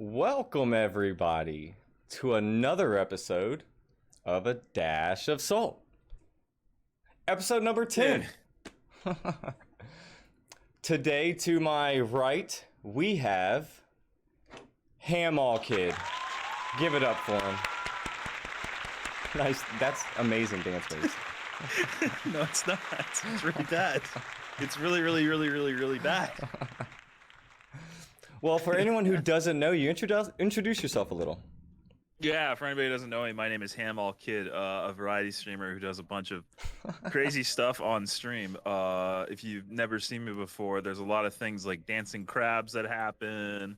Welcome, everybody, to another episode of A Dash of Salt. Episode number 10. Today, to my right, we have HamAllKid. Give it up for him. Nice. That's amazing dance moves. No, it's not. It's really bad. It's really bad. Well, for anyone who doesn't know you, introduce yourself a little. Yeah, for anybody who doesn't know me, my name is HamAllKid, a variety streamer who does a bunch of crazy stuff on stream. If you've never seen me before, there's a lot of things like dancing crabs that happen,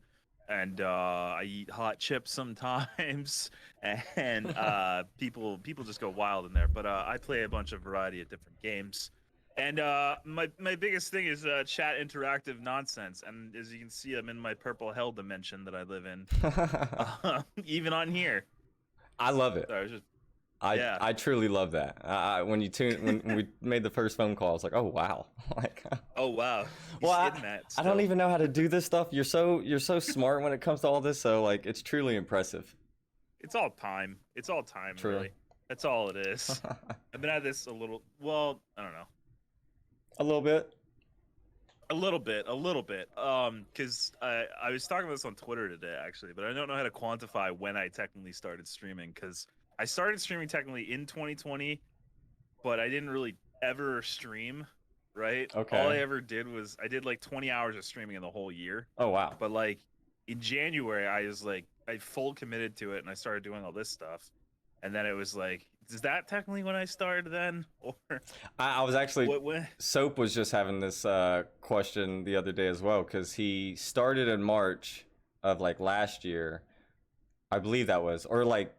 and I eat hot chips sometimes, and people just go wild in there. But I play a bunch of variety of different games. And my biggest thing is chat interactive nonsense, and as you can see, I'm in my purple hell dimension that I live in, even on here. I love it. So I truly love that. When we made the first phone call, I was like, oh wow, like, oh wow. Well, I don't even know how to do this stuff. You're so smart when it comes to all this. So like, it's truly impressive. It's all time. It's all time, True. Really. That's all it is. I've been at this a little. Well, I don't know. A little bit. Because I was talking about this on Twitter today, actually, but I don't know how to quantify when I technically started streaming, because I started streaming technically in 2020, but I didn't really ever stream, right? Okay. All I ever did was I did like 20 hours of streaming in the whole year. Oh, wow. But like in January, I full committed to it, and I started doing all this stuff. And then it was like, is that technically when I started then? Or I was actually, Soap was just having this question the other day as well, because he started in March of like last year. I believe that was, or like,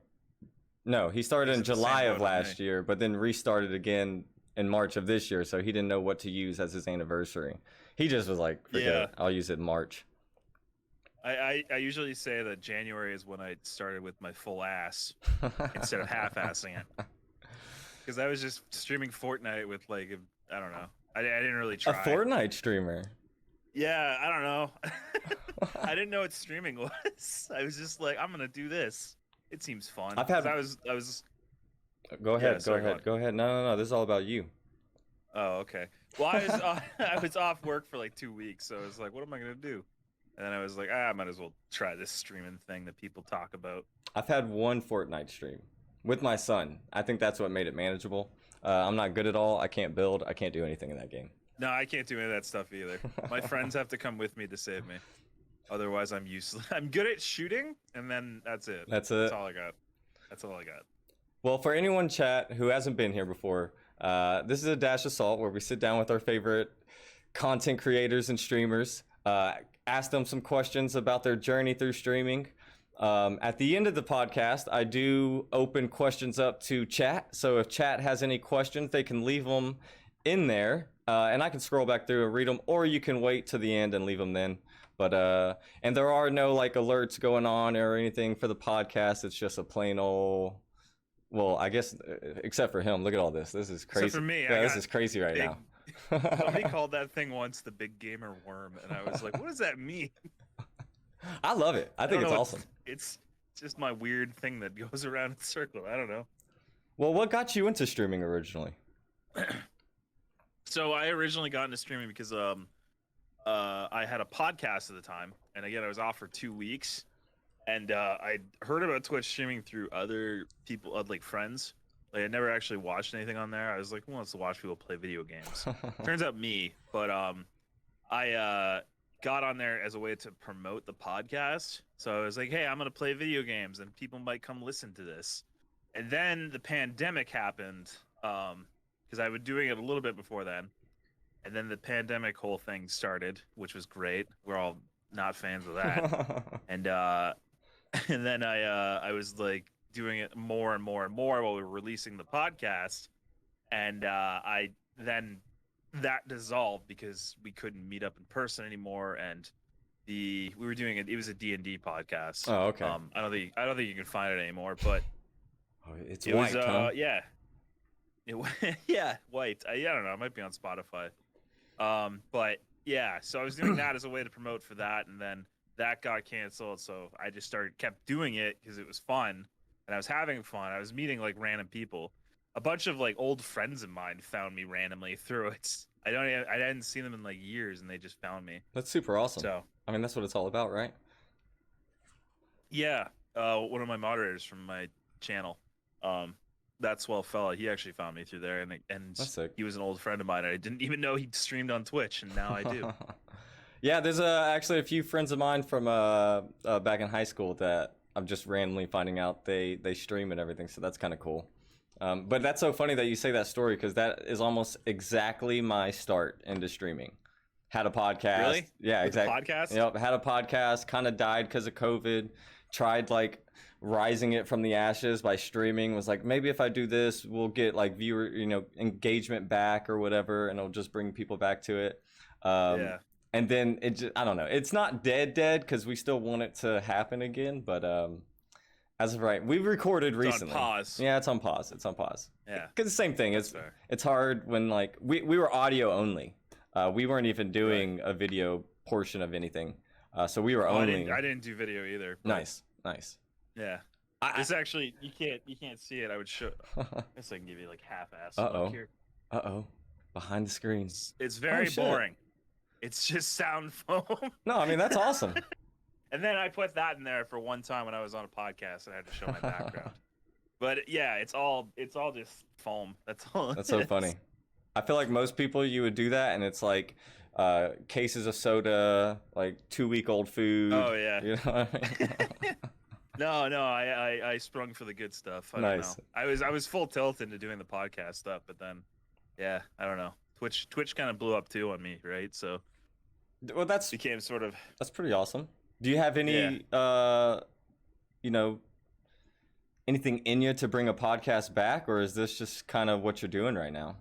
no, he started in July of last year, but then restarted again in March of this year. So he didn't know what to use as his anniversary. He just was like, forget it, I'll use it in March. I usually say that January is when I started with my full ass instead of half-assing it. Because I was just streaming Fortnite with like, I don't know. I didn't really try. A Fortnite streamer? Yeah, I don't know. I didn't know what streaming was. I was just like, I'm going to do this. It seems fun. I was. Go ahead, go ahead. No, this is all about you. Oh, okay. Well, I was off work for like 2 weeks, so I was like, what am I going to do? And then I was like, I might as well try this streaming thing that people talk about. I've had one Fortnite stream with my son. I think that's what made it manageable. I'm not good at all. I can't build. I can't do anything in that game. No, I can't do any of that stuff either. My friends have to come with me to save me. Otherwise, I'm useless. I'm good at shooting, and then that's it. That's all I got. That's all I got. Well, for anyone chat who hasn't been here before, this is a Dash of Salt where we sit down with our favorite content creators and streamers, ask them some questions about their journey through streaming. At the end of the podcast, I do open questions up to chat. So if chat has any questions, they can leave them in there, and I can scroll back through and read them, or you can wait to the end and leave them then. But and there are no like alerts going on or anything for the podcast. It's just a plain old. Well, I guess except for him. Look at all this. This is crazy. Except for me, yeah, this is crazy right now. Somebody called that thing once the big gamer worm, and I was like, what does that mean? I love it. I think it's awesome. It's just my weird thing that goes around in circles. I don't know. Well, what got you into streaming originally? So I originally got into streaming because I had a podcast at the time, and again, I was off for 2 weeks, and I heard about Twitch streaming through other people, like friends. Like I never actually watched anything on there. I was like, who wants to watch people play video games? Turns out me, but I got on there as a way to promote the podcast. So I was like, hey, I'm gonna play video games, and people might come listen to this. And then the pandemic happened, because I was doing it a little bit before then. And then the pandemic whole thing started, which was great. We're all not fans of that. and then I was like doing it more and more and more while we were releasing the podcast. And that dissolved because we couldn't meet up in person anymore. And we were doing it. It was a D&D podcast. Oh, okay. I don't think you can find it anymore, but it's white, huh? Yeah. Yeah, white. I don't know. It might be on Spotify. But yeah, so I was doing that as a way to promote for that, and then that got canceled, so I just kept doing it because it was fun and I was having fun. I was meeting like random people. A bunch of like old friends of mine found me randomly through it. I hadn't seen them in like years, and they just found me. That's super awesome. So I mean, that's what it's all about, right? yeah, one of my moderators from my channel, um, that swell fella, he actually found me through there, and That's sick. he was an old friend of mine. I didn't even know he streamed on Twitch, and now I do. Yeah, there's actually a few friends of mine from back in high school that I'm just randomly finding out they stream and everything, so that's kind of cool. But that's so funny that you say that story because that is almost exactly my start into streaming. Had a podcast. Really? Yeah, With the exactly. podcast? Yep, had a podcast, kind of died because of COVID. Tried like rising it from the ashes by streaming. Was like, maybe if I do this, we'll get like viewer, engagement back or whatever, and it'll just bring people back to it. Yeah. And then it just, I don't know. It's not dead because we still want it to happen again, but as of right, we recorded recently. On pause. Yeah, it's on pause. It's on pause. Yeah. Because the same thing. That's fair. It's hard when like we were audio only. We weren't even doing a video portion of anything. So we were only. I didn't do video either. But Nice. yeah. This actually you can't see it. I would show. I guess I can give you like half-ass look here. Behind the screen. It's very boring. It's just sound foam. No, I mean that's awesome. And then I put that in there for one time when I was on a podcast and I had to show my background. But yeah, it's all just foam. That's all. That's so funny. I feel like most people you would do that and it's like cases of soda, like 2-week-old food. Oh yeah. You know what I mean? No, I sprung for the good stuff. I don't know. I was full tilt into doing the podcast stuff, but then yeah, I don't know. Twitch kind of blew up too on me, right? So well, became sort of. That's pretty awesome. Do you have any anything in you to bring a podcast back, or is this just kind of what you're doing right now?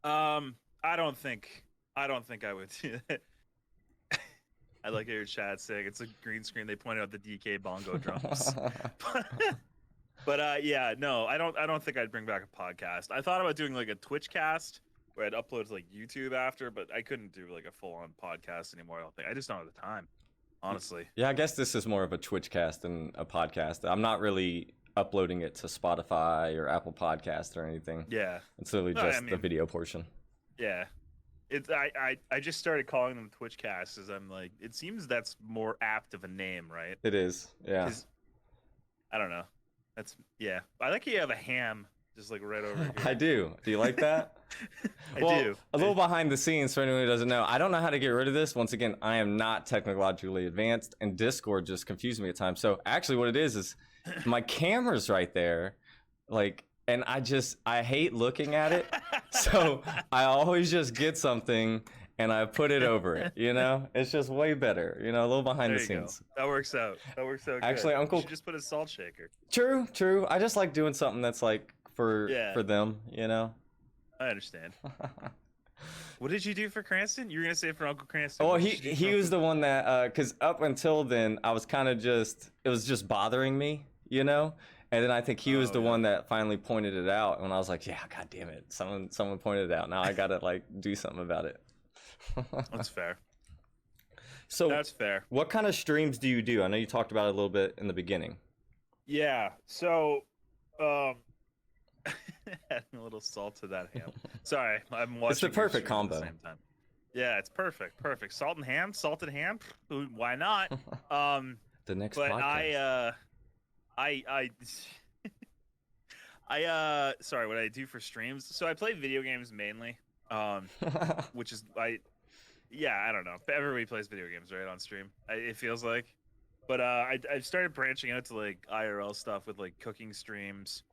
I don't think I would do that. I like your chat saying it's a green screen. They pointed out the DK bongo drums. But yeah, no, I don't think I'd bring back a podcast. I thought about doing like a Twitch cast where I'd upload to like YouTube after, but I couldn't do like a full-on podcast anymore. I don't think. I just don't have the time, honestly. Yeah, I guess this is more of a Twitch cast than a podcast. I'm not really uploading it to Spotify or Apple Podcast or anything. Yeah, it's literally the video portion. Yeah, I just started calling them Twitch casts as I'm like, it seems that's more apt of a name, right? It is, yeah. I don't know. Yeah. I like how you have a ham just like right over here. I do. Do you like that? I do. A little behind the scenes for anyone who doesn't know. I don't know how to get rid of this. Once again, I am not technologically advanced, and Discord just confuses me at times. So actually what it is my camera's right there, like, and I hate looking at it. So I always just get something and I put it over it, It's just way better, a little behind the scenes. Go. That works out Actually, good. Uncle, you should just put a salt shaker. True. I just like doing something that's like for them, I understand. What did you do for Cranston? You were gonna say for Uncle Cranston. Oh, he was the one that because up until then I was kind of it was just bothering me, And then I think he was the one that finally pointed it out, and I was like, yeah, god damn it, someone pointed it out. Now I gotta like do something about it. That's fair. So that's fair. What kind of streams do you do? I know you talked about it a little bit in the beginning. Yeah. So, adding a little salt to that ham. Sorry, I'm watching. It's the perfect combo. At the same time. Yeah, it's perfect. Salt and ham, salted ham. Why not? The next but podcast. Sorry, what I do for streams. So I play video games mainly. Which is I don't know. Everybody plays video games, right, on stream. It feels like. But I've started branching out to like IRL stuff with like cooking streams.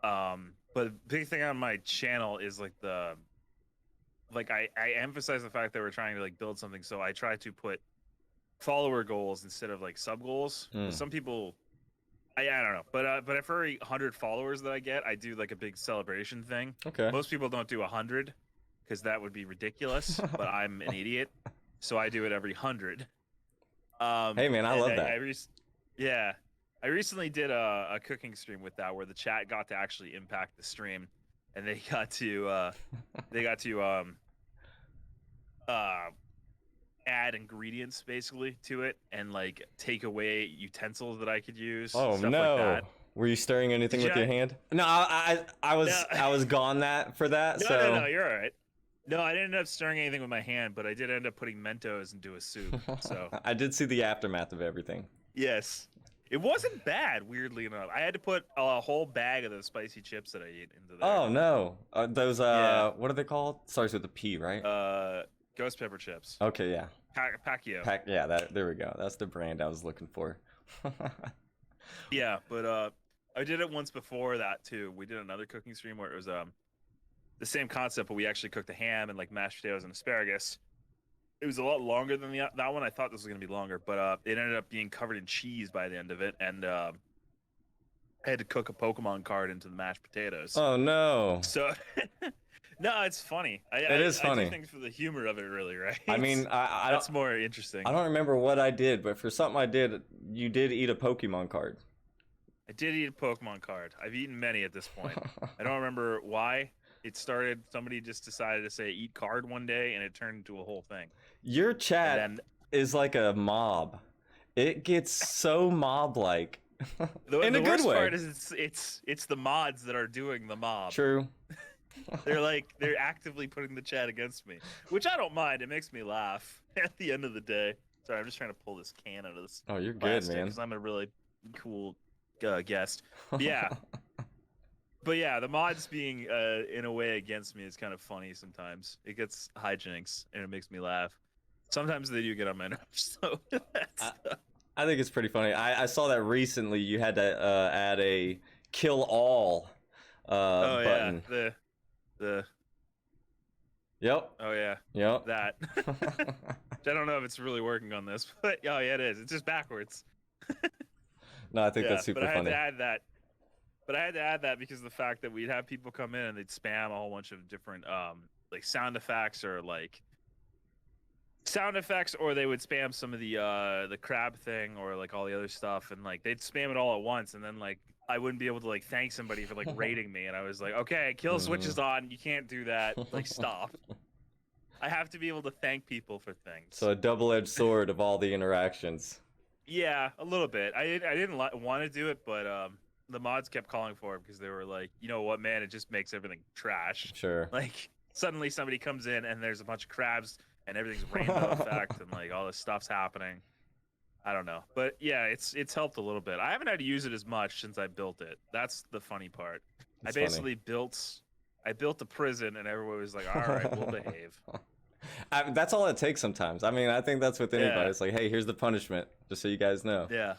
But the big thing on my channel is like I emphasize the fact that we're trying to like build something, so I try to put follower goals instead of like sub goals. Some people I don't know, but for every 100 followers that I get, I do like a big celebration thing. Okay. Most people don't do 100 because that would be ridiculous, but I'm an idiot, so I do it every 100. Hey man, I love that. I recently did a cooking stream with that where the chat got to actually impact the stream, and they got to add ingredients basically to it and like take away utensils that I could use, Oh stuff like no. that. Were you stirring anything Did you with your not? hand? No, I No, was gone that for that. no. So You're all right. No, I didn't end up stirring anything with my hand, but I did end up putting Mentos into a soup. So I did see the aftermath of everything. yes, it wasn't bad. Weirdly enough, I had to put a whole bag of those spicy chips that I ate into there. Oh no. Those Yeah, what are they called? Starts with a P, right? uh, ghost pepper chips. Okay, yeah. Pacquiao. Yeah, that there we go. That's the brand I was looking for. Yeah, but I did it once before that too. We did another cooking stream where it was the same concept, but we actually cooked a ham and like mashed potatoes and asparagus. It was a lot longer than that one. I thought this was gonna be longer, but it ended up being covered in cheese by the end of it, and I had to cook a Pokemon card into the mashed potatoes. Oh no. So, no, it's funny. It is I funny. do things for the humor of it, really, right? I mean, I That's don't more interesting. I don't remember what I did, but for something I did, you did eat a Pokemon card. I did eat a Pokemon card. I've eaten many at this point. I don't remember why. It started, somebody just decided to say eat card one day, and it turned into a whole thing. Your chat And is like a mob. It gets so mob-like. then In the a good worst way. part is it's the mods that are doing the mob. True. They're actively putting the chat against me, which I don't mind. It makes me laugh at the end of the day. Sorry, I'm just trying to pull this can out of this. Oh, you're good, plastic, man. 'cause I'm a really cool guest. Yeah. But yeah, the mods being in a way against me is kind of funny sometimes. It gets hijinks and it makes me laugh. Sometimes they do get on my nerves. So that's, I think it's pretty funny. I saw that recently. You had to add a kill all oh button. yeah, the Yep. oh yeah, Yep. that. I don't know if it's really working on this, but oh yeah, it is. It's just backwards. No, I think Yeah, that's super but I had funny. to add that. But I had to add that because of the fact that we'd have people come in and they'd spam a whole bunch of different like sound effects or like sound effects, or they would spam some of the crab thing or like all the other stuff, and like they'd spam it all at once, and then like I wouldn't be able to like thank somebody for like rating me, and I was like, okay, kill switch is on, you can't do that, like stop. I have to be able to thank people for things. So a double-edged sword of all the interactions. Yeah, a little bit. I didn't want to do it, but the mods kept calling for it because they were like, you know what, man, it just makes everything trash. Sure. Like suddenly somebody comes in and there's a bunch of crabs and everything's rainbow effect and like all this stuff's happening. I don't know, but yeah, it's helped a little bit. I haven't had to use it as much since I built it. That's the funny part. It's I basically built a prison and everyone was like, all right, we'll behave. That's all it takes sometimes. I mean, I think that's with anybody. Yeah. It's like, hey, here's the punishment, just so you guys know. Yeah.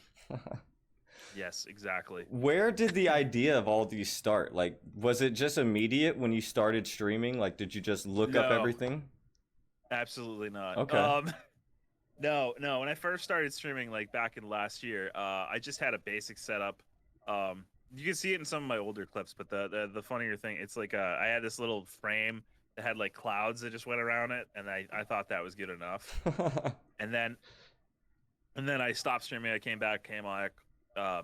Yes, exactly. Where did the idea of all these start? Like, was it just immediate when you started streaming? Like, did you just look up No. everything? Absolutely not. Okay. No. When I first started streaming, like back in last year, I just had a basic setup. You can see it in some of my older clips, but the funnier thing, it's like I had this little frame that had like clouds that just went around it, and I thought that was good enough. and then I stopped streaming. I came back, came on. I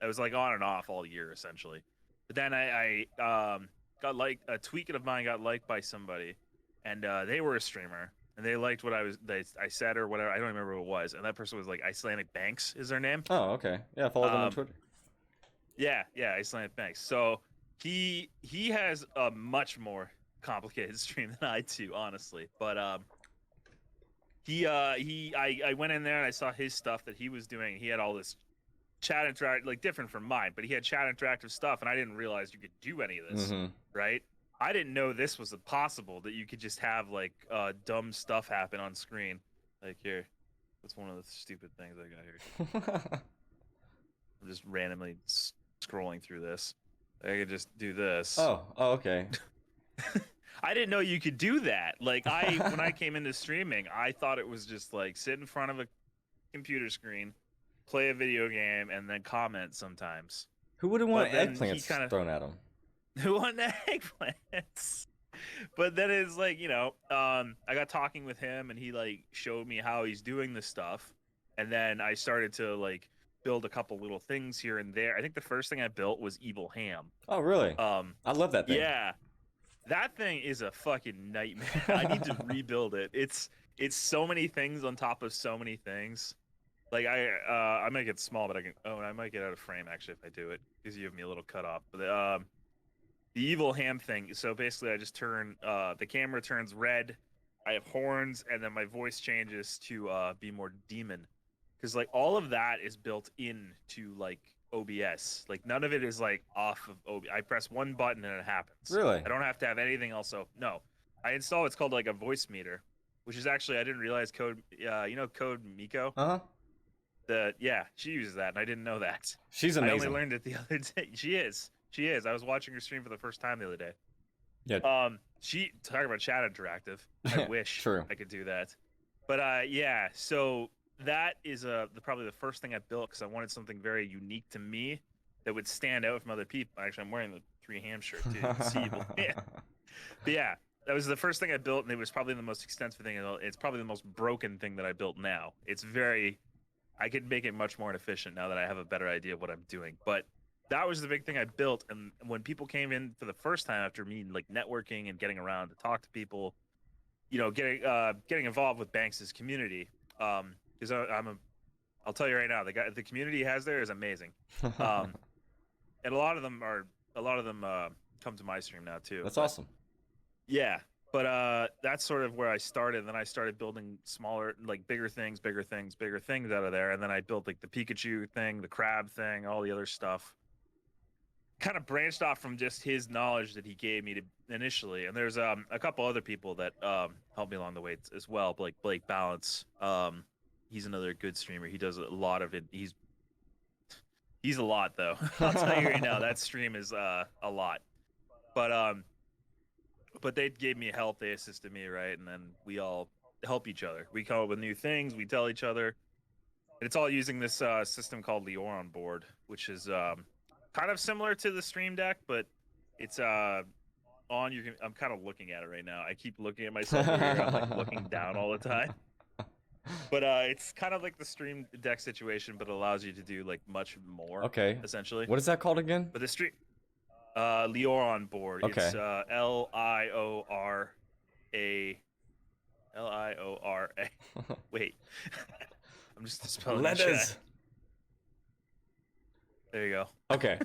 was like on and off all year essentially. But then I got like a tweak of mine got liked by somebody, and they were a streamer. And they liked what I said or whatever. I don't remember who it was. And that person was like Icelandic Banks is their name. Oh, okay. Yeah, follow them on Twitter. Yeah, Icelandic Banks. So he has a much more complicated stream than I do, honestly. But I went in there and I saw his stuff that he was doing. He had all this chat interact, like different from mine, but he had chat interactive stuff, and I didn't realize you could do any of this, right? I didn't know this was possible, that you could just have like dumb stuff happen on screen. Like here, that's one of the stupid things I got here. I'm just randomly scrolling through this. I could just do this. Oh, okay. I didn't know you could do that. Like when I came into streaming, I thought it was just like sit in front of a computer screen, play a video game, and then comment sometimes. Who would have wanted then eggplants thrown at him? Who wanted eggplants? But then it's like, I got talking with him and he like showed me how he's doing this stuff. And then I started to like build a couple little things here and there. I think the first thing I built was Evil Ham. Oh, really? I love that thing. Yeah. That thing is a fucking nightmare. I need to rebuild it. It's it's so many things on top of so many things. Like I might get small, but I can. Oh, I might get out of frame actually if I do it because you have me a little cut off. But the evil ham thing. So basically, I just turn the camera turns red. I have horns, and then my voice changes to be more demon, because like all of that is built into like OBS. Like none of it is like off of OBS. I press one button and it happens. Really? I don't have to have anything else. So no, I install what's called like a voice meter, which is actually I didn't realize Code. You know Code Miko. Uh-huh. Yeah, she uses that, and I didn't know that. She's I amazing. only learned it the other day. She is. She is. I was watching her stream for the first time the other day. Yeah. She talk about chat interactive. I wish True. I could do that. But yeah, so that is probably the first thing I built because I wanted something very unique to me that would stand out from other people. Actually, I'm wearing the 3 ham shirt too. You can see evil ham. But yeah, that was the first thing I built, and it was probably the most extensive thing. It's probably the most broken thing that I built now. It's very I could make it much more efficient now that I have a better idea of what I'm doing. But that was the big thing I built. And when people came in for the first time after me, like networking and getting around to talk to people, you know, getting involved with Banks's community, because I'll tell you right now, the community he has there is amazing, and a lot of them come to my stream now too. That's awesome. Yeah, but that's sort of where I started. Then I started building smaller, like bigger things out of there. And then I built like the Pikachu thing, the crab thing, all the other stuff. Kind of branched off from just his knowledge that he gave me to initially. And there's a couple other people that helped me along the way as well, like Blake Balance. He's another good streamer. He does a lot of it. He's a lot though. I'll tell you right now, that stream is a lot. But they gave me help. They assisted me, right? And then we all help each other. We come up with new things. We tell each other. And it's all using this system called Lior on board, which is kind of similar to the Stream Deck, but it's on. I'm kind of looking at it right now. I keep looking at myself over here. I'm like looking down all the time. But it's kind of like the Stream Deck situation, but it allows you to do like much more. Okay. Essentially. What is that called again? But the stream. Lior on board. Okay. It's Liora. Liora. Wait. I'm just spelling the Letters. chat. There you go. Okay.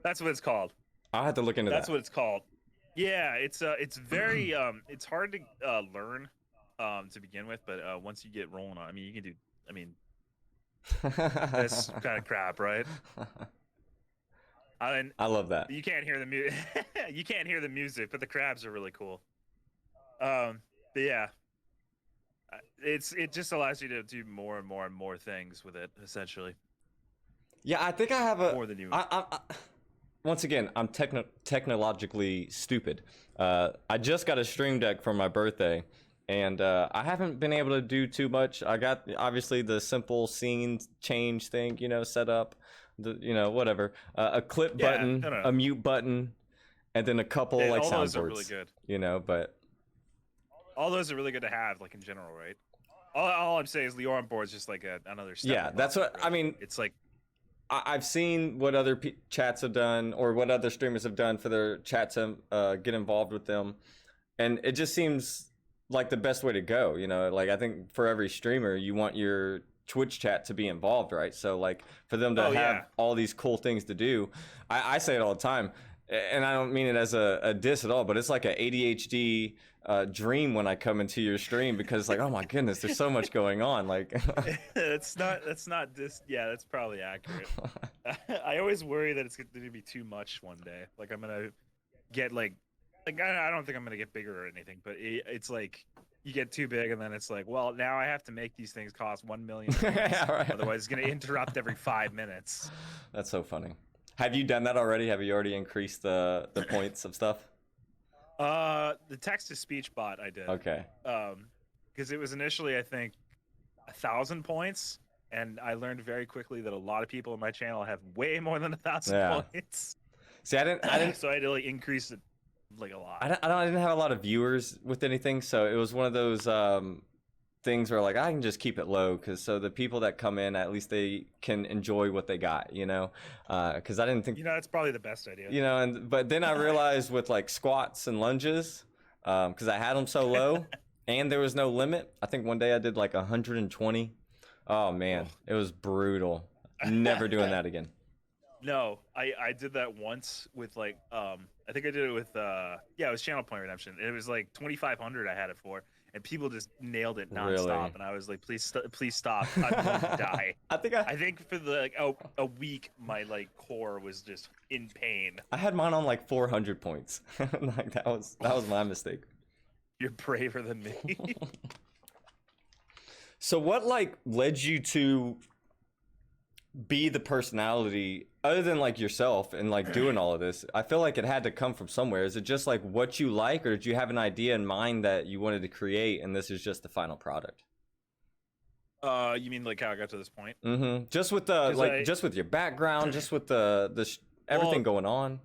That's what it's called. I'll have to look into That's that. what it's called. Yeah, it's very it's hard to learn to begin with, but once you get rolling on, I mean, you can do. I mean, that's kind of crap, right? I love that. You can't hear the music. You can't hear the music, but the crabs are really cool. But yeah, it just allows you to do more and more and more things with it, essentially. Yeah, I think I have a. More than you. Once again, I'm technologically stupid. I just got a Stream Deck for my birthday, and I haven't been able to do too much. I got obviously the simple scene change thing, set up. Whatever. A clip button, a mute button, and then a couple like all soundboards. those are really good. But all those are really good to have, like in general, right? All I'm saying is Lior on board is just like another step. Yeah, that's what I mean. It's like I've seen what other chats have done, or what other streamers have done for their chat to get involved with them, and it just seems like the best way to go. Like I think for every streamer, you want your Twitch chat to be involved, right? So like for them to have all these cool things to do, I say it all the time, and I don't mean it as a diss at all, but it's like an ADHD dream when I come into your stream, because it's like, oh my goodness, there's so much going on. Like that's not this. Yeah, that's probably accurate. I always worry that it's going to be too much one day. Like I'm gonna get like I don't think I'm gonna get bigger or anything, but it's like you get too big, and then it's like, well, now I have to make these things cost 1 million. Yeah, right. Otherwise, it's gonna interrupt every 5 minutes. That's so funny. Have you done that already? Have you already increased the points of stuff? The text-to-speech bot I did. Okay. Because it was initially, I think, 1,000 points, and I learned very quickly that a lot of people on my channel have way more than 1,000 points. See, I didn't. So I had to like increase it like a lot. I didn't have a lot of viewers with anything, so it was one of those things where like I can just keep it low, because so the people that come in, at least they can enjoy what they got, because I didn't think that's probably the best idea. But then I realized with like squats and lunges, because I had them so low, and there was no limit. I think one day I did like 120. Oh man, it was brutal. Never doing that again. No, I did that once with like I think I did it with yeah, it was Channel Point Redemption. It was like 2,500 I had it for, and people just nailed it Really? nonstop, and I was like, please stop, I'm going to die. I think I think for the like a week my like core was just in pain. I had mine on like 400 points. Like that was my mistake. You're braver than me. So what like led you to be the personality other than like yourself and like doing all of this? I feel like it had to come from somewhere. Is it just like what you like, or did you have an idea in mind that you wanted to create and this is just the final product? You mean like how I got to this point? Just with the 'Cause like just with your background, just with the everything Well, going on.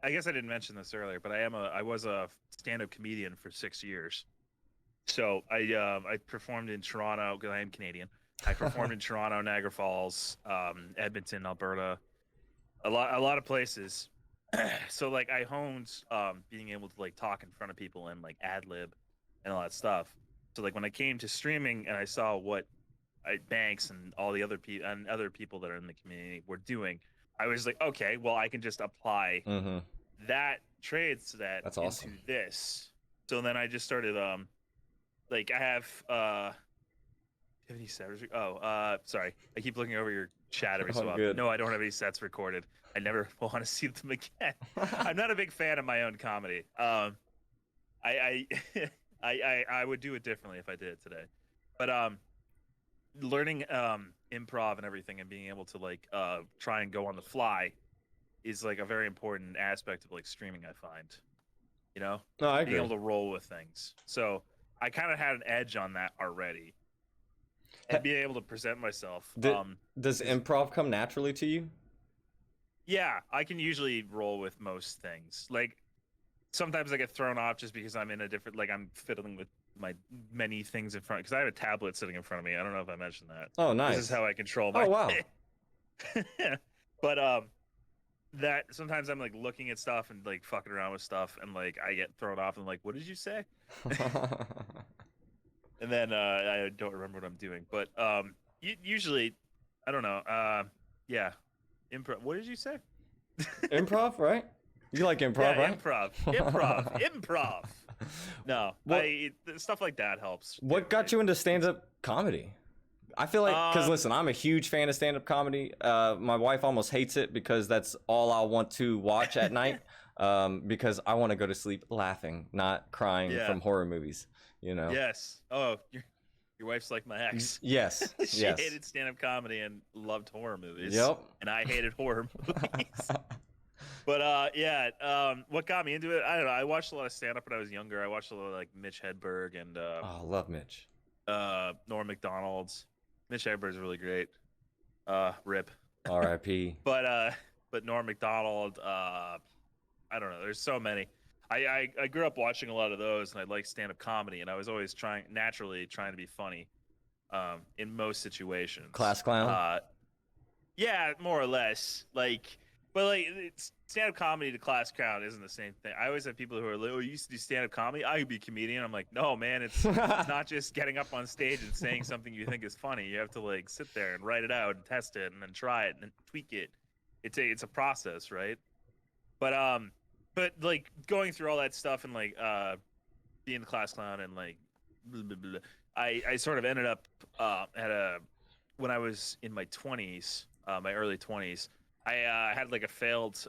I guess I didn't mention this earlier, but I was a stand-up comedian for 6 years. So I performed in Toronto because I am Canadian. I performed in Toronto, Niagara Falls, Edmonton, Alberta, a lot of places. So like I honed being able to like talk in front of people and like ad lib and all that stuff. So like when I came to streaming and I saw what Banks and all the other people that are in the community were doing, I was like, okay, well I can just apply Mm-hmm. that trade set That's into awesome. this. So then I just started like I have do you have any sets? Oh, sorry. I keep looking over your chat every so Oh, often. good. No, I don't have any sets recorded. I never want to see them again. I'm not a big fan of my own comedy. I I would do it differently if I did it today. But learning improv and everything and being able to like try and go on the fly is like a very important aspect of like streaming, I find. You know, No, I being agree. able to roll with things. So I kind of had an edge on that already, Ha- and being able to present myself. does Is improv come naturally to you? Yeah, I can usually roll with most things. Like sometimes I get thrown off just because I'm in a different, like I'm fiddling with my many things in front because I have a tablet sitting in front of me. I don't know if I mentioned that. Oh, This is nice. how I control Oh, my wow. but that sometimes I'm like looking at stuff and like fucking around with stuff and like I get thrown off and like, what did you say? And then I don't remember what I'm doing. But usually, I don't know. Yeah, improv. What did you say? Improv, right? You like improv, Yeah, right? improv. No, What stuff like that helps too, what got right? you into stand-up comedy? I feel like, because Um, listen, I'm a huge fan of stand-up comedy. My wife almost hates it because that's all I want to watch at night. Because I want to go to sleep laughing, not crying yeah, from horror movies. You know. yes. Oh, your wife's like my ex. Yes. She Yes. hated stand-up comedy and loved horror movies, Yep. and I hated horror movies. But yeah, what got me into it? I don't know. I watched a lot of stand-up when I was younger. I watched a lot of like Mitch Hedberg and Oh, love Mitch. Norm Macdonald's. Mitch Hedberg's really great. Rip. R.I.P. But Norm Macdonald. I don't know. There's so many. I grew up watching a lot of those, and I liked stand-up comedy, and I was always naturally trying to be funny, in most situations. Class clown. Yeah, more or less. But like stand-up comedy to class clown isn't the same thing. I always have people who are like, "Oh, you used to do stand-up comedy. I could be a comedian." I'm like, "No, man. It's not just getting up on stage and saying something you think is funny. You have to like sit there and write it out and test it and then try it and then tweak it. It's a process, right? But like going through all that stuff and like being the class clown and like blah, blah, blah, I sort of ended up at a when I was in my 20s, my early 20s. I had like a failed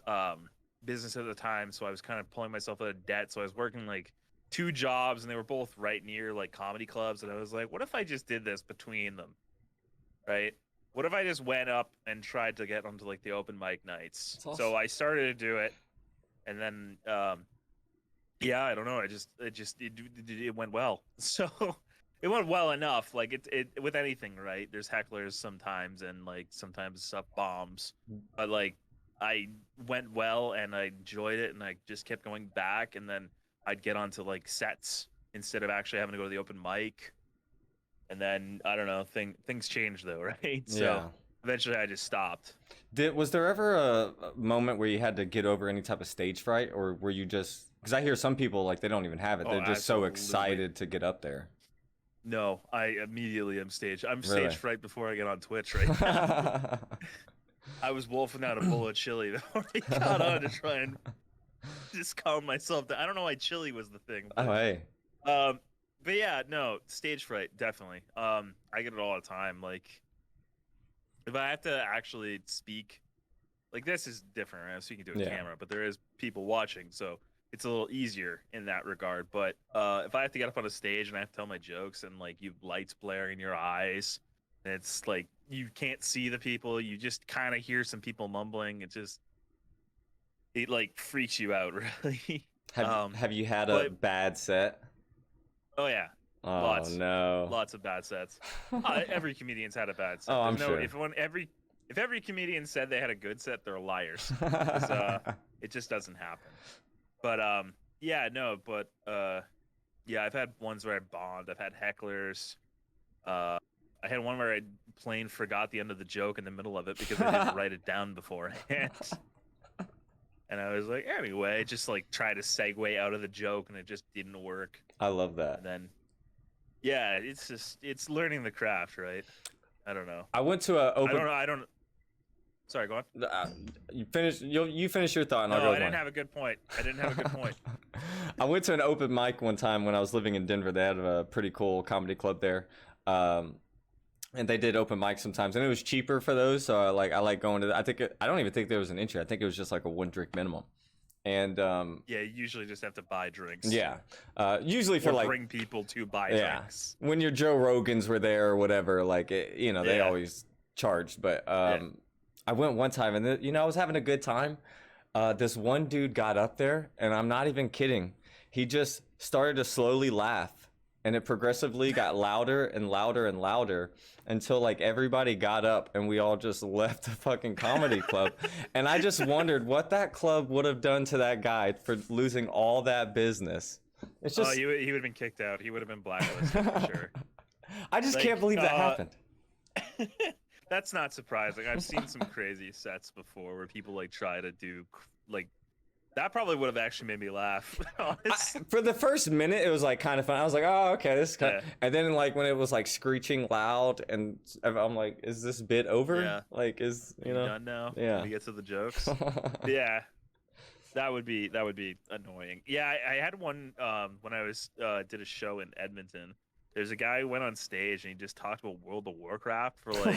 business at the time, so I was kind of pulling myself out of debt. So I was working like two jobs, and they were both right near like comedy clubs. And I was like, what if I just did this between them, right? What if I just went up and tried to get onto like the open mic nights? That's awesome. So I started to do it, and then yeah, I don't know. It went well. So it went well enough. Like it with anything, right? There's hecklers sometimes, and like sometimes stuff bombs. But like I went well, and I enjoyed it, and I just kept going back, and then I'd get onto like sets instead of actually having to go to the open mic. And then I don't know, things changed though, right? So Yeah. eventually I just stopped. Was there ever a moment where you had to get over any type of stage fright, or were you just Because I hear some people like they don't even have it. Oh, They're just so absolutely. excited to get up there. No, I immediately am stage. I'm Really? stage fright before I get on Twitch right now. I was wolfing out a bowl of chili before I got on to try and just calm myself down. I don't know why chili was the thing, Oh, but hey. but yeah, no, stage fright definitely. I get it all the time. Like if I have to actually speak, like this is different, right? I'm speaking to a Yeah. camera, but there is people watching, so it's a little easier in that regard. But if I have to get up on a stage and I have to tell my jokes and like you have lights blaring in your eyes, and it's like you can't see the people, you just kind of hear some people mumbling. It like freaks you out, really. Have you had a But bad set? oh yeah, Oh no. lots of bad sets. Every comedian's had a bad set. Oh, I'm There's sure. If every comedian said they had a good set, they're liars. 'Cause, it just doesn't happen. But yeah, no, but yeah, I've had ones where I bombed. I've had hecklers. I had one where I plain forgot the end of the joke in the middle of it because I didn't write it down beforehand. And I was like, anyway, just like try to segue out of the joke, and it just didn't work. I love that. And then, yeah, it's learning the craft, right? I don't know. I went to a open. I don't. Sorry, go on. You finish. You finish your thought, and I'll No, go. I didn't have a good point. I didn't have a good point. I went to an open mic one time when I was living in Denver. They had a pretty cool comedy club there, and they did open mics sometimes, and it was cheaper for those. So I like going to. I don't even think there was an entry. I think it was just like a 1 drink minimum, and yeah, you usually just have to buy drinks. yeah, usually for or like bring people to buy yeah, drinks. when your Joe Rogans were there or whatever, like they Yeah. always charged. But I went one time, and I was having a good time. This one dude got up there, and I'm not even kidding. He just started to slowly laugh, and it progressively got louder and louder and louder until like everybody got up and we all just left the fucking comedy club. And I just wondered what that club would have done to that guy for losing all that business. It's just he would have been kicked out. He would have been blacklisted for sure. I just Like, can't believe that happened. That's not surprising. I've seen some crazy sets before where people like try to do like that. Probably would have actually made me laugh. Honestly. For the first minute, it was like kind of fun. I was like, oh, okay, this is kind of... And then like when it was like screeching loud, and I'm like, is this bit over? Yeah. Like, Done now? Yeah. Can we get to the jokes? Yeah. That would be annoying. Yeah, I had one when I was did a show in Edmonton. There's a guy who went on stage and he just talked about World of Warcraft for like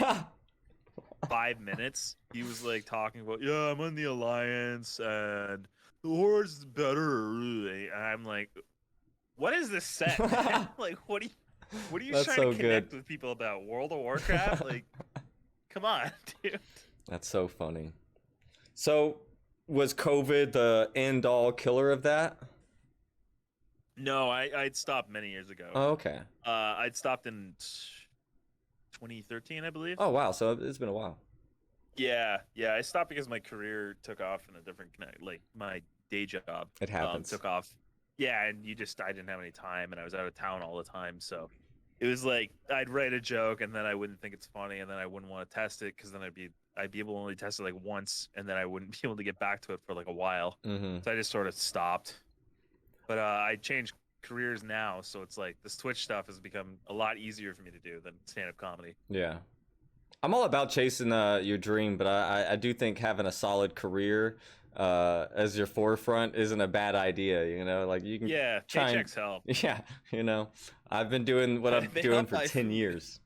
5 minutes. He was like talking about, yeah, I'm on the Alliance and the Horde's better. And I'm like, what is this set? Like, what are you That's trying so to connect good. with people about World of Warcraft? Like, come on, dude. That's so funny. So, was COVID the end-all killer of that? No, I'd stopped many years ago. Oh, okay. I'd stopped in 2013, I believe. Oh, wow. So it's been a while. Yeah. I stopped because my career took off in a different, like my day job. It happens. Took off. Yeah, and I didn't have any time, and I was out of town all the time, so it was like I'd write a joke, and then I wouldn't think it's funny, and then I wouldn't want to test it because then I'd be able to only test it like once, and then I wouldn't be able to get back to it for like a while. Mm-hmm. So I just sort of stopped. But I changed careers now, so it's like this Twitch stuff has become a lot easier for me to do than stand-up comedy. Yeah. I'm all about chasing your dream, but I do think having a solid career as your forefront isn't a bad idea. Like you can paychecks help. Yeah, I've been doing what I'm doing for 10 years,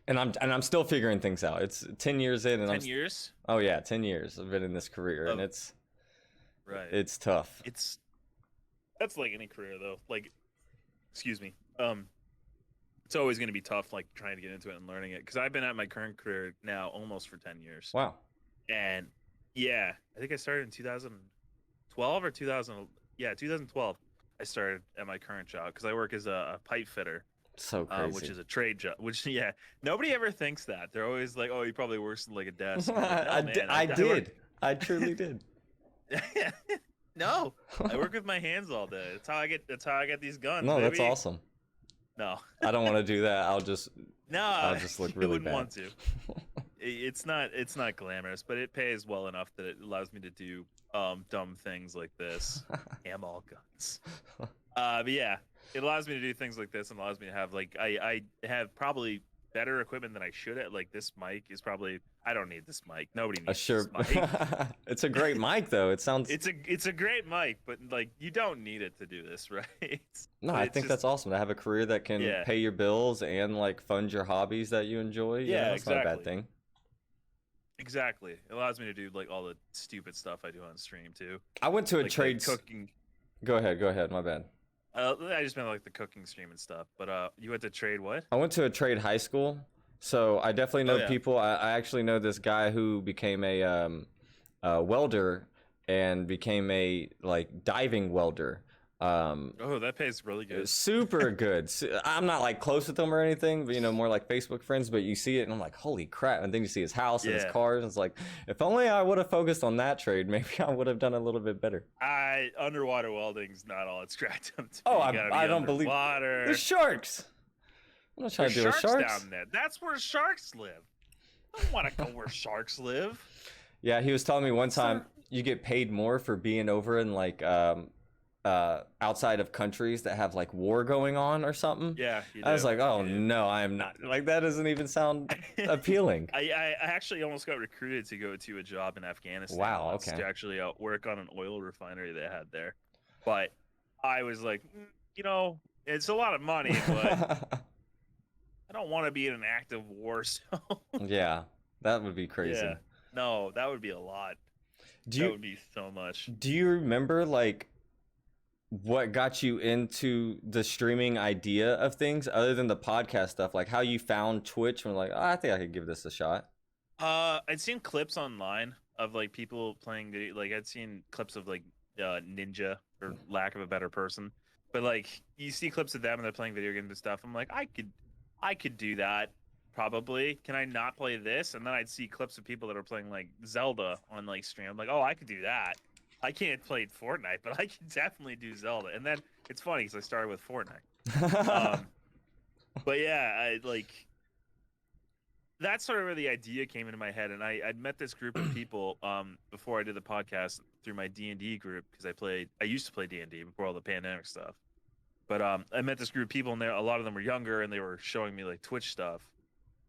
and I'm still figuring things out. It's 10 years in, and 10 years. Oh yeah, 10 years I've been in this career, and it's right. It's tough. That's like any career though. Like, excuse me. It's always going to be tough, like trying to get into it and learning it. Because I've been at my current career now almost for 10 years. Wow. And yeah, I think I started in 2012 or 2012. I started at my current job because I work as a pipe fitter. So crazy. Which is a trade job. Which nobody ever thinks that. They're always like, "Oh, he probably works in like a desk." Like, no, I did. I truly did. No, I work with my hands all day. That's how I get these guns. No, baby. that's awesome. No, I don't want to do that. I'll just look really you wouldn't bad. want to. it's not glamorous, but it pays well enough that it allows me to do dumb things like this. Am all guns. But yeah, it allows me to do things like this and allows me to have like I have probably better equipment than I should at. Like this mic is probably I don't need this mic. Nobody A needs this sure. mic. It's a great mic though. It sounds. It's a great mic, but like you don't need it to do this, right? No, But I it's think just that's awesome to have a career that can yeah, pay your bills and like fund your hobbies that you enjoy. You know, yeah, it's not a bad exactly. thing. Exactly. It allows me to do like all the stupid stuff I do on stream too. I went to a Like trade. cooking. Go ahead. Go ahead. My bad. I just meant like the cooking stream and stuff. But you went to trade what? I went to a trade high school, so I definitely Oh know yeah. people. I actually know this guy who became a welder and became a like diving welder. Um, Oh, that pays really good. Super good. I'm not like close with him or anything, but you know, more like Facebook friends. But you see it, and I'm like, holy crap! And then you see his house and his Yeah. cars, and it's like, if only I would have focused on that trade, maybe I would have done a little bit better. Underwater welding's not all it's cracked up to be. Oh, You gotta I be don't believe underwater. there's sharks. I'm not trying There's to deal with sharks sharks. down there. That's where sharks live. I don't want to go where sharks live. Yeah, he was telling me one time Sir. you get paid more for being over in like outside of countries that have like war going on or something. Yeah, you I was do. like, oh You do. no, I am not. Like that doesn't even sound appealing. I actually almost got recruited to go to a job in Afghanistan. Wow, Once okay. to actually work on an oil refinery they had there, but I was like, you know, it's a lot of money, but I don't want to be in an active war. So Yeah, that would be crazy. yeah, no, that would be a lot. Do That you would be so much. do you remember like what got you into the streaming idea of things other than the podcast stuff? Like how you found Twitch and were like, oh, I think I could give this a shot. I'd seen clips online of like people playing like I'd seen clips of like Ninja for lack of a better person, but like you see clips of them and they're playing video games and stuff. I'm like, I could do that probably. Can I not play this? And then I'd see clips of people that are playing like Zelda on like stream. I'm like, oh, I could do that. I can't play Fortnite, but I can definitely do Zelda. And then it's funny because I started with Fortnite. But yeah, I like that's sort of where the idea came into my head, and I'd met this group of people before I did the podcast through my D&D group because I used to play D&D before all the pandemic stuff. But I met this group of people, and a lot of them were younger, and they were showing me like Twitch stuff,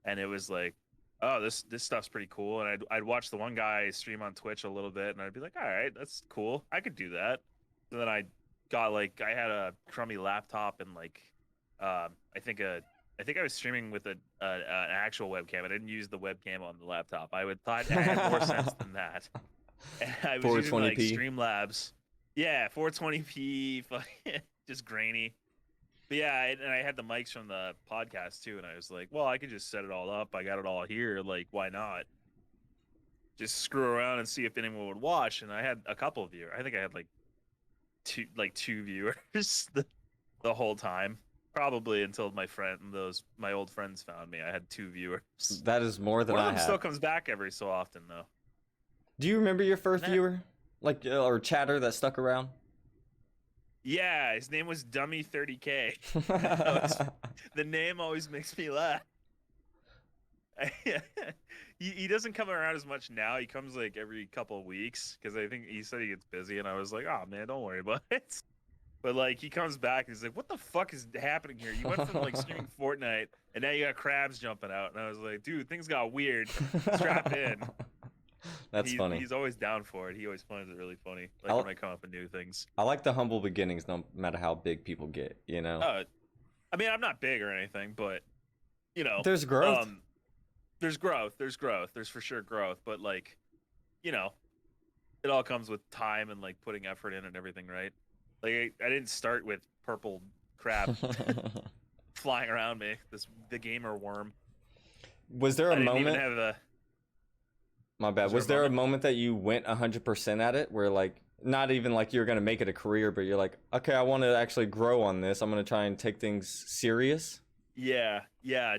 and it was like, oh, this stuff's pretty cool. And I'd watch the one guy stream on Twitch a little bit, and I'd be like, all right, that's cool, I could do that. And then I had a crummy laptop and like I think I was streaming with an actual webcam. I didn't use the webcam on the laptop. I thought I had more sense than that. And I was using like 420p. Streamlabs. Yeah, 420p, just grainy. But yeah, and I had the mics from the podcast too, and I was like, well, I could just set it all up. I got it all here. Like, why not? Just screw around and see if anyone would watch. And I had a couple of viewers. I think I had like two viewers the whole time. Probably until my old friends found me. I had 2 viewers. That is more than One of I them have. still comes back every so often, though. Do you remember your first Nah. viewer? Like or chatter that stuck around? Yeah, his name was Dummy 30K. The name always makes me laugh. He doesn't come around as much now. He comes like every couple of weeks because I think he said he gets busy, and I was like, oh man, don't worry about it. But like he comes back and he's like, what the fuck is happening here? You went from like streaming Fortnite and now you got crabs jumping out. And I was like, dude, things got weird. Strap in. That's funny. He's always down for it. He always finds it really funny. Like when I come up with new things. I like the humble beginnings no matter how big people get, you know? I mean, I'm not big or anything, but you know. There's growth. There's growth. There's growth. There's for sure growth. But like, you know, it all comes with time and like putting effort in and everything, right? Like I didn't start with purple crab flying around me. The gamer worm. Was there a I didn't moment? even have a. My bad. Was there there a a moment that you went 100% at it, where like not even like you're gonna make it a career, but you're like, okay, I want to actually grow on this. I'm gonna try and take things serious. Yeah,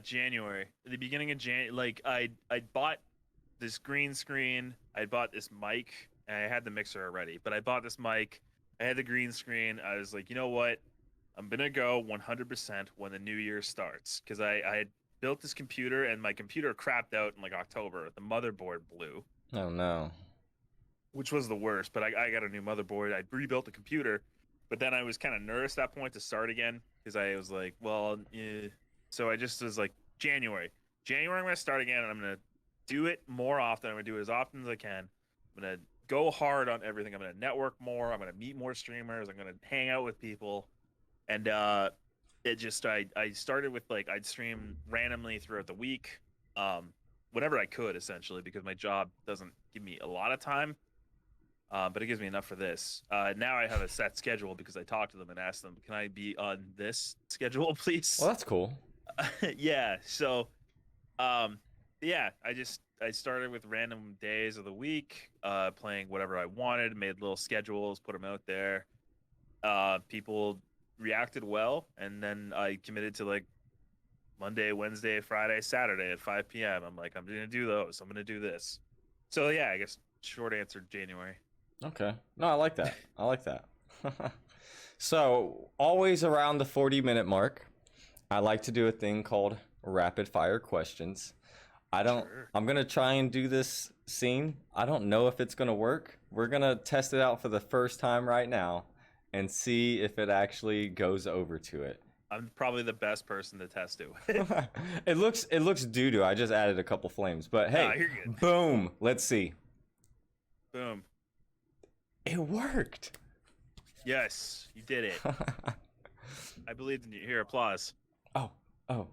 January. At the beginning of January, like I bought this green screen. I bought this mic, and I had the mixer already. But I bought this mic. I had the green screen. I was like, you know what? I'm gonna go 100% when the new year starts because I had built this computer, and my computer crapped out in like October. The motherboard blew, Oh no. which was the worst. But I got a new motherboard. I rebuilt the computer, but then I was kind of nervous at that point to start again because I was like, well, so I just was like, January, I'm gonna start again, and I'm gonna do it more often. I'm gonna do it as often as I can. I'm gonna go hard on everything. I'm gonna network more. I'm gonna meet more streamers. I'm gonna hang out with people, and it just I started with like I'd stream randomly throughout the week, whenever I could essentially because my job doesn't give me a lot of time. But it gives me enough for this. Now I have a set schedule because I talked to them and asked them, "Can I be on this schedule, please?" Well, that's cool. Yeah. So, yeah, I started with random days of the week, playing whatever I wanted, made little schedules, put them out there. People reacted well, and then I committed to like Monday, Wednesday, Friday, Saturday at 5 p.m. I'm like, I'm gonna do those. I'm gonna do this. So yeah, I guess short answer, January. Okay. No, I like that. I like that. So, always around the 40-minute mark, I like to do a thing called rapid fire questions. Sure. I'm going to try and do this scene. I don't know if it's going to work. We're going to test it out for the first time right now and see if it actually goes over to it. I'm probably the best person to test it with. It looks doo-doo. I just added a couple flames, but hey, you're good. Boom. Let's see. Boom. It worked. Yes, you did it. I believed in you. Here, applause. Oh,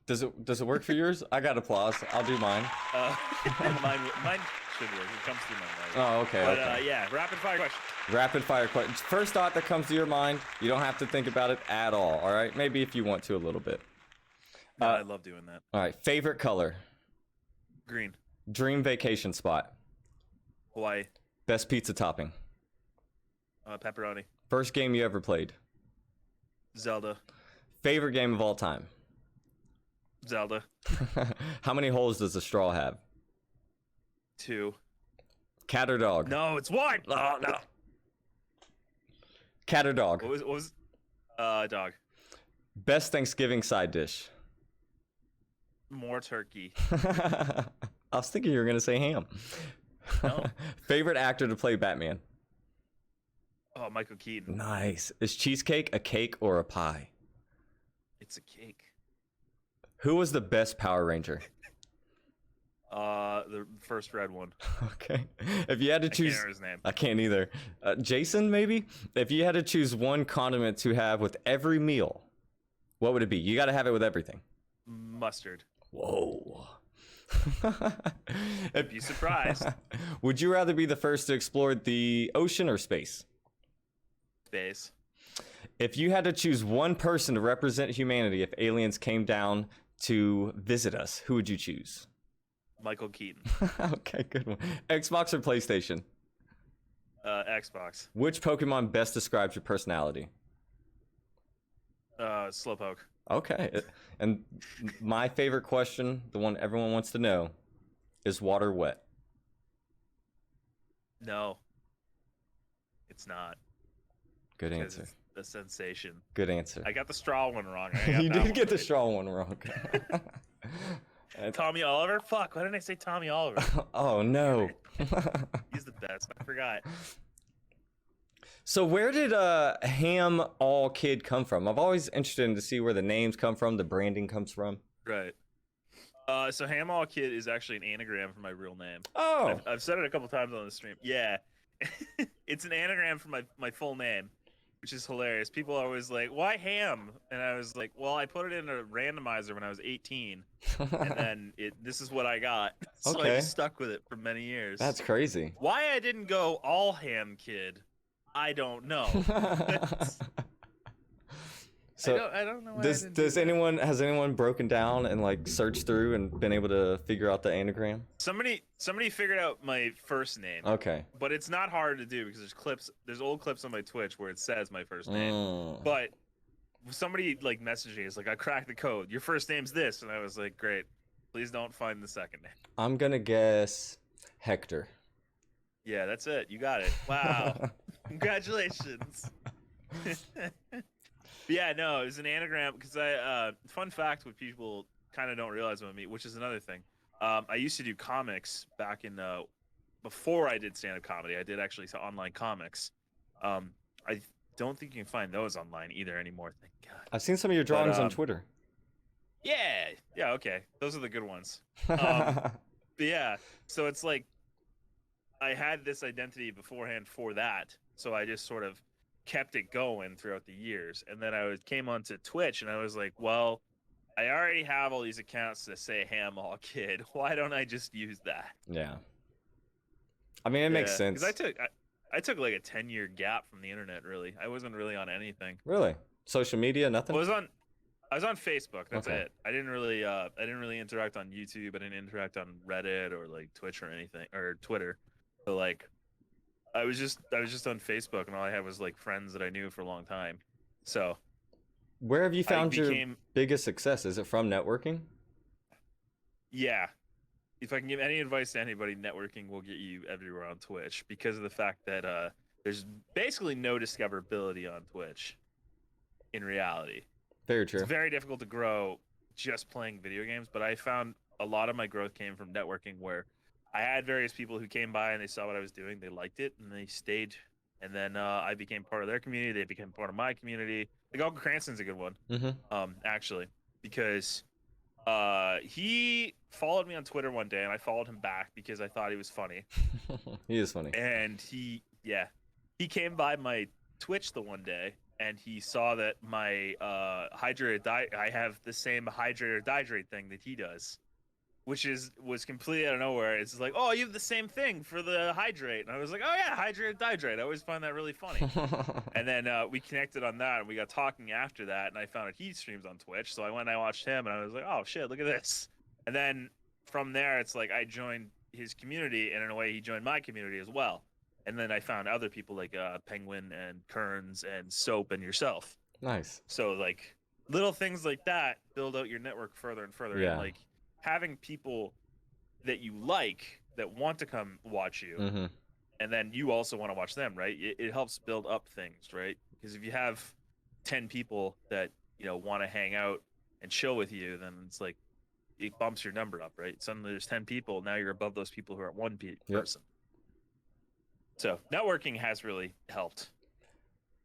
does it work for yours? I got applause. I'll do mine. Mine should work. It comes through my mind. Oh, okay. But okay. yeah, rapid fire question. Rapid fire questions. First thought that comes to your mind. You don't have to think about it at all. All right. Maybe if you want to a little bit. No, I love doing that. All right. Favorite color. Green. Dream vacation spot. Hawaii. Best pizza topping. Pepperoni. First game you ever played. Zelda. Favorite game of all time. Zelda. How many holes does a straw have? 2. Cat or dog? No, it's 1. Oh, no. Cat or dog? What was dog. Best Thanksgiving side dish. More turkey. I was thinking you were going to say ham. No. Favorite actor to play Batman? Oh, Michael Keaton. Nice. Is cheesecake a cake or a pie? It's a cake. Who was the best Power Ranger? The first red one. Okay. If you had to choose, I can't remember his name. I can't either. Jason, maybe? If you had to choose one condiment to have with every meal, what would it be? You got to have it with everything. Mustard. Whoa. I'd be surprised. Would you rather be the first to explore the ocean or space? Space. If you had to choose one person to represent humanity if aliens came down to visit us, who would you choose? Michael Keaton. Okay, good one. Xbox or PlayStation? Xbox. Which Pokemon best describes your personality? Slowpoke. Okay. And my favorite question, the one everyone wants to know, is water wet? No. It's not. Good Because answer. it's the sensation. Good answer. I got the straw one wrong. You did get the straw one wrong. Tommy Oliver? Fuck, why didn't I say Tommy Oliver? Oh, no. He's the best. I forgot. So where did HamAllKid come from? I'm always interested in to see where the names come from, the branding comes from. Right. So HamAllKid is actually an anagram for my real name. Oh. I've said it a couple times on the stream. Yeah. It's an anagram for my full name, which is hilarious. People are always like, why Ham? And I was like, well, I put it in a randomizer when I was 18. And then this is what I got. So I Okay. just stuck with it for many years. That's crazy. Why I didn't go all ham kid, I don't know. So I don't know why has anyone broken down and like searched through and been able to figure out the anagram? Somebody figured out my first name. Okay. But it's not hard to do because there's old clips on my Twitch where it says my first name. Mm. But somebody like messaged me, it's like, I cracked the code. Your first name's this, and I was like, great. Please don't find the second name. I'm gonna guess Hector. Yeah, that's it. You got it. Wow. Congratulations. Yeah, no, it was an anagram because fun fact with people kind of don't realize about me, which is another thing. I used to do comics back in before I did stand-up comedy. I did actually online comics. I don't think you can find those online either anymore. Thank God. I've seen some of your But drawings on Twitter. yeah, okay, those are the good ones. But yeah, so it's like I had this identity beforehand for that, so I just sort of kept it going throughout the years, and then came onto Twitch, and I was like, well, I already have all these accounts that say HamAllKid. Why don't I just use that? Yeah. I mean, it makes sense. Because I took like a 10-year gap from the internet. Really, I wasn't really on anything. Really? Social media? Nothing? I was on Facebook. That's Okay. it. I didn't really interact on YouTube. I didn't interact on Reddit or like Twitch or anything or Twitter. So like, I was just on Facebook, and all I had was like friends that I knew for a long time. So Where have you found your biggest success? Is it from networking? Yeah. If I can give any advice to anybody, networking will get you everywhere on Twitch, because of the fact that there's basically no discoverability on Twitch in reality. Very true. It's very difficult to grow just playing video games, but I found a lot of my growth came from networking, where I had various people who came by and they saw what I was doing, they liked it, and they stayed. And then I became part of their community. They became part of my community. Like, Uncle Cranston's a good one, actually, because he followed me on Twitter one day, and I followed him back because I thought he was funny. He is funny. And he came by my Twitch the one day, and he saw that my I have the same hydrate or dihydrate thing that he does, which was completely out of nowhere. It's like, oh, you have the same thing for the hydrate, and I was like, oh yeah, hydrate or dihydrate. I always find that really funny. And then we connected on that, and we got talking after that, and I found out he streams on Twitch, so I went and I watched him, and I was like, oh shit, look at this. And then from there, it's like I joined his community, and in a way, he joined my community as well. And then I found other people like Penguin and Kearns and Soap and yourself. Nice. So like little things like that build out your network further and further. Yeah. And like having people that you like that want to come watch you, and then you also want to watch them, right? It helps build up things, right? Because if you have 10 people that want to hang out and chill with you, then it's like it bumps your number up, right? Suddenly there's 10 people, now you're above those people who are one person. So networking has really helped.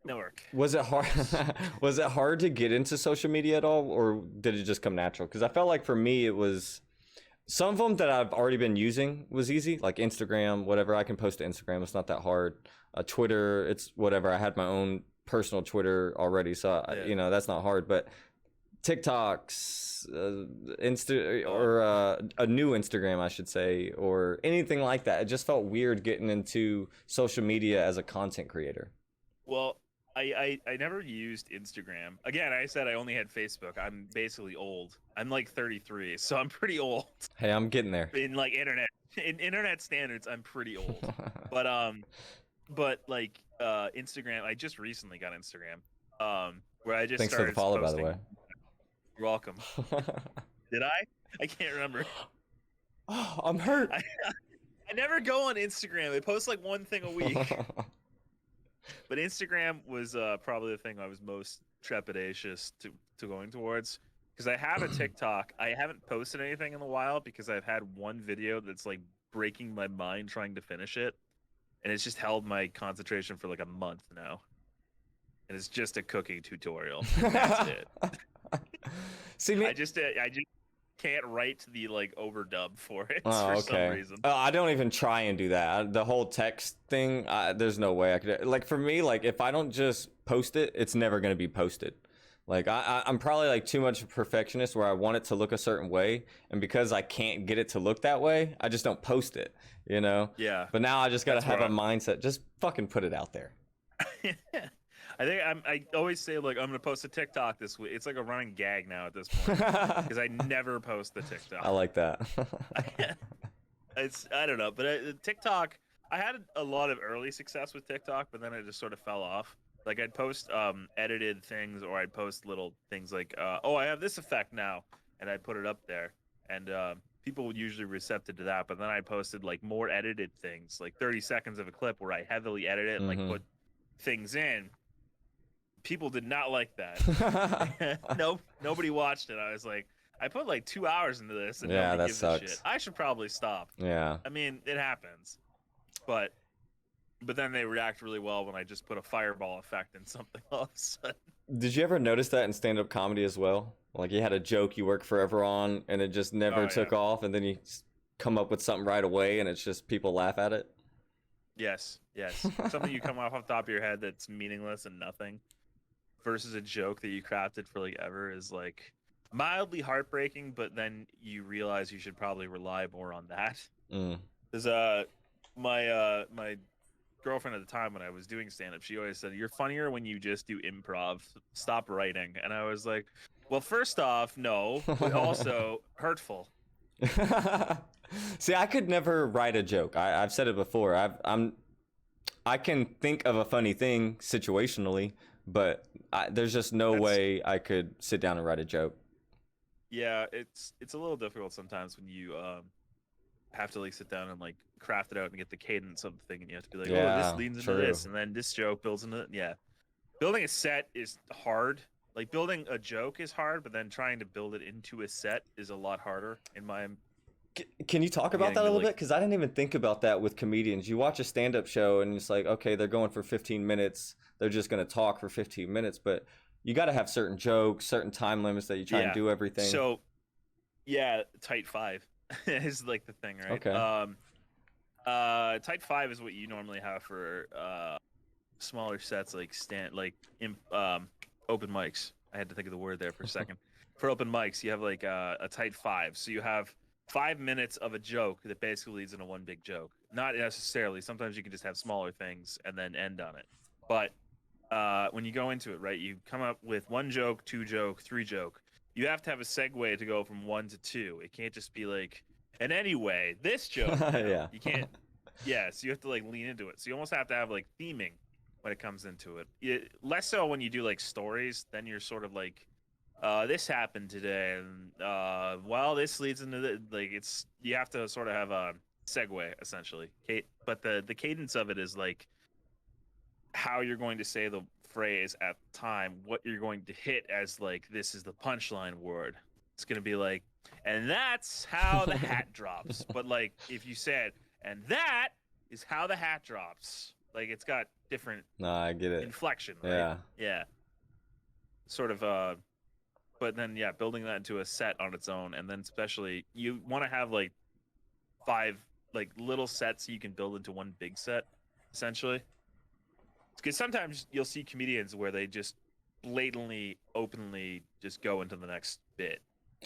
Network. Was it hard? Was it hard to get into social media at all, or did it just come natural? Because I felt like for me, it was some of them that I've already been using was easy, like Instagram, whatever. I can post to Instagram; it's not that hard. Twitter, it's whatever. I had my own personal Twitter already, so that's not hard. But TikToks, a new Instagram, I should say, or anything like that. It just felt weird getting into social media as a content creator. Well, I never used Instagram. Again, I said I only had Facebook. I'm basically old. I'm like 33, so I'm pretty old. Hey, I'm getting there. In like internet standards, I'm pretty old. But like Instagram, I just recently got Instagram. Where I just Thanks started for the follow, posting. by the way. You're welcome. Did I? I can't remember. Oh, I'm hurt. I never go on Instagram. I post like one thing a week. But Instagram was probably the thing I was most trepidatious to going towards, because I have a TikTok. I haven't posted anything in a while because I've had one video that's like breaking my mind trying to finish it, and it's just held my concentration for like a month now. And it's just a cooking tutorial. That's it. See, me, I just can't write the like overdub for it some reason. I don't even try and do that. The whole text thing, there's no way I could. Like for me, like if I don't just post it, it's never gonna be posted. Like I'm probably like too much of a perfectionist where I want it to look a certain way, and because I can't get it to look that way, I just don't post it. Yeah. But now I just gotta have a mindset. Just fucking put it out there. I think I always say like I'm gonna post a TikTok this week. It's like a running gag now at this point because I never post the TikTok. I like that. I don't know, but TikTok, I had a lot of early success with TikTok, but then it just sort of fell off. Like I'd post edited things, or I'd post little things like, oh, I have this effect now, and I'd put it up there, and people would usually receptive to that. But then I posted like more edited things, like 30 seconds of a clip where I heavily edit it and like put things in. People did not like that. Nobody watched it. I was like, I put like 2 hours into this and Yeah, nobody that gives a shit. sucks. I should probably stop. Yeah. I mean, it happens, but then they react really well when I just put a fireball effect in something all of a sudden. Did you ever notice that in stand-up comedy as well? Like you had a joke you worked forever on, and it just never Oh yeah. took off, and then you come up with something right away, and it's just people laugh at it. Yes, yes. Something you come off the top of your head that's meaningless and nothing versus a joke that you crafted for like ever is like mildly heartbreaking, but then you realize you should probably rely more on that. Mm. There's my girlfriend at the time when I was doing stand up, she always said, "You're funnier when you just do improv. Stop writing." And I was like, "Well, first off, no, but also hurtful." See, I could never write a joke. I've said it before. I can think of a funny thing situationally, but there's just no way I could sit down and write a joke. Yeah, it's a little difficult sometimes when you have to like sit down and like craft it out and get the cadence of the thing, and you have to be like, oh, this leads into this, and then this joke builds into it. Yeah, building a set is hard. Like building a joke is hard, but then trying to build it into a set is a lot harder in my. Can you talk about that a little bit? Because I didn't even think about that with comedians. You watch a stand-up show and it's like, okay, they're going for 15 minutes. They're just going to talk for 15 minutes, but you got to have certain jokes, certain time limits that you try and do everything. So, yeah, tight five is like the thing, right? Okay. Tight five is what you normally have for smaller sets, like open mics. I had to think of the word there for a second. For open mics, you have like a tight five. So you have 5 minutes of a joke that basically leads into one big joke. Not necessarily. Sometimes you can just have smaller things and then end on it. But when you go into it, right, you come up with one joke, two joke, three joke. You have to have a segue to go from 1 to 2. It can't just be like, and anyway, this joke. Yeah. You can't. Yeah, so you have to like lean into it. So you almost have to have like theming when it comes into it. Less so when you do like stories. Then you're sort of like, this happened today, and well, this leads into the like. It's you have to sort of have a segue essentially. But the cadence of it is like how you're going to say the phrase at the time, what you're going to hit as like this is the punchline word. It's gonna be like, and that's how the hat drops. But like if you said, and that is how the hat drops, like it's got different. No, I get it. Inflection. Right? Yeah. Sort of. But then yeah, building that into a set on its own, and then especially you want to have like 5 like little sets so you can build into one big set, essentially. Because sometimes you'll see comedians where they just blatantly, openly just go into the next bit.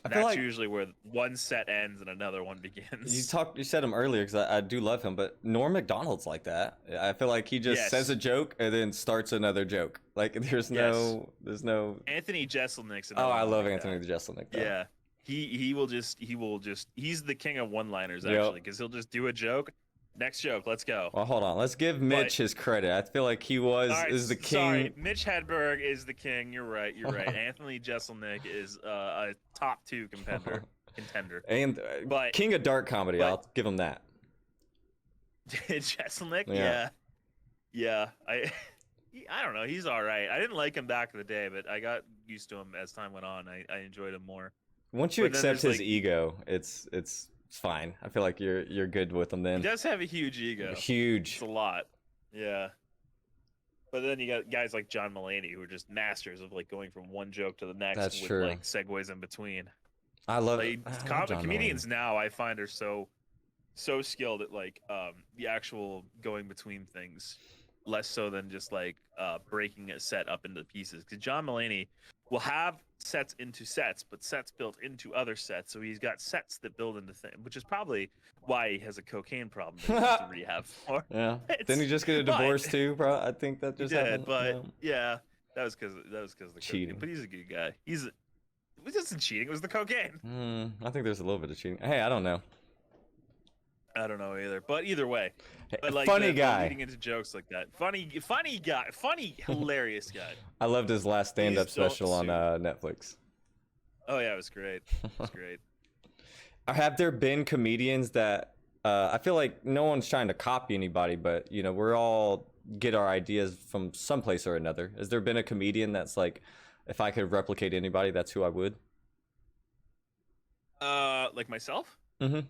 That's usually where one set ends and another one begins. You said him earlier because I do love him, but Norm Macdonald's like that. I feel like he just says a joke and then starts another joke. Like there's no Anthony Jeselnik's. Oh, I love Anthony Jeselnik. Yeah, he will just he's the king of one-liners actually because he'll just do a joke. Next joke, let's go. Well, hold on. Let's give Mitch his credit. I feel like he is the king. Sorry, Mitch Hedberg is the king. You're right. Anthony Jeselnik is a top 2 contender. And king of dark comedy. I'll give him that. Jeselnik? Yeah. I don't know. He's all right. I didn't like him back in the day, but I got used to him as time went on. I enjoyed him more. Once you accept his ego, it's fine. I feel like you're good with him then. He does have a huge ego. Huge. It's a lot. Yeah. But then you got guys like John Mulaney who are just masters of like going from one joke to the next. That's with true. Like segues in between. I love like, comedians now I find are so skilled at like the actual going between things, less so than just like breaking a set up into pieces. Because John Mulaney will have sets into sets, but sets built into other sets. So he's got sets that build into things, which is probably why he has a cocaine problem that he has to rehab for. Yeah. Didn't he just get a divorce too, bro? I think that just happened. But yeah, that was because of the cheating. Cocaine. But he's a good guy. It wasn't cheating. It was the cocaine. I think there's a little bit of cheating. Hey, I don't know. I don't know either. But either way, like funny guy leading into jokes like that. Funny guy. Funny, hilarious guy. I loved his last stand-up special on Netflix. Oh yeah, it was great. It was great. Have there been comedians that I feel like no one's trying to copy anybody, but you know we're all get our ideas from someplace or another. Has there been a comedian that's like, if I could replicate anybody, that's who I would? Like myself? Mm-hmm.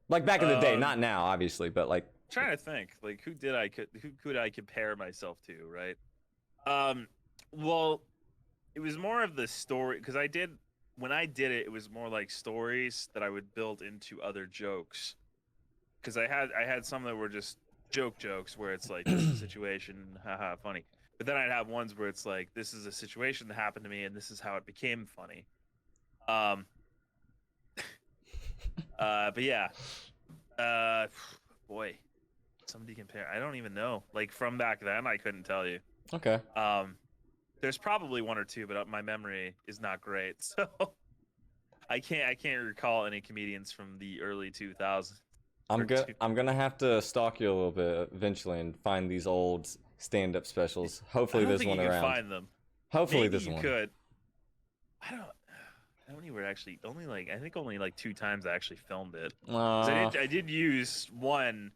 Like back in the day, Um, not now, obviously, but like. trying to think, like who could I compare myself to, right? Um, well, it was more of the story because when I did it, it was more like stories that I would build into other jokes. Because I had some that were just jokes where it's like this is a situation, haha, funny. But then I'd have ones where it's like this is a situation that happened to me and this is how it became funny. Um, but yeah, uh, boy, somebody compare. I don't even know. Like from back then, I couldn't tell you. Okay. Um, there's probably one or two, but my memory is not great, so I can't recall any comedians from the early 2000s or two. I'm gonna have to stalk you a little bit eventually and find these old stand-up specials. I Hopefully don't there's think one you can around. find them. Hopefully Maybe there's you one. could. I don't. How many were actually only like I think only like two times I actually filmed it. 'Cause Uh, I did use one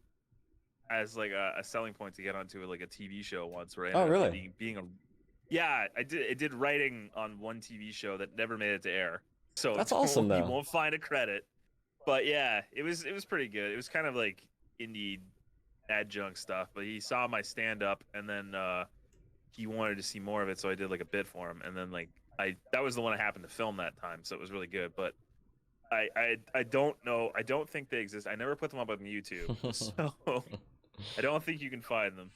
as like a selling point to get onto like a TV show once where I oh ended up really? being a yeah I did writing on one TV show that never made it to air. So That's awesome you though. won't find a credit. But yeah, it was pretty good. It was kind of like indie adjunct stuff. But he saw my stand up and then he wanted to see more of it, so I did like a bit for him. And then like I that was the one I happened to film that time, so it was really good. But I don't know. I don't think they exist. I never put them up on YouTube, so I don't think you can find them.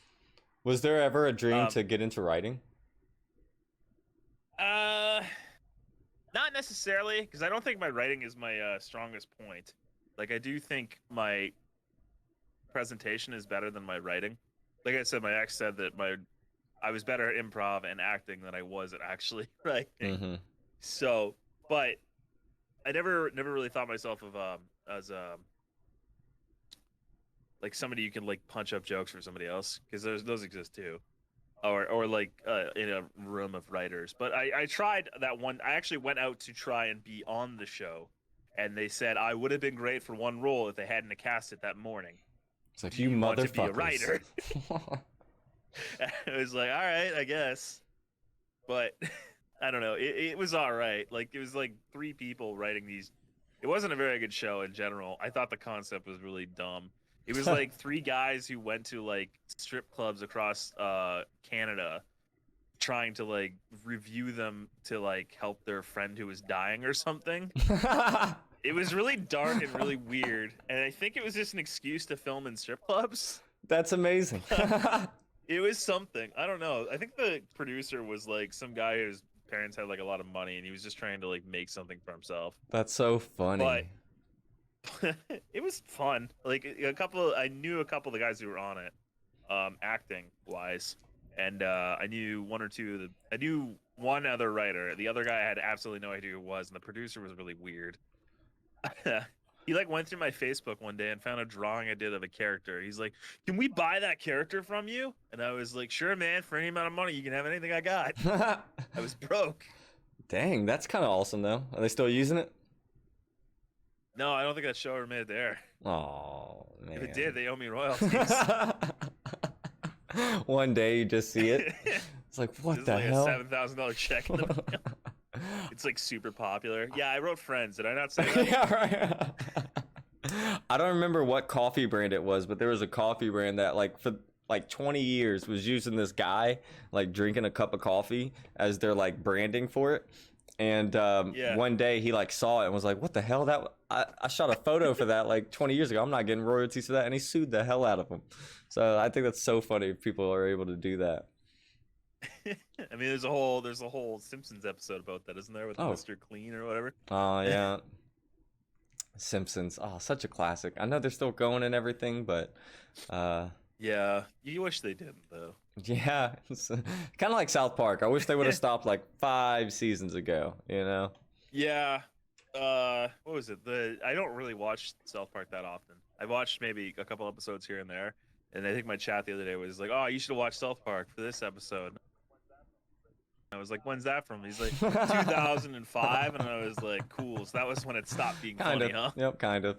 Was there ever a dream Um, to get into writing? uh, not necessarily, because I don't think my writing is my strongest point. Like I do think my presentation is better than my writing. Like I said, my ex said that I was better at improv and acting than I was at actually writing. Mm-hmm. So, but I never really thought myself of as like somebody you can like punch up jokes for somebody else because those exist too. Or like in a room of writers. But I tried that one. I actually went out to try and be on the show, and they said I would have been great for one role if they hadn't cast it that morning. It's like Do you you want to be a motherfuckers. writer? I was like, all right, I guess. But I don't know. It was all right. Like it was like three people writing these. It wasn't a very good show in general. I thought the concept was really dumb. It was like three guys who went to like strip clubs across Canada trying to like review them to like help their friend who was dying or something. It was really dark and really weird. And I think it was just an excuse to film in strip clubs. That's amazing. It was something. I don't know. I think the producer was like some guy whose parents had like a lot of money and he was just trying to like make something for himself. That's so But funny. it was fun. Like I knew a couple of the guys who were on it, acting wise. And I knew one or two of the I knew one other writer. The other guy I had absolutely no idea who it was, and the producer was really weird. He like went through my Facebook one day and found a drawing I did of a character. He's like, "Can we buy that character from you?" And I was like, "Sure, man. For any amount of money, you can have anything I got." I was broke. Dang, that's kind of awesome though. Are they still using it? No, I don't think that show ever made it there. Oh If man. it did, they owe me royalties. One day you just see it. It's like, what This the is like hell? a $7,000 check in the mail. It's like super popular. Yeah, I wrote Friends. Did I not say that? Yeah, right. I don't remember what coffee brand it was, but there was a coffee brand that like for like 20 years was using this guy like drinking a cup of coffee as their like branding for it. And Yeah. one day he like saw it and was like, what the hell? I shot a photo for that like 20 years ago. I'm not getting royalties for that. And he sued the hell out of him. So I think that's so funny if people are able to do that. I mean, there's a whole Simpsons episode about that, isn't there, with Oh. Mr. Clean or whatever? Oh, yeah. Simpsons. Oh, such a classic. I know they're still going and everything, but Yeah, you wish they didn't though. yeah, it's kind of like South Park. I wish they would have stopped like 5 seasons ago, you know? Yeah. What was it? I don't really watch South Park that often. I watched maybe a couple episodes here and there, and I think my chat the other day was like, "Oh, you should watch South Park for this episode." I was like, "When's that from?" He's like, 2005, and I was like, "Cool." So that was when it stopped being Kind funny, of. huh? Yep, kind of.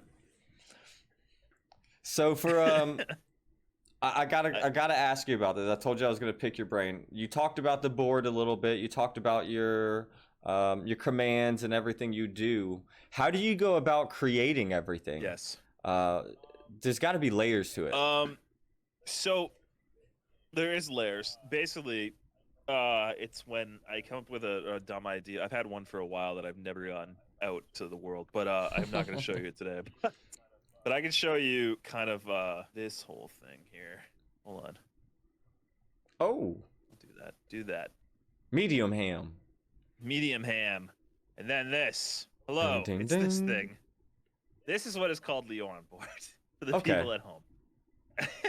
So for I gotta ask you about this. I told you I was gonna pick your brain. You talked about the board a little bit. You talked about your your commands and everything you do. How do you go about creating everything? Yes. Uh, there's got to be layers to it. So there is layers. Basically, it's when I come up with a dumb idea. I've had one for a while that I've never gotten out to the world, but I'm not going to show you it today. But I can show you kind of this whole thing here. Hold on. Oh, Do that. Do that. medium ham. Medium ham. And then this. Ding, Hello. ding, It's this ding. thing. This is what is called the Oran board for the Okay. people at home.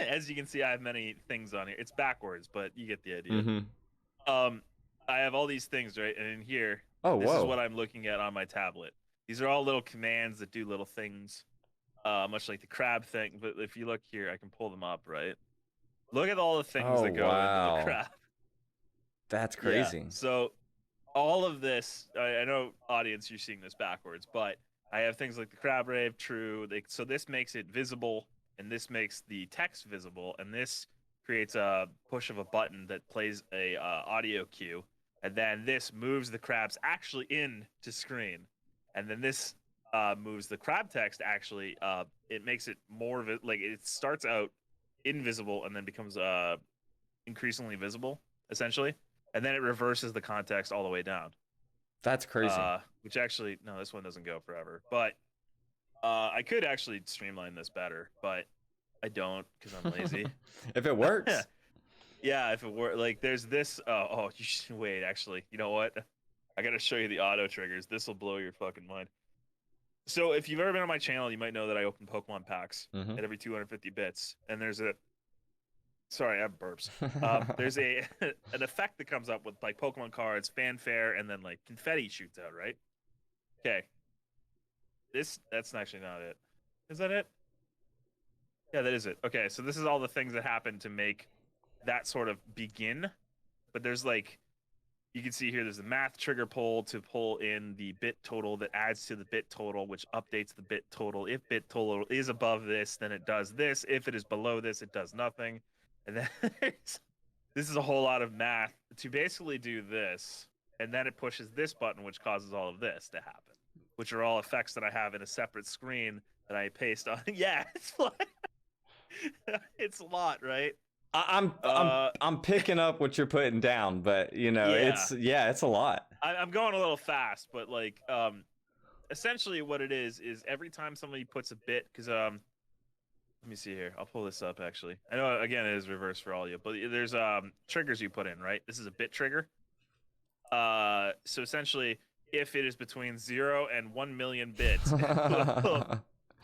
As you can see, I have many things on here. It's backwards, but you get the idea. Mm-hmm. I have all these things, right? And in here, Oh, this whoa. is what I'm looking at on my tablet. These are all little commands that do little things, much like the crab thing. But if you look here, I can pull them up, right? Look at all the things Oh, that go into the wow. crab. That's Yeah. crazy. So all of this, I know, audience, you're seeing this backwards, but I have things like the crab rave, true. So this makes it visible, and this makes the text visible, and this creates a push of a button that plays a audio cue, and then this moves the crabs actually in to screen, and then this moves the crab text actually. It makes it more of it, like it starts out invisible and then becomes increasingly visible, essentially, and then it reverses the context all the way down. That's crazy. Which actually, no, this one doesn't go forever. But I could actually streamline this better, but I don't because I'm lazy. If it works. Yeah, if it were like, there's this. Oh, you should wait. Actually, you know what? I gotta show you the auto triggers. This will blow your fucking mind. So if you've ever been on my channel, you might know that I open Pokemon packs Mhm. at every 250 bits, and there's a. Sorry, I have burps. There's a an effect that comes up with like Pokemon cards, fanfare, and then like confetti shoots out, right? Okay. That's actually not it. Is that it? Yeah, that is it. Okay, so this is all the things that happen to make that sort of begin. But there's like, you can see here, there's a math trigger pull to pull in the bit total that adds to the bit total, which updates the bit total. If bit total is above this, then it does this. If it is below this, it does nothing. And then this is a whole lot of math to basically do this. And then it pushes this button, which causes all of this to happen, which are all effects that I have in a separate screen that I paste on. Yeah, it's a lot, right? I'm picking up what you're putting down, but you know, Yeah. it's a lot. I'm going a little fast, but like, essentially what it is every time somebody puts a bit, because let me see here. I'll pull this up actually. I know again it is reverse for all you, but there's triggers you put in, right? This is a bit trigger. So essentially, if it is between 0 and 1 million bits, it will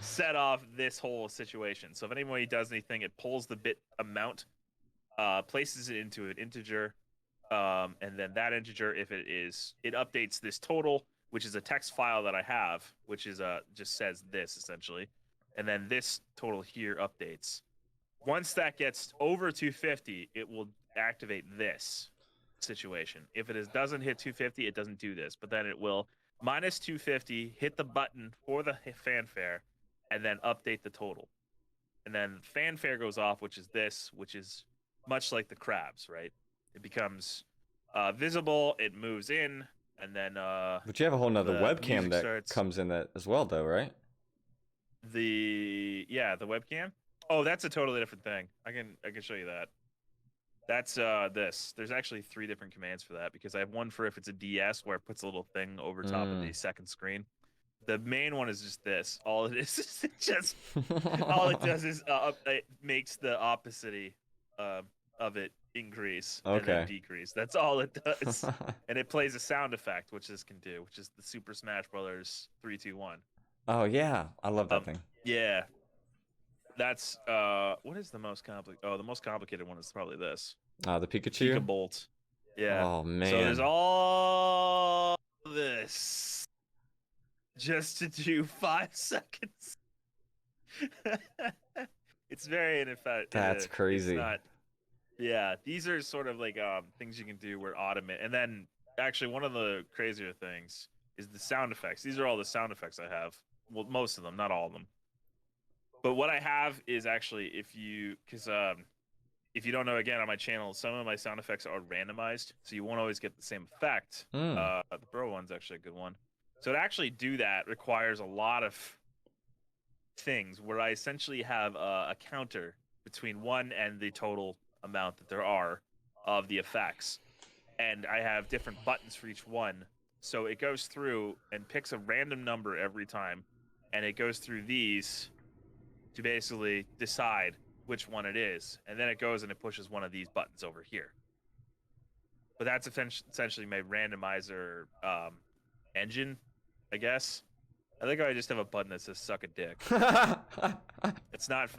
set off this whole situation. So if anybody does anything, it pulls the bit amount, places it into an integer, and then that integer, if it updates this total, which is a text file that I have, which is just says this essentially, and then this total here updates. Once that gets over 250, it will activate this situation. If it doesn't hit 250, it doesn't do this, but then it will minus 250, hit the button for the fanfare, and then update the total. And then fanfare goes off, which is this, which is much like the crabs, right? It becomes visible, it moves in, and then But you have a whole nother the webcam music that starts. comes in that as well, though, right? The webcam. Oh, that's a totally different thing. I can show you that. That's this. There's actually 3 different commands for that, because I have one for if it's a DS where it puts a little thing over top of the second screen. The main one is just this. All it is just all it does is it makes the opacity of it increase and then Okay. decrease. That's all it does. And it plays a sound effect, which this can do, which is the Super Smash Brothers 3, 2, 1. Oh yeah, I love that thing. Yeah. That's what is the most complicated? Oh, the most complicated one is probably this. The Pikachu. Pika Bolt. Yeah. Oh man. So there's all this just to do 5 seconds. It's very ineffective. That's crazy. It's not. Yeah, these are sort of like things you can do where automate. And then actually one of the crazier things is the sound effects. These are all the sound effects I have. Well, most of them, not all of them. But what I have is actually, if you, because if you don't know, again, on my channel, some of my sound effects are randomized, so you won't always get the same effect. Mm. The bro one's actually a good one. So to actually do that requires a lot of things where I essentially have a counter between one and the total amount that there are of the effects. And I have different buttons for each one. So it goes through and picks a random number every time. And it goes through these to basically decide which one it is. And then it goes and it pushes one of these buttons over here. But that's essentially my randomizer engine, I guess. I think I just have a button that says "suck a dick." It's not.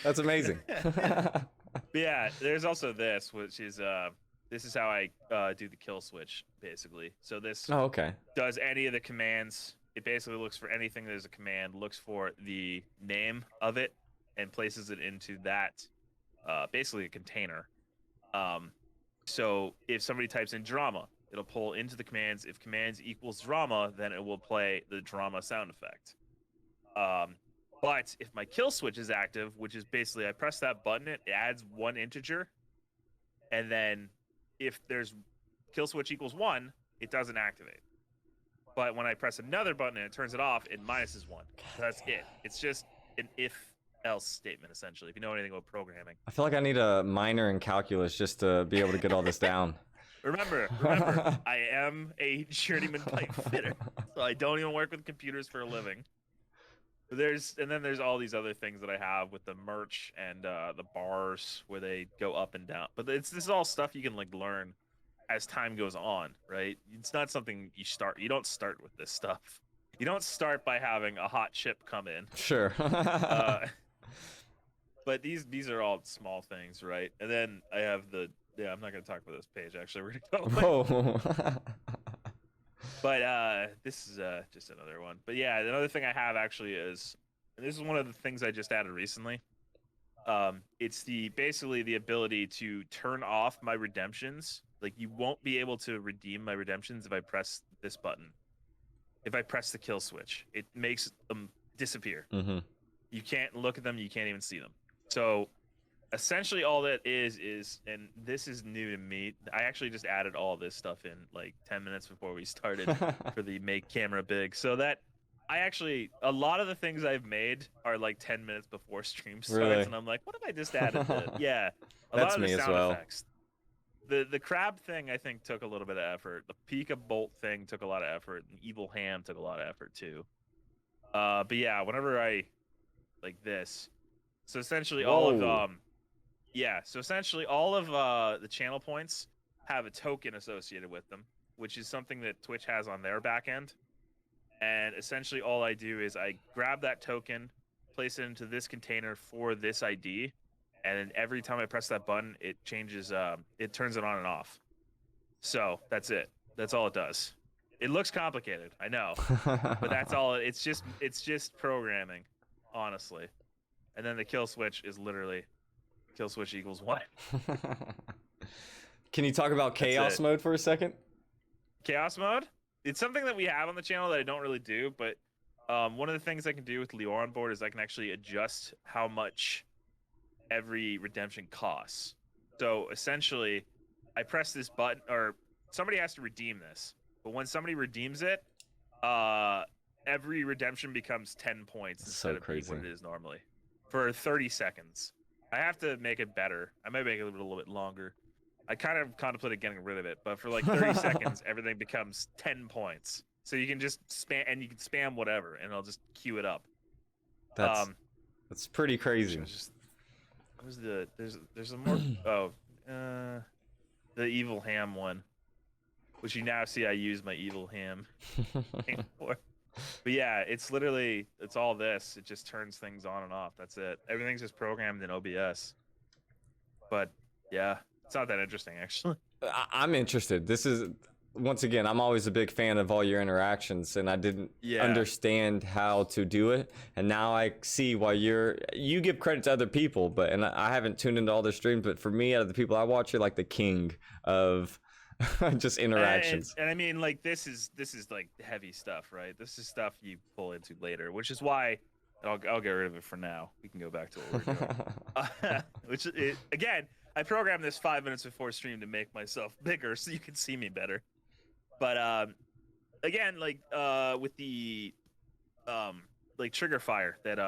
That's amazing. Yeah, there's also this, which is this is how I do the kill switch, basically. So this Oh, okay. does any of the commands. It basically looks for anything that is a command, looks for the name of it, and places it into that, basically a container. So if somebody types in drama, it'll pull into the commands. If commands equals drama, then it will play the drama sound effect. But if my kill switch is active, which is basically I press that button, it adds one integer, and then if there's kill switch equals 1, it doesn't activate. But when I press another button and it turns it off, it minuses 1. So that's it. It's just an if-else statement, essentially, if you know anything about programming. I feel like I need a minor in calculus just to be able to get all this down. Remember, I am a journeyman pipe fitter, so I don't even work with computers for a living. And then there's all these other things that I have with the merch and the bars where they go up and down. But this is all stuff you can like learn as time goes on, right? It's not something you don't start with this stuff. You don't start by having a hot chip come in. Sure. But these are all small things, right? And then I have I'm not gonna talk about this page actually. We're gonna go. Whoa. But this is just another one. But yeah, another thing I have actually is, and this is one of the things I just added recently. It's basically the ability to turn off my redemptions. Like you won't be able to redeem my redemptions if I press this button. If I press the kill switch, it makes them disappear. Mm-hmm. You can't look at them. You can't even see them. So essentially all that is, and this is new to me. I actually just added all this stuff in like 10 minutes before we started for the make camera big. So that a lot of the things I've made are like 10 minutes before stream starts. Really? And I'm like, what if I just added yeah. That's lot of me the as sound well. effects. The crab thing I think took a little bit of effort. The Pika Bolt thing took a lot of effort. And Evil Ham took a lot of effort too. But yeah, whenever I like this. So essentially all of the channel points have a token associated with them, which is something that Twitch has on their back end. And essentially all I do is I grab that token, place it into this container for this ID, and then every time I press that button, it changes, it turns it on and off. So that's it. That's all it does. It looks complicated, I know, but that's all. It's just programming, honestly. And then the kill switch is literally kill switch equals 1. Can you talk about chaos mode for a second? Chaos mode? It's something that we have on the channel that I don't really do, but one of the things I can do with Lior on board is I can actually adjust how much every redemption costs. So essentially, I press this button, or somebody has to redeem this. But when somebody redeems it, every redemption becomes 10 points instead of being what it is normally. For 30 seconds. I have to make it better. I might make it a little bit longer. I kind of contemplated getting rid of it, but for like 30 seconds, everything becomes 10 points. So you can just spam, and you can spam whatever, and I'll just queue it up. That's pretty crazy. There's a more the Evil Ham one, which you now see I use my Evil Ham for. But yeah, it's all this. It just turns things on and off. That's it. Everything's just programmed in OBS. But yeah, it's not that interesting actually. I'm interested. This is, once again, I'm always a big fan of all your interactions, and I didn't understand how to do it. And now I see why you give credit to other people, and I haven't tuned into all their streams, but for me, out of the people I watch, you're like the king of just interactions. And I mean, like this is like heavy stuff, right? This is stuff you pull into later, which is why I'll get rid of it for now. We can go back to what we're doing. Again, I programmed this 5 minutes before stream to make myself bigger so you can see me better. But again, like with the like trigger fire that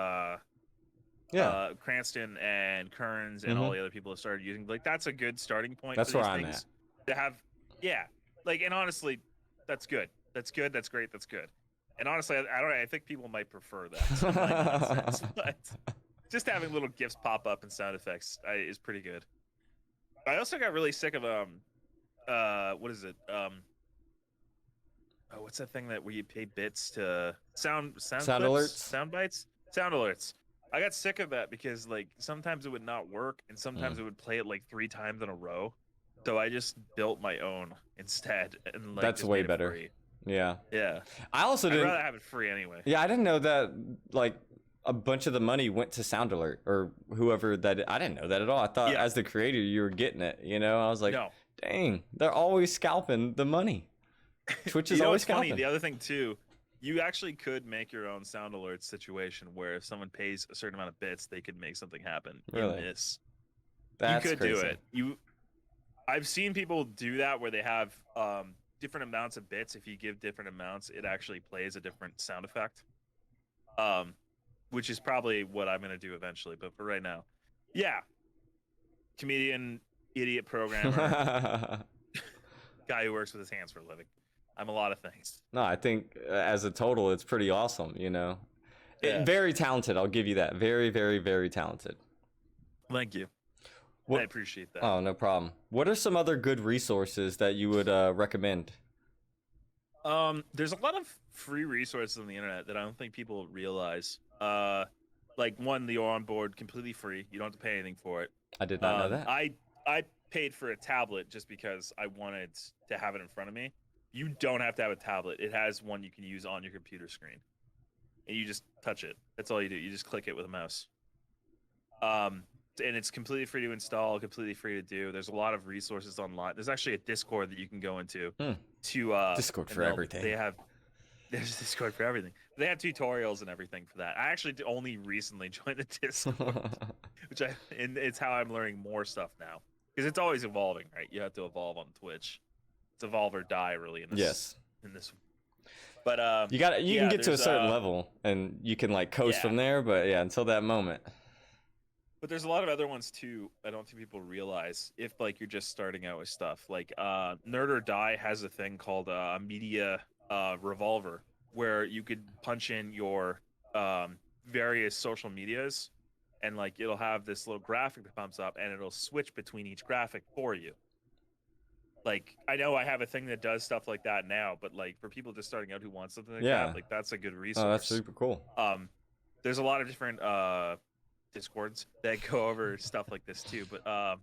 Yeah, Cranston and Kearns and all the other people have started using, like that's a good starting point that's for where these I'm things at. to have. Yeah, like, and honestly, that's good. That's good. That's great. That's good. And honestly, I don't. I think people might prefer that in my nonsense, but just having little gifs pop up and sound effects is pretty good. I also got really sick of what is it? Oh, what's that thing that where you pay bits to sound Sound clips, alerts. sound bites, sound alerts? I got sick of that because like sometimes it would not work and sometimes it would play it like 3 times in a row. So I just built my own instead and like That's just way made it better. free. Yeah. Yeah. I also I'd didn't. rather have it free anyway. Yeah, I didn't know that like a bunch of the money went to Sound Alert or whoever that. I didn't know that at all. I thought Yeah. as the creator you were getting it. You know, I was like, No. dang, they're always scalping the money. Twitch is You know always what's funny? scalping. The other thing too, you actually could make your own sound alert situation where if someone pays a certain amount of bits, they could make something happen Really? in this. That's You could crazy. do it. I've seen people do that where they have different amounts of bits. If you give different amounts, it actually plays a different sound effect. Which is probably what I'm gonna do eventually. But for right now, yeah, comedian, idiot programmer, guy who works with his hands for a living. I'm a lot of things. No, I think as a total, it's pretty awesome. You know, Yeah. very talented. I'll give you that. Very, very, very talented. Thank you. What? I appreciate that. Oh, no problem. What are some other good resources that you would recommend? There's a lot of free resources on the internet that I don't think people realize. Like one, the on board completely free. You don't have to pay anything for it. I did not know that. I paid for a tablet just because I wanted to have it in front of me. You don't have to have a tablet. It has one you can use on your computer screen, and you just touch it. That's all you do. You just click it with a mouse. And it's completely free to install, completely free to do. There's a lot of resources online. There's actually a Discord that you can go into to Discord for everything. There's Discord for everything. They have tutorials and everything for that. I actually only recently joined the Discord, and it's how I'm learning more stuff now because it's always evolving, right? You have to evolve on Twitch. It's evolve or die, really. In this, Yes. In this, but you can get to a certain level and you can like coast from there, but yeah, until that moment. But there's a lot of other ones too. I don't think people realize if like you're just starting out with stuff. Like Nerd or Die has a thing called a media revolver where you could punch in your various social medias and like it'll have this little graphic that comes up and it'll switch between each graphic for you. Like I know I have a thing that does stuff like that now, but like for people just starting out who want something like that, like that's a good resource. Oh, that's super cool. There's a lot of different Discords that go over stuff like this too, but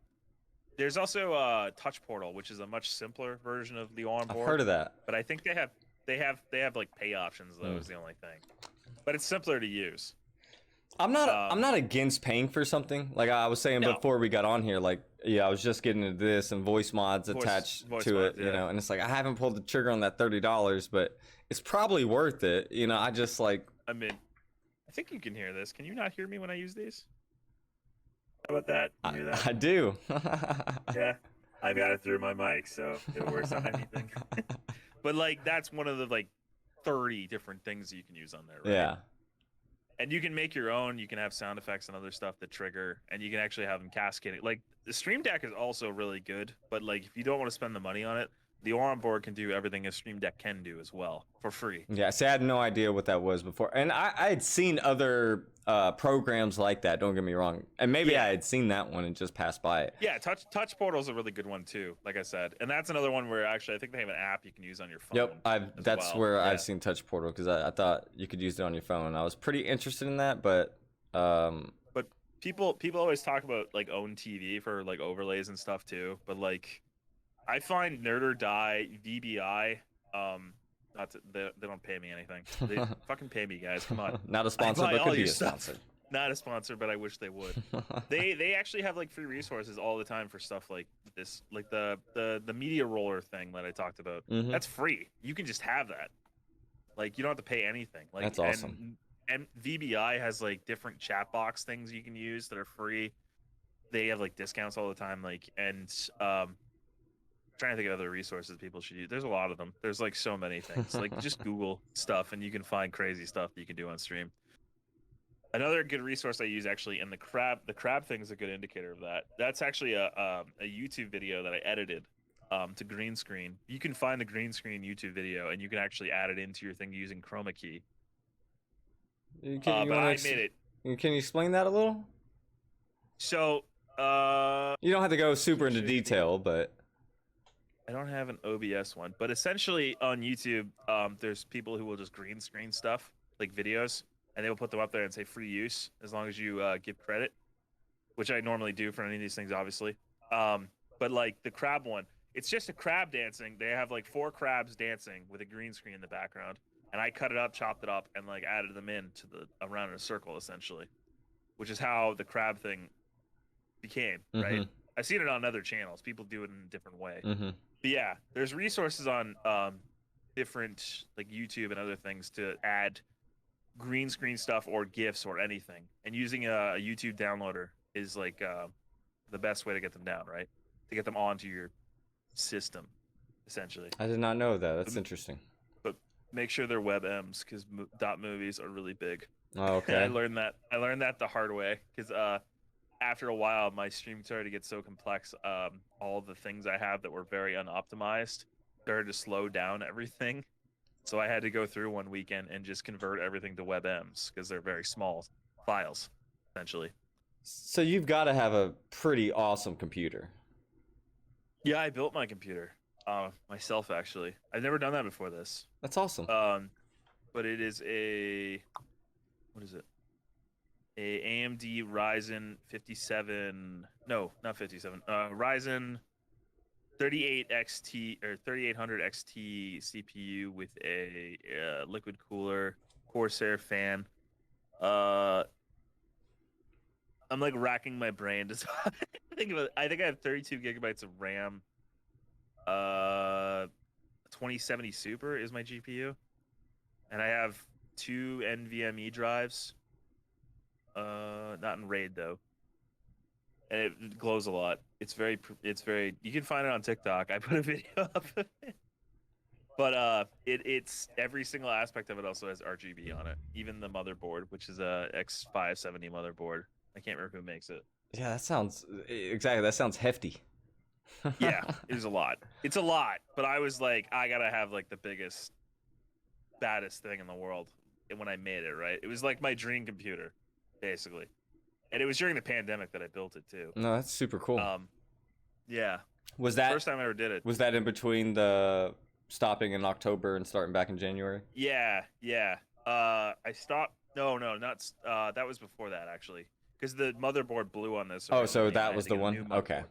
there's also Touch Portal, which is a much simpler version of the onboard. I've heard of that, but I think they have like pay options though. Is the only thing, but it's simpler to use. I'm not against paying for something. Like I was saying before we got on here, like I was just getting into this and voice mods attached to it, you know, and it's like I haven't pulled the trigger on that $30, but it's probably worth it, you know. I just like. I mean, I think you can hear this. Can you not hear me when I use these? How about that? You hear that? I do. Yeah, I got it through my mic, so it works on anything. But like, that's one of the like 30 different things you can use on there, right? Yeah. And you can make your own. You can have sound effects and other stuff that trigger, and you can actually have them cascading. Like the Stream Deck is also really good, but like if you don't want to spend the money on it, the onboard can do everything a Stream Deck can do as well for free. Yeah, see, I had no idea what that was before, and I had seen other programs like that. Don't get me wrong, and maybe I had seen that one and just passed by it. Yeah, Touch Portal is a really good one too. Like I said, and that's another one where actually I think they have an app you can use on your phone. Yep, that's where I've seen Touch Portal because I thought you could use it on your phone. I was pretty interested in that, but people always talk about like own TV for like overlays and stuff too. But like, I find Nerd or Die, VBI, they don't pay me anything. They fucking pay me, guys. Come on. Not a sponsor, but could be a sponsor. Not a sponsor, but I wish they would. They actually have like free resources all the time for stuff like this, like the media roller thing that I talked about. That's free. You can just have that. Like you don't have to pay anything. Like that's awesome. and VBI has like different chat box things you can use that are free. They have like discounts all the time, like, and trying to think of other resources people should use. There's a lot of them. There's like so many things. Like just Google stuff and you can find crazy stuff that you can do on stream. Another good resource I use actually, and the crab thing is a good indicator of that. That's actually a YouTube video that I edited to green screen. You can find the green screen YouTube video and you can actually add it into your thing using chroma key. But I made it. Can you explain that a little? So You don't have to go super into show you the- detail, but I don't have an OBS one, but essentially on YouTube, there's people who will just green screen stuff like videos, and they will put them up there and say free use as long as you give credit, which I normally do for any of these things, obviously. But like the crab one, it's just a crab dancing. They have like 4 crabs dancing with a green screen in the background, and I cut it up, chopped it up, and like added them in to the around in a circle essentially, which is how the crab thing became. Right? I've seen it on other channels. People do it in a different way. But yeah, there's resources on different like YouTube and other things to add green screen stuff or GIFs or anything. And using a YouTube downloader is like the best way to get them down, right? To get them onto your system, essentially. I did not know that. That's interesting. But make sure they're WebMs because dot movies are really big. Oh, okay. I learned that the hard way because after a while, my stream started to get so complex. All the things I have that were very unoptimized started to slow down everything. So I had to go through one weekend and just convert everything to WebMs because they're very small files, essentially. So you've got to have a pretty awesome computer. Yeah, I built my computer myself, actually. I've never done that before this. That's awesome. But it is what is it? A AMD Ryzen 57, no, not 57, Ryzen 38 XT or 3800 XT CPU with a liquid cooler, Corsair fan. I'm like racking my brain to think about it. I think I have 32 gigabytes of RAM. 2070 Super is my GPU, and I have 2 NVMe drives. Not in RAID though, and it glows a lot. It's very. You can find it on TikTok. I put a video up of it. But it's every single aspect of it also has RGB on it. Even the motherboard, which is a X570 motherboard. I can't remember who makes it. Yeah, that sounds exactly. That sounds hefty. Yeah, it is a lot. It's a lot. But I was like, I gotta have like the biggest, baddest thing in the world. And when I made it, right, it was like my dream computer, basically. And it was during the pandemic that I built it too. No, that's super cool. Yeah. Was that first time I ever did it? Was that in between the stopping in October and starting back in January? Yeah. I stopped. No, not. That was before that actually, because the motherboard blew on this. Oh, so that was the one. Okay.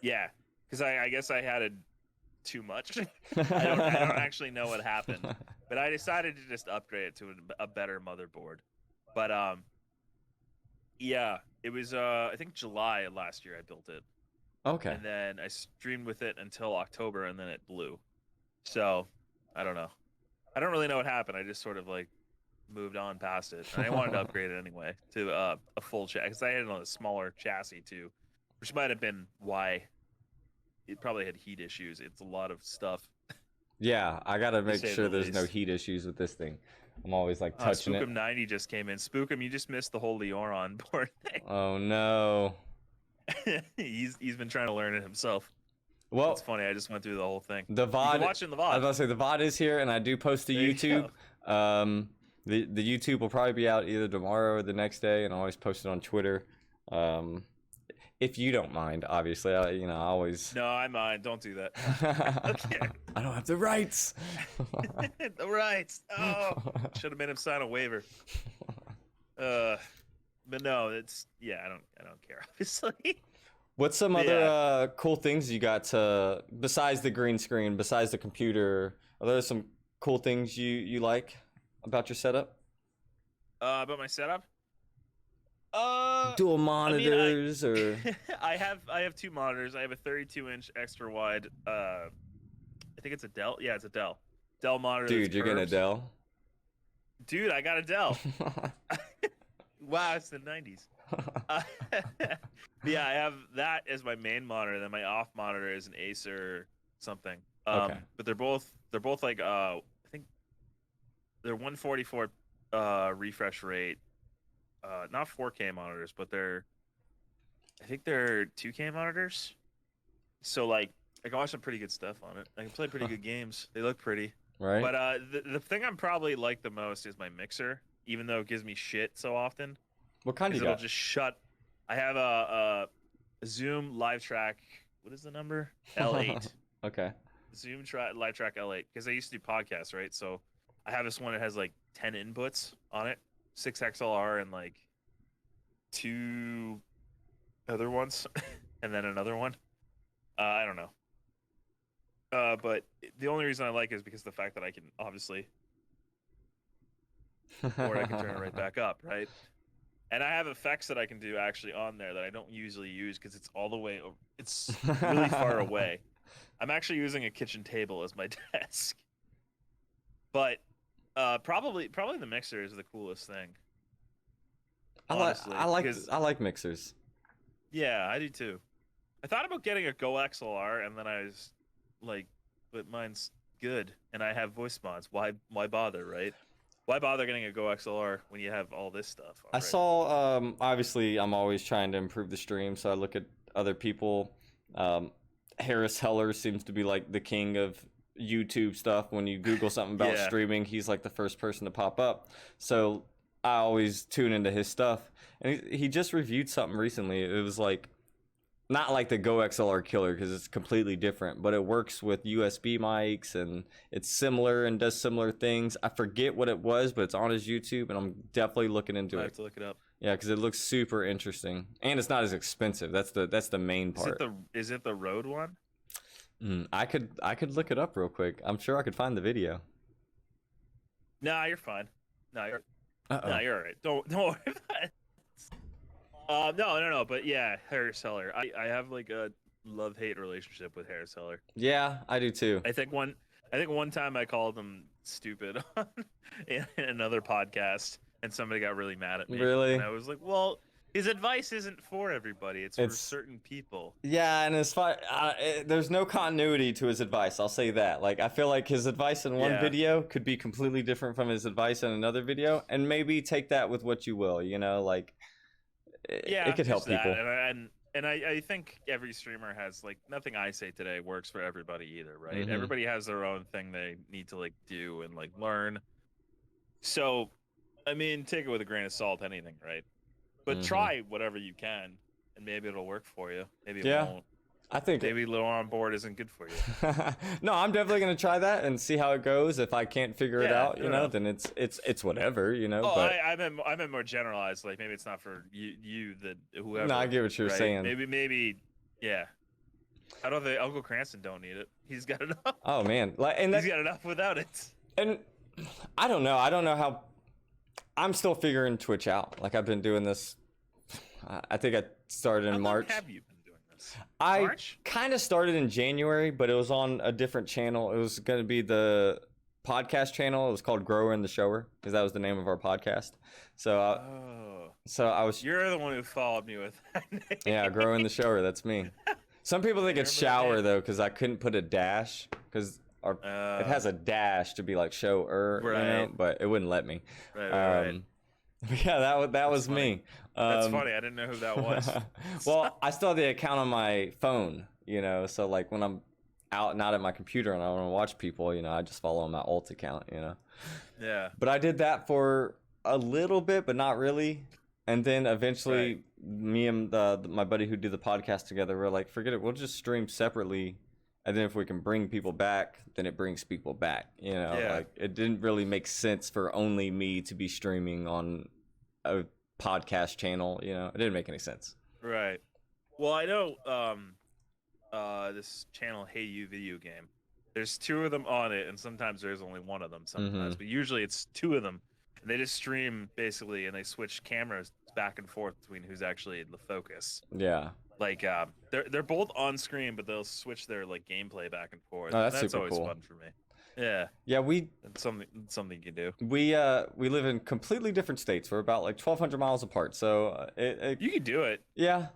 Yeah, because I guess I had too much. I don't actually know what happened, but I decided to just upgrade it to a better motherboard. But yeah, it was I think July of last year I built it. Okay. And then I streamed with it until October, and then it blew. So I don't know. I don't really know what happened. I just sort of like moved on past it. And I wanted to upgrade it anyway to a full chassis because I had it on a smaller chassis too, which might have been why it probably had heat issues. It's a lot of stuff. Yeah, I gotta make say sure the there's no least. heat issues with this thing. I'm always like touching it. Spookum90 just came in. Spookum, you just missed the whole Leoron board thing. Oh no. he's been trying to learn it himself. Well, it's funny. I just went through the whole thing. The VOD. You can watch it in the VOD. I was about to say the VOD is here, and I do post to There you YouTube. The YouTube will probably be out either tomorrow or the next day, and I always post it on Twitter. If you don't mind, obviously, I always. No, I mind. Don't do that. Okay. I don't have the rights. The rights. Oh, should have made him sign a waiver. But no, it's I don't care. Obviously. What's some other cool things you got besides the green screen, besides the computer? Are there some cool things you like about your setup? About my setup? Dual monitors or I have 2 monitors. I have a 32-inch extra wide. I think it's a Dell. Yeah, it's a Dell. Dell monitor. Dude, you're getting a Dell? Dude, I got a Dell. Wow, it's the 90s. Uh, yeah, I have that as my main monitor. Then my off monitor is an Acer something. Okay. But they're both like I think they're 144 refresh rate. Not 4K monitors, but I think they're 2K monitors. So like I can watch some pretty good stuff on it. I can play pretty good games. They look pretty. Right. But the thing I'm probably like the most is my mixer, even though it gives me shit so often, What kind because you it'll got? just shut. I have a Zoom Live Track. What is the number? L8. Okay. Live Track L8. Because I used to do podcasts, right? So I have this one that has like 10 inputs on it, 6 XLR and like two other ones, and then another one. I don't know. But the only reason I like it is because of the fact that I can obviously, or I can turn it right back up, right? And I have effects that I can do actually on there that I don't usually use because it's all the way over. It's really far away. I'm actually using a kitchen table as my desk. But probably the mixer is the coolest thing. Honestly, because I like mixers. yeah, I do too. I thought about getting a Go XLR, and then I was like, but mine's good, and I have voice mods. Why bother, right? Why bother getting a Go XLR when you have all this stuff I already? saw obviously I'm always trying to improve the stream, so I look at other people. Um, Harris Heller seems to be like the king of YouTube stuff. When you Google something about Yeah, streaming, he's like the first person to pop up. So I always tune into his stuff. And he just reviewed something recently. It was like not like the Go XLR killer because it's completely different, but it works with USB mics and it's similar and does similar things. I forget what it was, but it's on his YouTube, and I'm definitely looking into I it. have to look it up. Yeah, because it looks super interesting, and it's not as expensive. That's the main part. Is it the Rode one? I could look it up real quick. I'm sure I could find the video. Nah, you're fine. No, Uh oh. you're all right. Don't worry about it. No. But yeah, Harris Heller. I have like a love hate relationship with Harris Heller. Yeah, I do too. I think one time I called him stupid in another podcast, and somebody got really mad at me, and Really? I was like, well, his advice isn't for everybody; it's for It's certain people. Yeah, and as far there's no continuity to his advice. I'll say that. Like, I feel like his advice in one Yeah, video could be completely different from his advice in another video, and maybe take that with what you will. You know, like it yeah, could there's help that, people. and I think every streamer has like nothing I say today works for everybody either, right? Mm-hmm. Everybody has their own thing they need to like do and like learn. So, I mean, take it with a grain of salt, anything, right? But Mm-hmm. try whatever you can, and maybe it'll work for you. Maybe it Yeah, won't. I think. Maybe low on board isn't good for you. No, I'm definitely gonna try that and see how it goes. If I can't figure it Yeah, out, you no, know, no. then it's whatever, you know. Oh, But I meant more generalized. Like maybe it's not for you, the no, I whoever, get what you're right? saying. Maybe, yeah. I don't think Uncle Cranston don't need it. He's got enough. Oh man, like and He's that got enough without it. and I don't know. I don't know how. I'm still figuring Twitch out. Like I've been doing this. I think I started How in long March. have you been doing this? I March? kind of started in January, but it was on a different channel. It was going to be the podcast channel. It was called Grower and the Shower because that was the name of our podcast. So, Oh, I was you're the one who followed me with that yeah, name. Grower and the Shower. That's me. Some people think I it's remember that shower name. though because I couldn't put a dash because our it Uh, has a dash to be like shower, you know, right, but it wouldn't let me. right. Um, yeah, that That's was funny. me. That's funny. I didn't know who that was. Well, I still have the account on my phone, you know, so like when I'm out not at my computer and I want to watch people, you know, I just follow my alt account, you know. Yeah. But I did that for a little bit, but not really. And then Right. eventually, me and my buddy who do the podcast together, we're like, forget it, we'll just stream separately. And then if we can bring people back, then it brings people back. You know, Yeah. like it didn't really make sense for only me to be streaming on a podcast channel. You know, it didn't make any sense. Right. Well, I know this channel Hey You Video Game. There's two of them on it, and sometimes there's only one of them sometimes, Mm-hmm. but usually it's two of them. And they just stream basically, and they switch cameras back and forth between who's actually the focus. Yeah. Like they're both on screen, but they'll switch their like gameplay back and forth. Oh, And that's that's super always cool. fun for me. Yeah, Yeah, that's something you can do. we live in completely different states. We're about like 1,200 miles apart. So You can do it. yeah,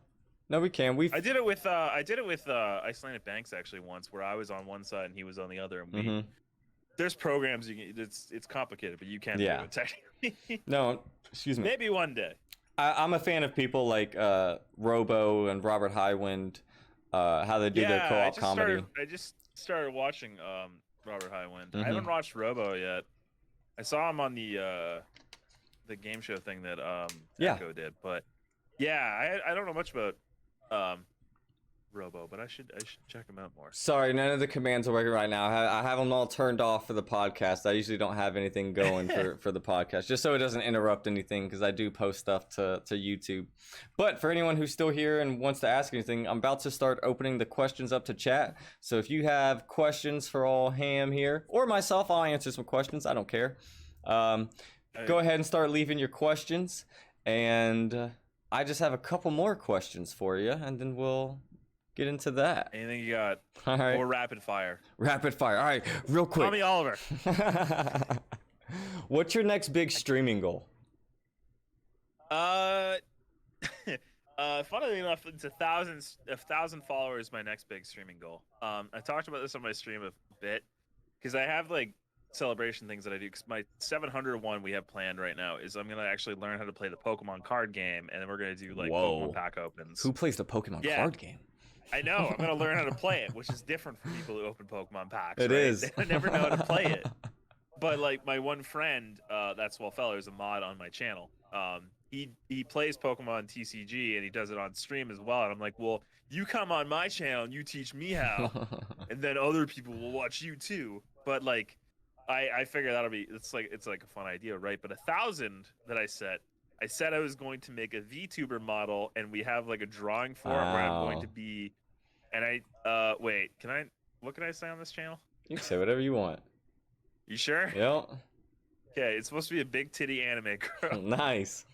no, we can. I did it with Icelandic Banks actually once, where I was on one side and he was on the other, and hmm there's programs you can. It's complicated, but you can do Yeah. it technically. No, excuse me. Maybe one day. I'm a fan of people like Robo and Robert Highwind, how they do their Yeah, co-op comedy. I just started watching Robert Highwind. I hmm haven't watched Robo yet. I saw him on the game show thing that Yeah. Echo did, but yeah, I don't know much about um Robo, but I should check him out more. Sorry, none of the commands are working right now. I have them all turned off for the podcast. I usually don't have anything going for the podcast, just so it doesn't interrupt anything, because I do post stuff to YouTube. But for anyone who's still here and wants to ask anything, I'm about to start opening the questions up to chat. So if you have questions for all Ham here, or myself, I'll answer some questions. I don't care. Go ahead and start leaving your questions. And I just have a couple more questions for you, and then we'll get into that. Anything you got? All right. Or rapid fire. Rapid fire. All right, real quick. Tommy Oliver. What's your next big streaming goal? Funnily enough, it's 1,000 followers. My next big streaming goal. I talked about this on my stream a bit because I have like celebration things that I do. Because my 700 one we have planned right now is I'm gonna actually learn how to play the Pokemon card game, and then we're gonna do like Pokemon pack opens. Who plays the Pokemon card game? I know. I'm gonna learn how to play it, which is different from people who open Pokemon packs. It right? is. They never know how to play it. But like my one friend, that's Wellfellow, is a mod on my channel. He plays Pokemon TCG and he does it on stream as well. And I'm like, well, you come on my channel and you teach me how, and then other people will watch you too. But like, I figure it's like a fun idea, right? But 1,000 that I said I was going to make a VTuber model, and we have like a drawing for it where I'm going to be. And wait, what can I say on this channel? You can say whatever you want. You sure? Yep. Okay, it's supposed to be a big titty anime girl. Nice.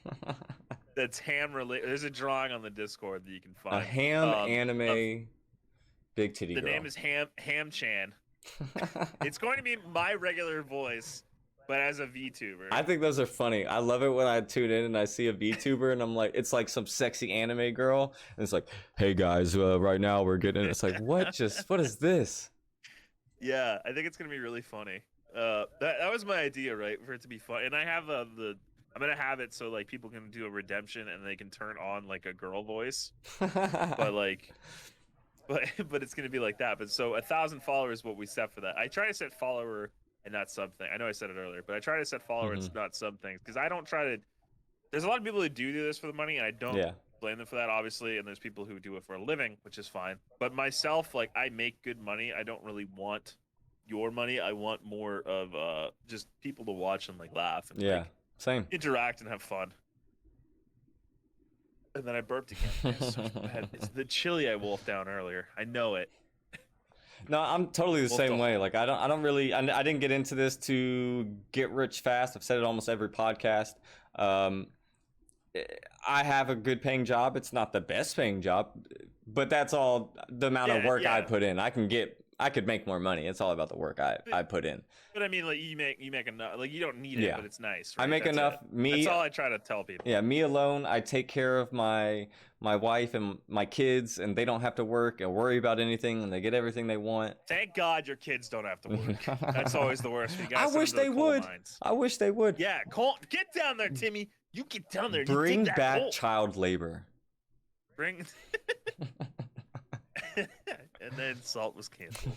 That's ham related. There's a drawing on the Discord that you can find. A ham anime big titty the girl. name is Ham Chan. It's going to be my regular voice, but as a VTuber. I think those are funny. I love it when I tune in and I see a VTuber and I'm like, it's like some sexy anime girl, and it's like, hey guys, right now we're getting. It's like, what is this? Yeah, I think it's gonna be really funny. That was my idea, right? For it to be fun, and I have I'm gonna have it so like people can do a redemption and they can turn on like a girl voice, but like, but it's gonna be like that. But so 1,000 followers, what we set for that. I try to set follower and not something. I know I said it earlier, but I try to set follower and not some things, because I don't try to. There's a lot of people who do this for the money, and I don't blame them for that, obviously. And there's people who do it for a living, which is fine. But myself, like, I make good money. I don't really want your money. I want more of just people to watch and like laugh and like, same, interact and have fun. And then I burped again. It's so bad. It's the chili I wolfed down earlier. I know it. No, I'm totally the same way. Like, I didn't get into this to get rich fast. I've said it almost every podcast. I have a good paying job. It's not the best paying job, but that's all the amount of work I put in. I could make more money. It's all about the work I put in. But I mean, like, you make enough. Like, you don't need it, but it's nice. Right? I make enough. That's all I try to tell people. Yeah, me alone. I take care of my wife and my kids, and they don't have to work and worry about anything, and they get everything they want. Thank God your kids don't have to work. That's always the worst. I wish they would. I wish they would. Yeah, get down there, Timmy. You get down there. Bring back child labor. Bring. And then Salt was canceled.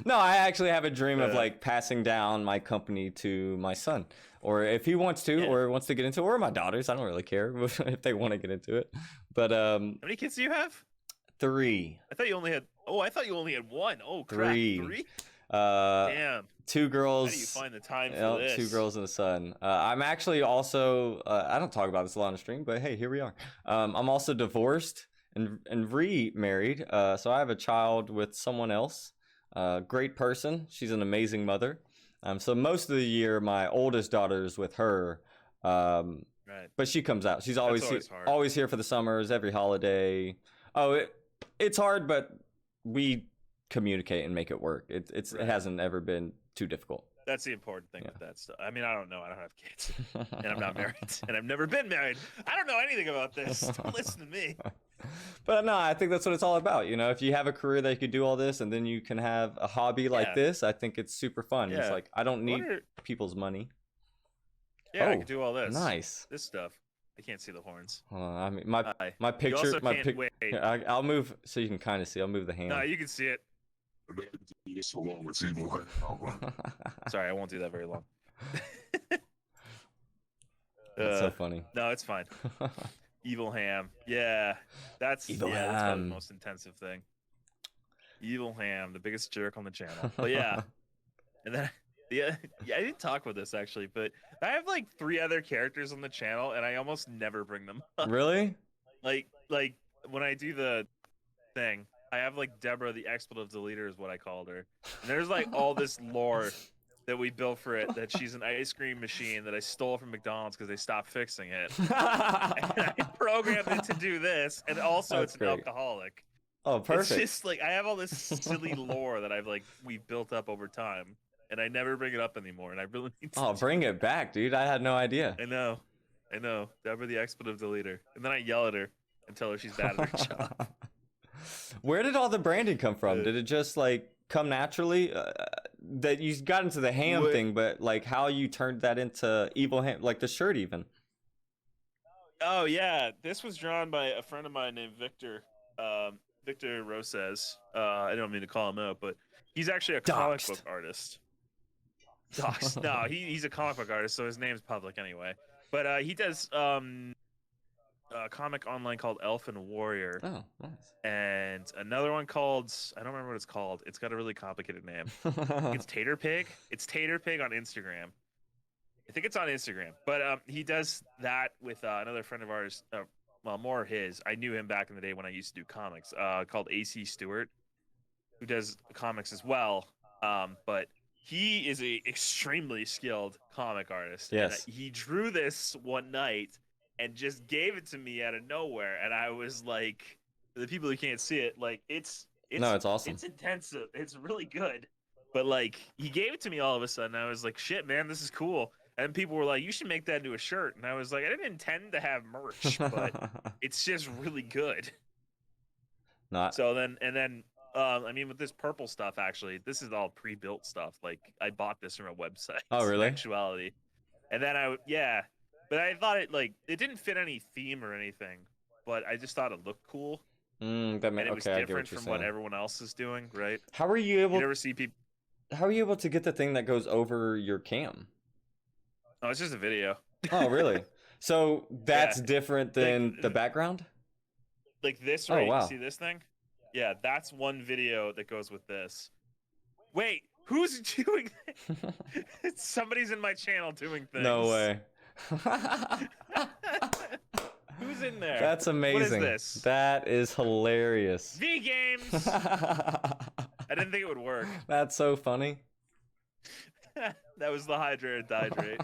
No, I actually have a dream of like passing down my company to my son, or if he wants to, or wants to get into it, or my daughters. I don't really care if they want to get into it. But how many kids do you have? 3. I thought you only had. Oh, I thought you only had 1. Oh, crap. 3. Damn. 2 girls. How do you find the time for this? 2 girls and a son. I'm actually also. I don't talk about this a lot on the stream, but hey, here we are. I'm also divorced and remarried. So I have a child with someone else. Great person. She's an amazing mother. So most of the year, my oldest daughter is with her. Right. But she comes out. She's always here for the summers, every holiday. Oh, it's hard, but we communicate and make it work. It Right. hasn't ever been too difficult. That's the important thing with that stuff. I mean, I don't know. I don't have kids, and I'm not Yeah. married, and I've never been married. I don't know anything about this. Don't listen to me. But no, I think that's what it's all about. You know, if you have a career that you could do all this and then you can have a hobby like Yeah, this, I think it's super fun. It's yeah. like, I don't I need wonder. people's money. Yeah, I Oh, could do all this. nice. This stuff. I can't see the horns. Hold on, I mean, my I. my You picture, also my can't pic. wait. Here, I'll move so you can kind of see. I'll move the No, hand. you can see it. Sorry, I won't do that very long. That's so funny. No, it's fine. Evil ham. Yeah, that's Evil that's probably the ham. most intensive thing. Evil ham, the biggest jerk on the channel. But yeah, and then yeah, I didn't talk about this actually, but I have like 3 other characters on the channel, and I almost never bring them up. Really? Like when I do the thing, I have like Deborah the expletive deleter is what I called her, and there's like all this lore that we built for it, that she's an ice cream machine that I stole from McDonald's because they stopped fixing it. And I programmed it to do this, and also That's it's an great. alcoholic. Oh, perfect. It's just like I have all this silly lore that we've built up over time, and I never bring it up anymore, and I really need to. Oh, bring it back, dude. I had no idea. I know. Deborah the expletive deleter, and then I yell at her and tell her she's bad at her job. Where did all the branding come from? Did it just like come naturally? That you got into the ham thing, but like how you turned that into evil ham, like the shirt even. Oh yeah, this was drawn by a friend of mine named Victor. Victor Roses. I don't mean to call him out, but he's actually a comic book artist. Doxed. No, he's a comic book artist, so his name's public anyway. But he does a comic online called Elfin Warrior. Oh, nice. And another one called, I don't remember what it's called. It's got a really complicated name. It's Tater Pig. It's Tater Pig on Instagram. I think it's on Instagram. But he does that with another friend of ours. Well, more his. I knew him back in the day when I used to do comics. Called AC Stewart, who does comics as well. But he is a extremely skilled comic artist. Yes. And he drew this one night and just gave it to me out of nowhere, and I was like, the people who can't see it, like it's awesome. It's intensive. It's really good. But like he gave it to me all of a sudden. I was like, shit, man, this is cool. And people were like, you should make that into a shirt. And I was like, I didn't intend to have merch, but it's just really good. Not So then I mean, with this purple stuff, actually, this is all pre-built stuff. Like I bought this from a website. Oh, really? Actuality. And then but I thought it didn't fit any theme or anything, but I just thought it looked cool. that And it was okay, different I get from what what everyone else is doing, right? How are you able? You never see people. How are you able to get the thing that goes over your cam? Oh, it's just a video. Oh, really? So that's different than Like- the background? Like this, Oh, right? wow. You see this thing? Yeah, that's one video that goes with this. Wait, who's doing that? Somebody's in my channel doing things. No way. Who's in there? That's amazing. What is this? That is hilarious. V Games. I didn't think it would work. That's so funny. That was the hydrate dihydrate.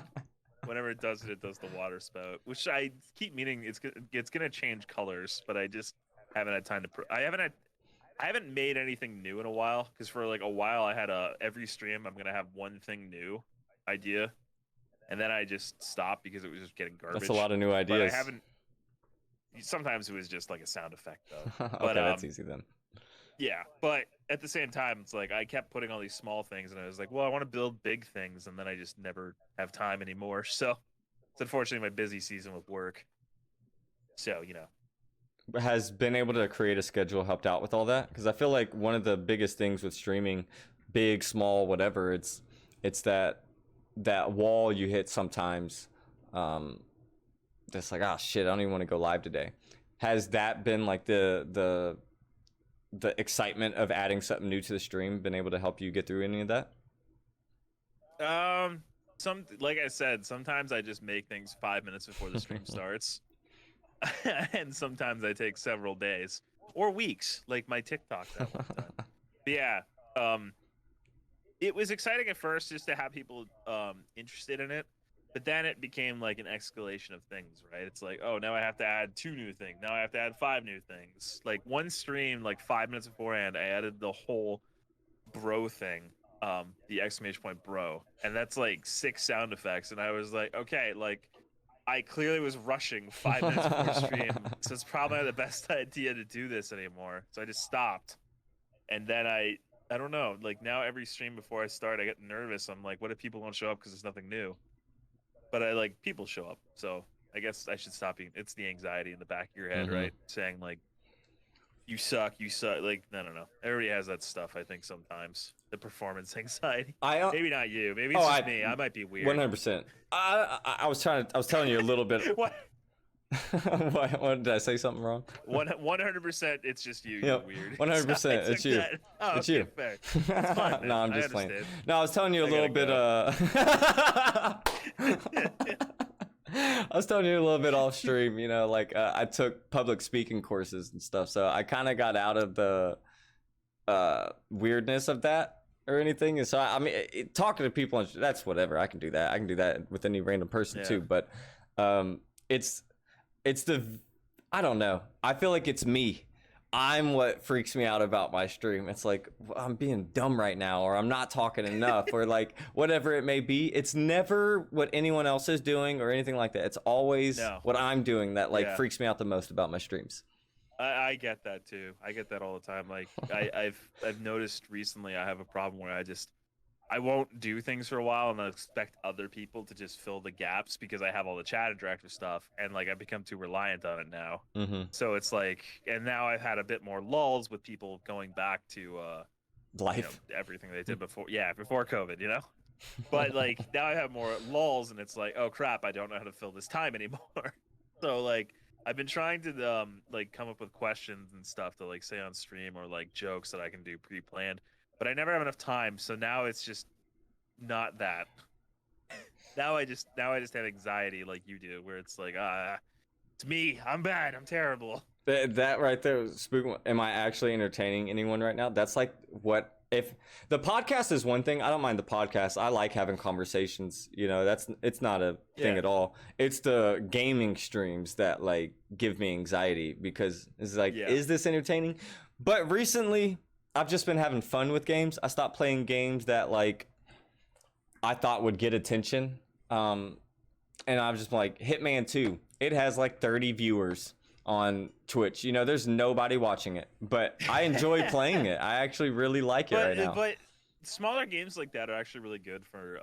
Whenever it does the water spout, which I keep meaning it's gonna change colors, but I just haven't had time to. I haven't made anything new in a while, because for like a while I had every stream I'm gonna have one thing new idea, and then I just stopped because it was just getting garbage. That's a lot of new ideas. But I haven't. Sometimes it was just like a sound effect though. Okay, But that's easy then. yeah, but at the same time, it's like I kept putting all these small things, and I was like, well, I want to build big things, and then I just never have time anymore. So it's unfortunately my busy season with work. So, Has been able to create a schedule helped out with all that? Because I feel like one of the biggest things with streaming, big, small, whatever, it's that wall you hit sometimes. That's like, oh shit, I don't even want to go live today. Has that been like the excitement of adding something new to the stream been able to help you get through any of that? Like I said, sometimes I just make things 5 minutes before the stream starts. And sometimes I take several days or weeks, like my TikTok that one time. But yeah, it was exciting at first just to have people interested in it, but then it became like an escalation of things, right? It's like, oh, now I have to add 2 new things. Now I have to add 5 new things. Like one stream, like 5 minutes beforehand, I added the whole bro thing, the exclamation point bro, and that's like 6 sound effects, and I was like, okay, like I clearly was rushing 5 minutes before stream, so it's probably not the best idea to do this anymore. So I just stopped, and then I don't know, like now every stream before I start, I get nervous. I'm like, what if people won't show up because there's nothing new? But I like people show up, so I guess I should stop being. It's the anxiety in the back of your head, Hmm. right? Saying like, you suck, you suck. Like, I don't know. Everybody has that stuff. I think sometimes the performance anxiety. I Maybe not you. Maybe oh it's just I me. I might be weird. 100%. I was telling you a little bit. What? What did I say something wrong? 100%. It's just you. You're Yep, weird. So I 100%. It's took you. that. Oh, It's okay, you. fair. That's fine, man. No, I'm I just playing. understand. No, I was telling you a I little gotta bit. go. I was telling you a little bit off stream. Like I took public speaking courses and stuff, so I kind of got out of the weirdness of that or anything. And so I mean, talking to people, that's whatever. I can do that. I can do that with any random person Yeah. too. But it's the I don't know. I feel like it's me. I'm what freaks me out about my stream. It's like I'm being dumb right now, or I'm not talking enough, or like whatever it may be. It's never what anyone else is doing or anything like that. It's always No. what I'm doing that like Yeah. freaks me out the most about my streams. I get that too. I get that all the time. Like I've noticed recently I have a problem where I won't do things for a while and I expect other people to just fill the gaps because I have all the chat interactive stuff, and like I've become too reliant on it now. Mm-hmm. So it's like, and now I've had a bit more lulls with people going back to Life. everything they did before. Yeah, before COVID, But like now I have more lulls, and it's like, oh crap, I don't know how to fill this time anymore. So like I've been trying to like come up with questions and stuff to like say on stream, or like jokes that I can do pre-planned, but I never have enough time. So now it's just not that. Now I just have anxiety like you do, where it's like, it's me. I'm bad. I'm terrible. That right there, Spook. Am I actually entertaining anyone right now? That's like what if the podcast is one thing. I don't mind the podcast. I like having conversations. It's not a thing Yeah. at all. It's the gaming streams that like give me anxiety because it's like, Yeah. is this entertaining? But recently, I've just been having fun with games. I stopped playing games that like I thought would get attention. And I'm just like Hitman 2. It has like 30 viewers on Twitch. There's nobody watching it, but I enjoy playing it. I actually really like it right now. But smaller games like that are actually really good for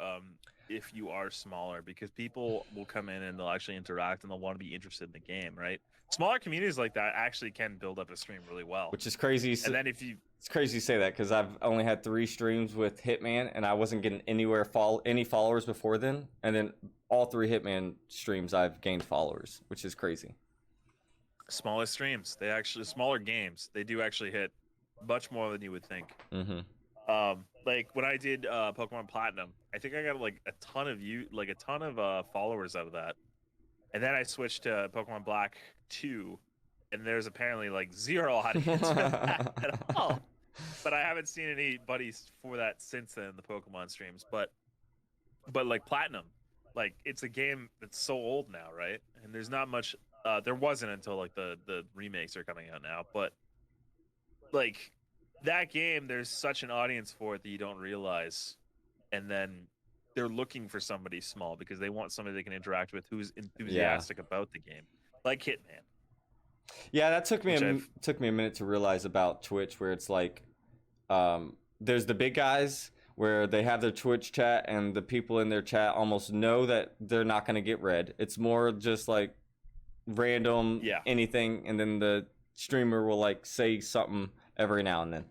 if you are smaller, because people will come in and they'll actually interact and they'll want to be interested in the game, right? Smaller communities like that actually can build up a stream really well. Which is crazy. And then if you It's crazy you say that because I've only had 3 streams with Hitman and I wasn't getting any followers before then. And then all 3 Hitman streams I've gained followers, which is crazy. smaller streams, smaller games, they do actually hit much more than you would think. Mm-hmm. Like when I did Pokemon Platinum, I think I got like a ton of followers out of that. And then I switched to Pokemon Black 2, and there's apparently like 0 audience for that at all. But I haven't seen anybody for that since then in the Pokemon streams. But like Platinum, like it's a game that's so old now, right? And there's not much. There wasn't until like the remakes are coming out now. But like that game, there's such an audience for it that you don't realize. And then they're looking for somebody small because they want somebody they can interact with who's enthusiastic about the game, like Hitman. Yeah, that took me a minute to realize about Twitch, where it's like, there's the big guys where they have their Twitch chat and the people in their chat almost know that they're not going to get read. It's more just like random anything, and then the streamer will like say something every now and then,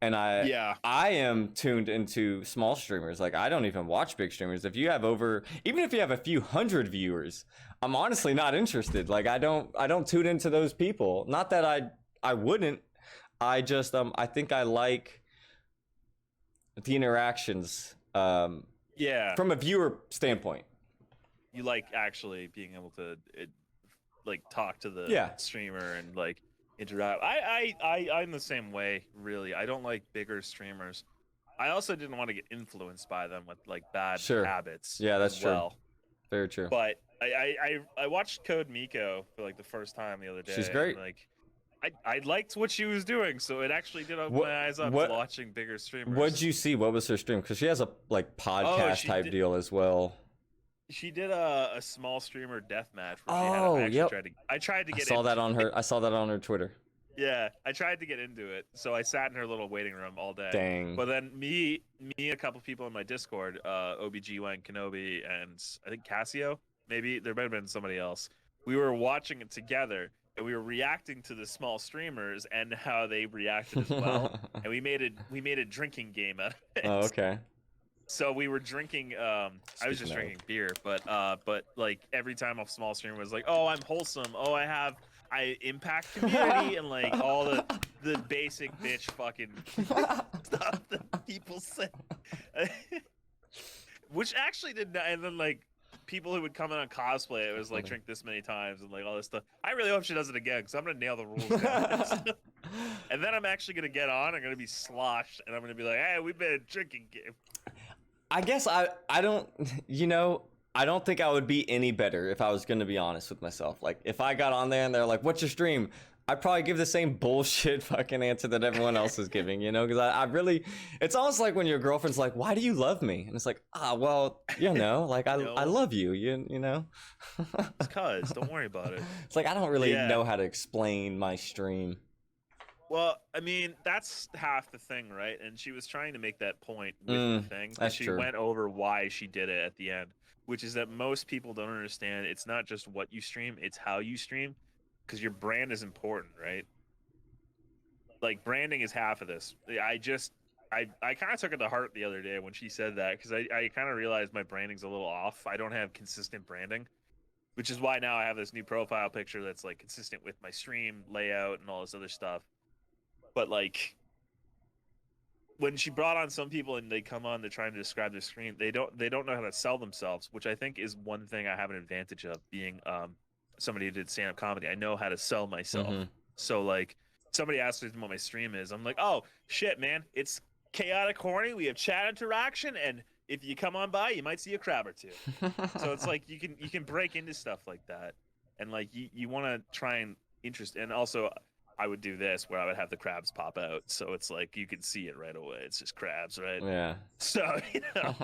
And I am tuned into small streamers. Like I don't even watch big streamers. Even if you have a few hundred viewers, I'm honestly not interested. Like I don't tune into those people. Not that I wouldn't. I just I think I like the interactions from a viewer standpoint. You like actually being able to like talk to the streamer and like interact. I'm the same way, really. I don't like bigger streamers. I also didn't want to get influenced by them with like bad habits. Yeah, that's true. Well, very true. But I watched Code Miko for like the first time the other day. She's great. And, like I liked what she was doing, so it actually did open What my eyes up to what watching bigger what'd streamers. you see? What was her stream? Because she has a like Oh, podcast type deal as well. she did a small streamer death match where she had I Oh, actually yep. tried to I tried to I get saw that into on her. I saw that on her Twitter. yeah, I tried to get into it. So I sat in her little waiting room all day. Dang. But then me and a couple people in my Discord, OBGYN Kenobi and I think Casio, maybe there might have been somebody else. We were watching it together and we were reacting to the small streamers and how they reacted as well. And we made a drinking game out of it. Oh, okay. So we were drinking I was just Speaking of. drinking beer, but like every time a small streamer was like, "Oh, I'm wholesome. Oh, I impact community," and like all the basic bitch fucking stuff that people say. Which actually did not, and then like people who would come in on cosplay, it was like drink this many times and like all this stuff. I really hope she does it again because I'm gonna nail the rules down. And then I'm actually gonna get on. I'm gonna be sloshed, and I'm gonna be like, "Hey, we've been a drinking game." I guess I don't, you know, I don't think I would be any better if I was going to be honest with myself. Like, if I got on there and they're like, what's your stream? I'd probably give the same bullshit fucking answer that everyone else is giving, you know? Because I really, it's almost like when your girlfriend's like, why do you love me? And it's like, well, you know, like, I love you, you know? It's cuz, don't worry about it. It's like, I don't really know how to explain my stream. Well, I mean, that's half the thing, right? And she was trying to make that point with the thing. That's she true. went over why she did it at the end, which is that most people don't understand it's not just what you stream, it's how you stream, because your brand is important, right? Like, branding is half of this. I kind of took it to heart the other day when she said that, because I kind of realized my branding's a little off. I don't have consistent branding, which is why now I have this new profile picture that's like consistent with my stream layout and all this other stuff. But like when she brought on some people and they come on, they're trying to describe their screen, they don't know how to sell themselves, which I think is one thing I have an advantage of being somebody who did stand-up comedy. I know how to sell myself. So like somebody asks me what my stream is, I'm like, oh shit, man, it's chaotic horny. We have chat interaction, and if you come on by, you might see a crab or two. So it's like you can break into stuff like that, and like you want to try and interest, and also I would do this where I would have the crabs pop out, so it's like you can see it right away. It's just crabs, right? Yeah. So you know,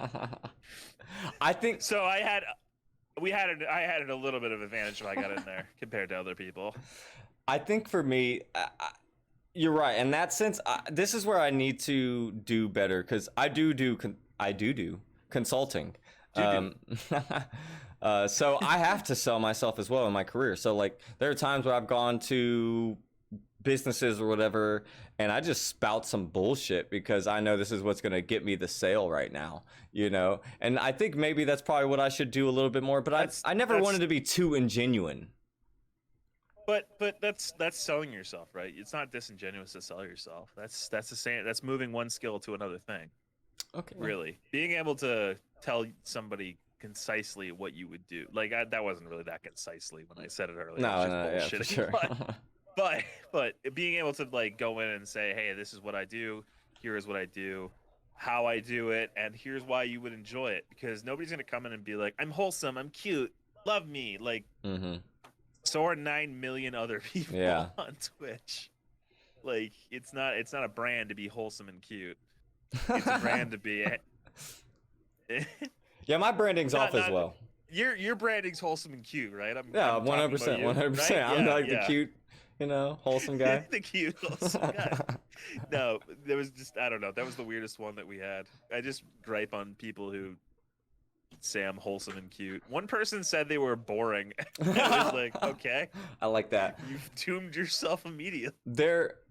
I think so. I had a little bit of advantage if I got in there compared to other people. I think for me, you're right. In that sense, this is where I need to do better because I do consulting. So I have to sell myself as well in my career. So like there are times where I've gone to businesses or whatever and I just spout some bullshit because I know this is what's going to get me the sale right now, you know? And I think maybe that's probably what I should do a little bit more, but I never wanted to be too ingenuine. But that's selling yourself, right? It's not disingenuous to sell yourself. That's the same. That's moving one skill to another thing. Okay. Really, being able to tell somebody concisely what you would do, like that wasn't really that concisely when I said it earlier. No, yeah, for sure. but being able to like go in and say, hey, this is what I do. Here is what I do. How I do it, and here's why you would enjoy it. Because nobody's gonna come in and be like, I'm wholesome, I'm cute, love me, like. So are 9 million other people on Twitch. Like it's not a brand to be wholesome and cute. It's a brand to be. Yeah, my branding's off as well. Your branding's wholesome and cute, right? I'm 100%, 100%. Right? I'm like the cute, you know, wholesome guy. The cute wholesome guy. No, there was just I don't know. That was the weirdest one that we had. I just gripe on people who say I'm wholesome and cute. One person said they were boring. I was like, okay. I like that. You've doomed yourself immediately.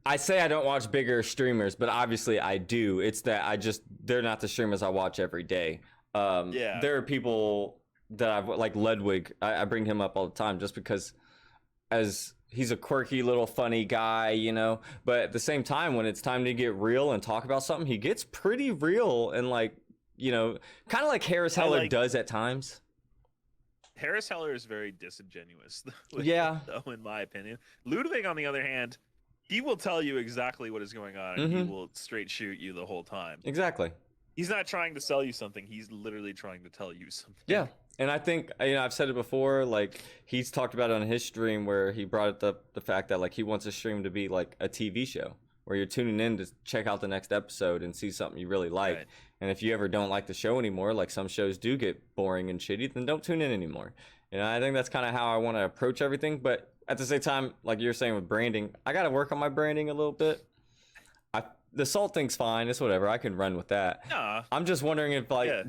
I say I don't watch bigger streamers, but obviously I do. It's that they're not the streamers I watch every day. There are people that I've like Ludwig. I bring him up all the time just because as he's a quirky little funny guy, you know, but at the same time, when it's time to get real and talk about something, he gets pretty real and like, you know, kind of like Harris Heller does at times. Harris Heller is very disingenuous, though, in my opinion. Ludwig, on the other hand, he will tell you exactly what is going on, and he will straight shoot you the whole time. Exactly. He's not trying to sell you something. He's literally trying to tell you something. Yeah. And I think, I've said it before, like, he's talked about it on his stream where he brought up the fact that, like, he wants a stream to be like a TV show where you're tuning in to check out the next episode and see something you really like. Right. And if you ever don't like the show anymore, like some shows do get boring and shitty, then don't tune in anymore. I think that's kind of how I want to approach everything. But at the same time, like you're saying with branding, I got to work on my branding a little bit. The salt thing's fine. It's whatever. I can run with that. Nah. I'm just wondering if, like, Yeah.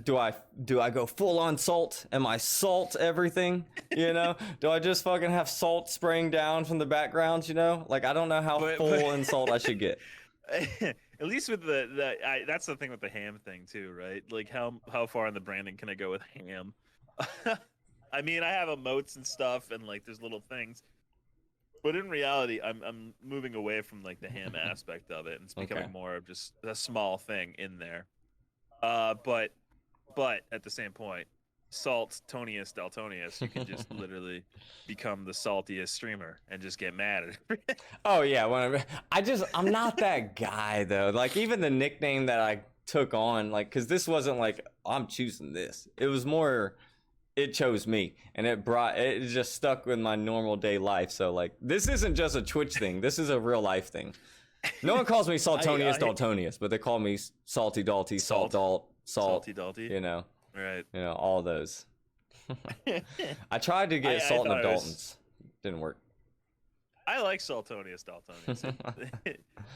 do I go full on salt? Am I salt everything? Do I just fucking have salt spraying down from the background? Like, I don't know how full in salt I should get. At least with that's the thing with the ham thing too, right? Like how far in the branding can I go with ham? I mean, I have emotes and stuff, and like there's little things. But in reality, I'm moving away from like the ham aspect of it, and it's becoming more of just a small thing in there. But at the same point, Salt Tonius Daltonius, you can just literally become the saltiest streamer and just get mad at it. Oh yeah, I'm not that guy though. Like, even the nickname that I took on, like, because this wasn't like I'm choosing this. It was more, it chose me, and it just stuck with my normal day life. So, like, this isn't just a Twitch thing. This is a real life thing. No one calls me Saltonius Daltonius, but they call me Salty Dalty, Salt Dalt, Salty Dalty. Right. Right. All those. I tried to get Salt and Daltons. Didn't work. I like Saltonius Daltonius.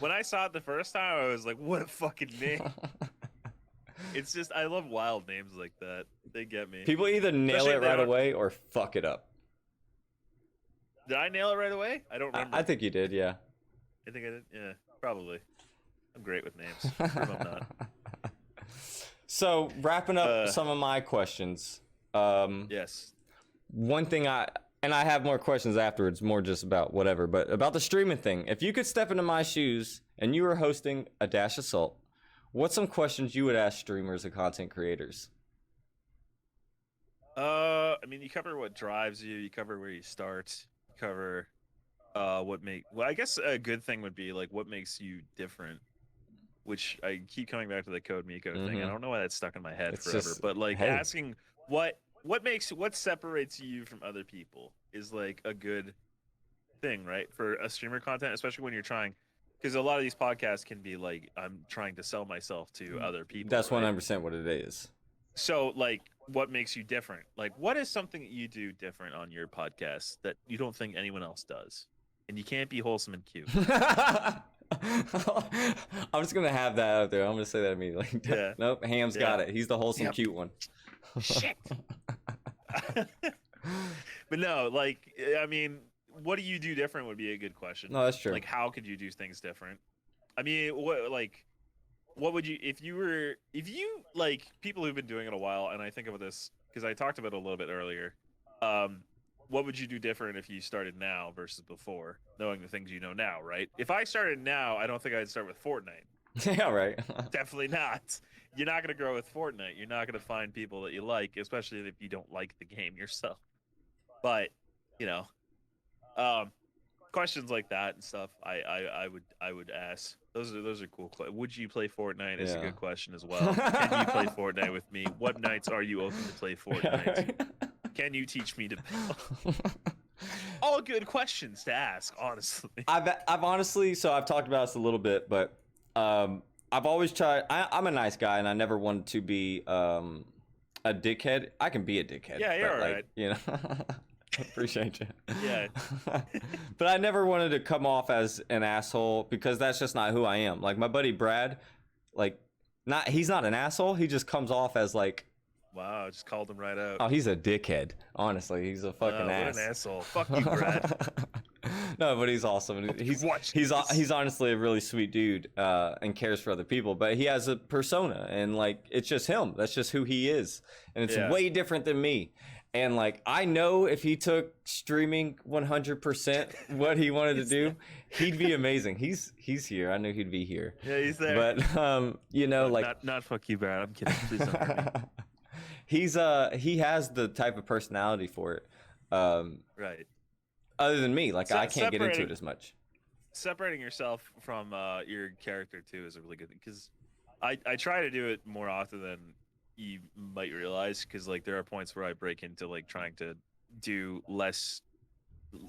When I saw it the first time, I was like, what a fucking name. It's just, I love wild names like that. They get me. People either nail it right away or fuck it up. Did I nail it right away? I don't remember. I think you did, yeah. I think I did? Yeah, probably. I'm great with names. I'm not. So, wrapping up some of my questions. Yes. One thing I have more questions afterwards, more just about whatever, but about the streaming thing. If you could step into my shoes and you were hosting a Dash of Salt, what's some questions you would ask streamers and content creators? I mean, you cover what drives you. You cover where you start. You cover I guess a good thing would be like what makes you different, which I keep coming back to the Code Miko thing. I don't know why that's stuck in my head forever, but like asking what separates you from other people is like a good thing, right? For a streamer content, especially when you're trying, because a lot of these podcasts can be like, I'm trying to sell myself to other people. That's 100% what it is. So, like, what makes you different? Like, what is something that you do different on your podcast that you don't think anyone else does? And you can't be wholesome and cute. I'm just gonna have that out there. I'm gonna say that immediately. Yeah. Nope, Ham's got it. He's the wholesome, cute one. Shit. But no, like, I mean, what do you do different would be a good question. No, that's true. Like, how could you do things different? I mean, what would you, if you like, people who've been doing it a while, and I think of this because I talked about it a little bit earlier. What would you do different if you started now versus before, knowing the things you know now, right? If I started now, I don't think I'd start with Fortnite. Yeah, right. Definitely not. You're not going to grow with Fortnite. You're not going to find people that you like, especially if you don't like the game yourself. But, questions like that and stuff, I would ask. Those are cool. Would you play Fortnite? Is a good question as well. Can you play Fortnite with me? What nights are you open to play Fortnite? Can you teach me to build? All good questions to ask, honestly. I've honestly, so I've talked about this a little bit, but I've always tried. I'm a nice guy, and I never wanted to be a dickhead. I can be a dickhead. Yeah, you're but, all right. Appreciate you. Yeah. But I never wanted to come off as an asshole because that's just not who I am. Like my buddy Brad, he's not an asshole. He just comes off as like, wow, I just called him right out. Oh, he's a dickhead. Honestly, he's a fucking ass. What an asshole. Fuck you, Brad. No, but he's awesome. He's honestly a really sweet dude and cares for other people. But he has a persona, and like it's just him. That's just who he is, and it's way different than me. And like I know if he took streaming 100% what he wanted to do, he'd be amazing. He's here. I knew he'd be here. Yeah, he's there. But not fuck you, Brad. I'm kidding. Please don't hurt me. He has the type of personality for it. Right. Other than me, like I can't get into it as much. Separating yourself from your character too is a really good thing, because I try to do it more often than you might realize, because like there are points where I break into like trying to do less.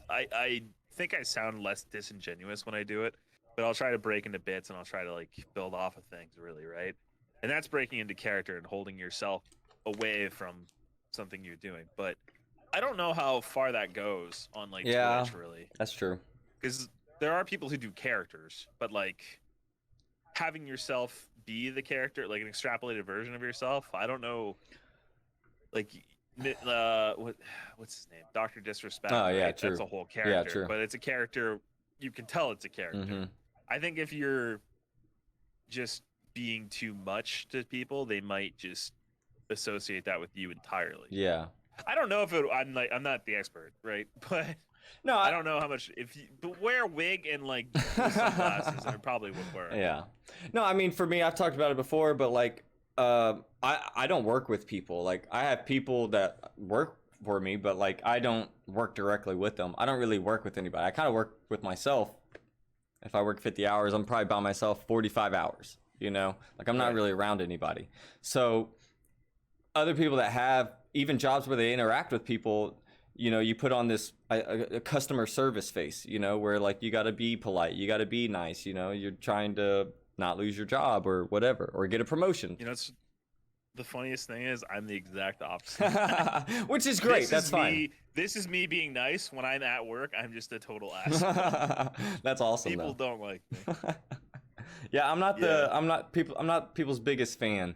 I think I sound less disingenuous when I do it, but I'll try to break into bits and I'll try to like build off of things, really, right? And that's breaking into character and holding yourself away from something you're doing. But I don't know how far that goes on like Yeah, Twitch, really, that's true. because there are people who do characters, but like having yourself be the character, like an extrapolated version of yourself. I don't know, like what's his name? Dr. Disrespect, Oh yeah, right? true. That's a whole Yeah, character, true. but it's a character you can tell it's a character. Mm-hmm. I think if you're just being too much to people, they might just associate that with you entirely. Yeah. I don't know if I'm not the expert, right? But No, I don't know how much. But wear a wig and like sunglasses, and it probably would work. Yeah. No, I mean, for me, I've talked about it before, but like, I don't work with people. Like, I have people that work for me, but like, I don't work directly with them. I don't really work with anybody. I kind of work with myself. If I work 50 hours, I'm probably by myself 45 hours, you know? Like, I'm not Right. really around anybody. So, other people that have even jobs where they interact with people, you know, you put on this a customer service face, you know, where like you got to be polite, you got to be nice, you know, you're trying to not lose your job or whatever, or get a promotion. You know, it's the funniest thing is I'm the exact opposite. Which is great. That's fine. This is me being nice. When I'm at work, I'm just a total ass. That's awesome. People though. don't like me. Yeah, I'm not Yeah. I'm not people's biggest fan.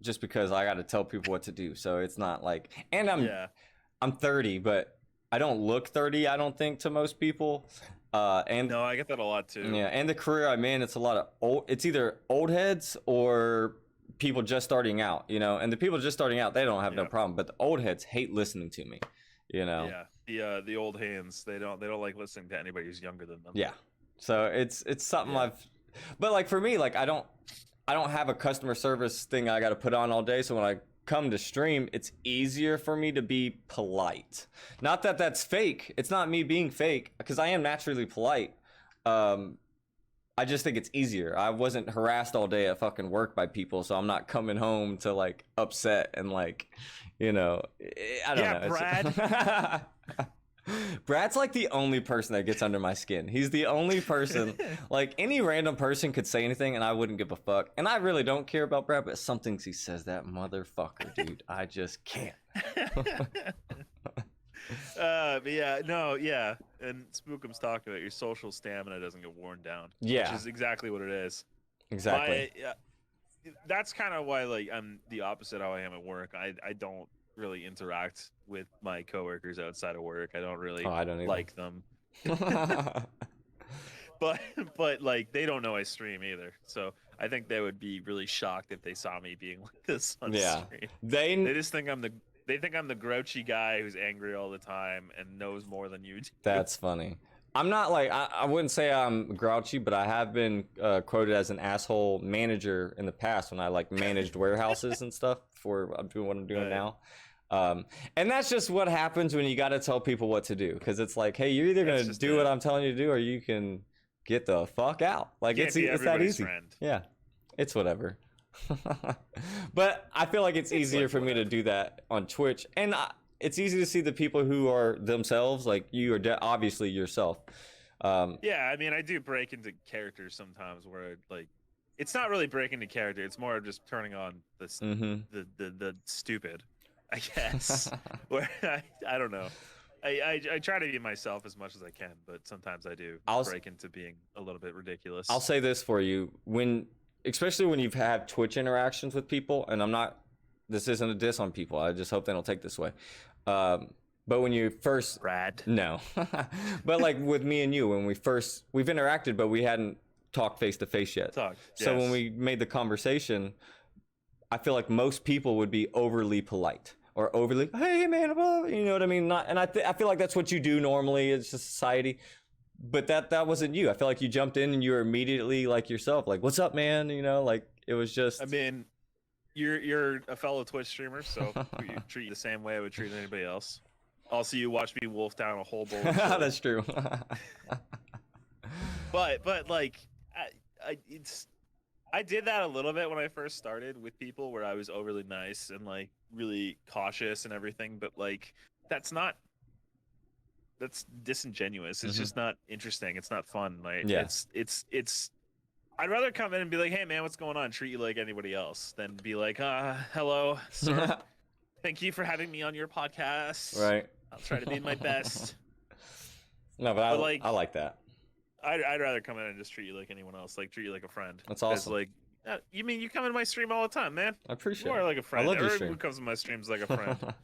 Just because I got to tell people what to do. So it's not like, and Yeah. I'm 30, but I don't look 30, I don't think, to most people. And No, I get that a lot too. yeah, and the career I'm in, it's a lot of it's either old heads or people just starting out, you know. And the people just starting out, they don't have no Yep. problem, but the old heads hate listening to me, you know. Yeah. The old hands, they don't like listening to anybody who's younger than them. Yeah. So it's something Yeah. but like for me, like I don't have a customer service thing I got to put on all day. So when I come to stream, it's easier for me to be polite. Not that that's fake. It's not me being fake, because I am naturally polite. I just think it's easier. I wasn't harassed all day at fucking work by people, so I'm not coming home to like upset and like, you know, I don't know. Brad. Brad's like the only person that gets under my skin. He's the only person. Like, any random person could say anything and I wouldn't give a fuck. And I really don't care about Brad, but some things he says, that motherfucker, dude, I just can't. But yeah, no, yeah. And Spookum's talking about your social stamina doesn't get worn down. Yeah. Which is exactly what it is. Exactly. That's kind of why, like, I'm the opposite how I am at work. I don't really interact with my coworkers outside of work. I don't really I don't either. like them. But like, they don't know I stream either. So I think they would be really shocked if they saw me being like this on Yeah. stream. They just think they think I'm the grouchy guy who's angry all the time and knows more than you do. That's funny. I'm not like, I wouldn't say I'm grouchy, but I have been quoted as an asshole manager in the past when I like managed warehouses and stuff before I'm doing what I'm doing Right. now. And that's just what happens when you got to tell people what to do, because it's like, hey, you're either That's gonna just do it. what I'm telling you to do, or you can get the fuck out. Like, Can't it's be that everybody's easy. friend. Yeah, it's whatever. But I feel like it's easier like for me to do that on Twitch, and it's easy to see the people who are themselves. Like, you are obviously yourself. Yeah, I mean, I do break into characters sometimes where like, it's not really breaking into character. It's more of just turning on the the stupid, I guess. Where I don't know. I try to be myself as much as I can, but sometimes I do break into being a little bit ridiculous. I'll say this for you, especially when you've had Twitch interactions with people, and this isn't a diss on people, I just hope they don't take this way. But when you first, Brad. no, but like with me and you, when we've interacted, but we hadn't talked face to face yet. So when we made the conversation, I feel like most people would be overly polite or overly, hey man, you know what I mean? I feel like that's what you do normally. It's just society. But that wasn't you. I feel like you jumped in and you were immediately like yourself, like, what's up, man? You know, like, it was just. I mean, you're a fellow Twitch streamer, so we treat you the same way I would treat anybody else. Also, you watch me wolf down a whole bowl of chili. That's true. I did that a little bit when I first started with people, where I was overly nice and like really cautious and everything. But like, that's not that's disingenuous. It's Hmm. just not interesting. It's not fun. Like, Yeah. it's. I'd rather come in and be like, "Hey, man, what's going on?" Treat you like anybody else, than be like, hello, sir. Thank you for having me on your podcast. Right. I'll try to be my best." No, but But I like, like that. I'd rather come in and just treat you like anyone else, like treat you like a friend. That's Because awesome. like, you mean you come in my stream all the time, man? I appreciate You are it. like a I friend. love your Everyone who stream. comes in my streams is like a friend.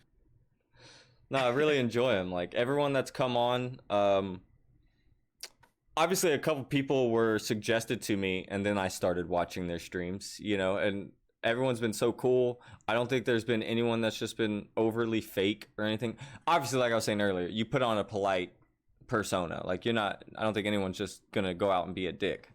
No, I really enjoy them. Like everyone that's come on, obviously a couple people were suggested to me and then I started watching their streams, and everyone's been so cool. I don't think there's been anyone that's just been overly fake or anything. Obviously, like I was saying earlier, you put on a polite persona. Like you're not, I don't think anyone's just going to go out and be a dick.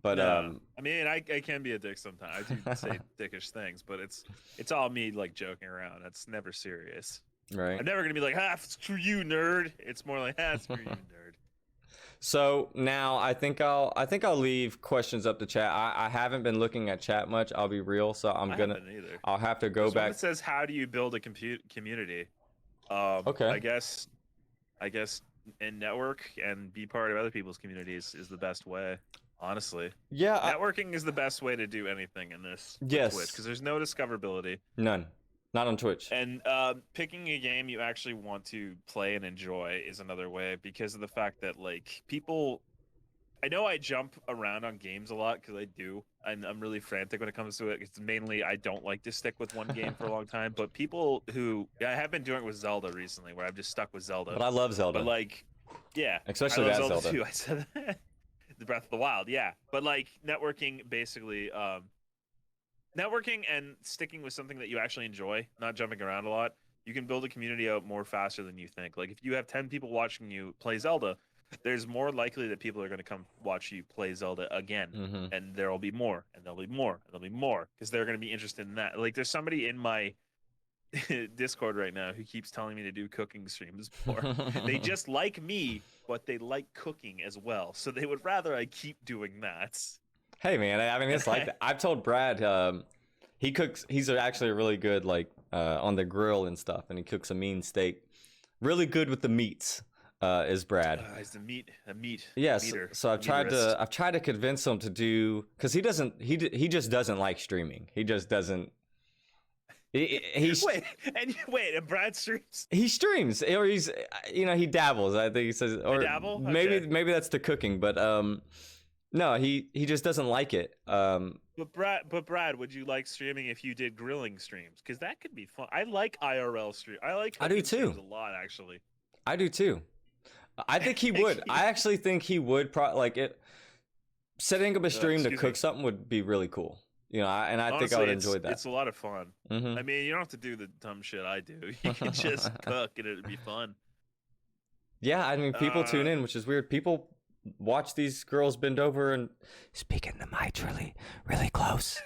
But No, I mean, I can be a dick sometimes. I do say dickish things, but it's all me like joking around. It's never serious. right. I'm never gonna be like, screw you, nerd. It's more like, screw you, nerd. So now I think I'll leave questions up to chat. I haven't been looking at chat much. I'll be real, so I haven't either. I'll have to go There's one back. that says, "How do you build a community?" Okay. I guess, and network and be part of other people's communities is the best way. Honestly, Yeah. networking is the best way to do anything in this Yes. Twitch, because there's no discoverability, None. Not on Twitch. and picking a game you actually want to play and enjoy is another way, because of the fact that like people. I know I jump around on games a lot because I do, and I'm really frantic when it comes to it. It's mainly I don't like to stick with one game for a long time. But people who I have been doing it with Zelda recently, where I've just stuck with Zelda. But I love But Zelda, like, yeah, especially I love that Zelda Zelda. too. I said that. The Breath of the Wild, yeah. But like networking, basically, networking and sticking with something that you actually enjoy, not jumping around a lot. You can build a community out more faster than you think. Like if you have 10 people watching you play Zelda, there's more likely that people are going to come watch you play Zelda again, Mm-hmm. and there will be more, and there'll be more, and there'll be more, because they're going to be interested in that. Like there's somebody in my Discord right now who keeps telling me to do cooking streams more. They just like me, but they like cooking as well, so they would rather I keep doing that. Hey man, I mean And it's like that. I've told Brad, he cooks. He's actually a really good like on the grill and stuff, and he cooks a mean steak. Really good with the meats. Is Brad? He's the meat Yes. meter. So I've tried to convince him to do, because he just doesn't like streaming. He just doesn't. He's And Brad streams. he streams, or he dabbles. I think he says, or dabble? maybe Okay. maybe that's the cooking, but no, he just doesn't like it. But Brad, would you like streaming if you did grilling streams? Because that could be fun. I like IRL stream. I like I do cooking too. streams a lot, actually. I do too. I think he would. I actually think he would. Like it, setting up a stream to Excuse cook me. something would be really cool. I think Honestly, I would enjoy that. It's a lot of fun. Hmm. I mean, you don't have to do the dumb shit I do. You can just cook, and it'd be fun. Yeah, I mean, people tune Uh, in, which is weird. People watch these girls bend over and speak in the mic really, really close.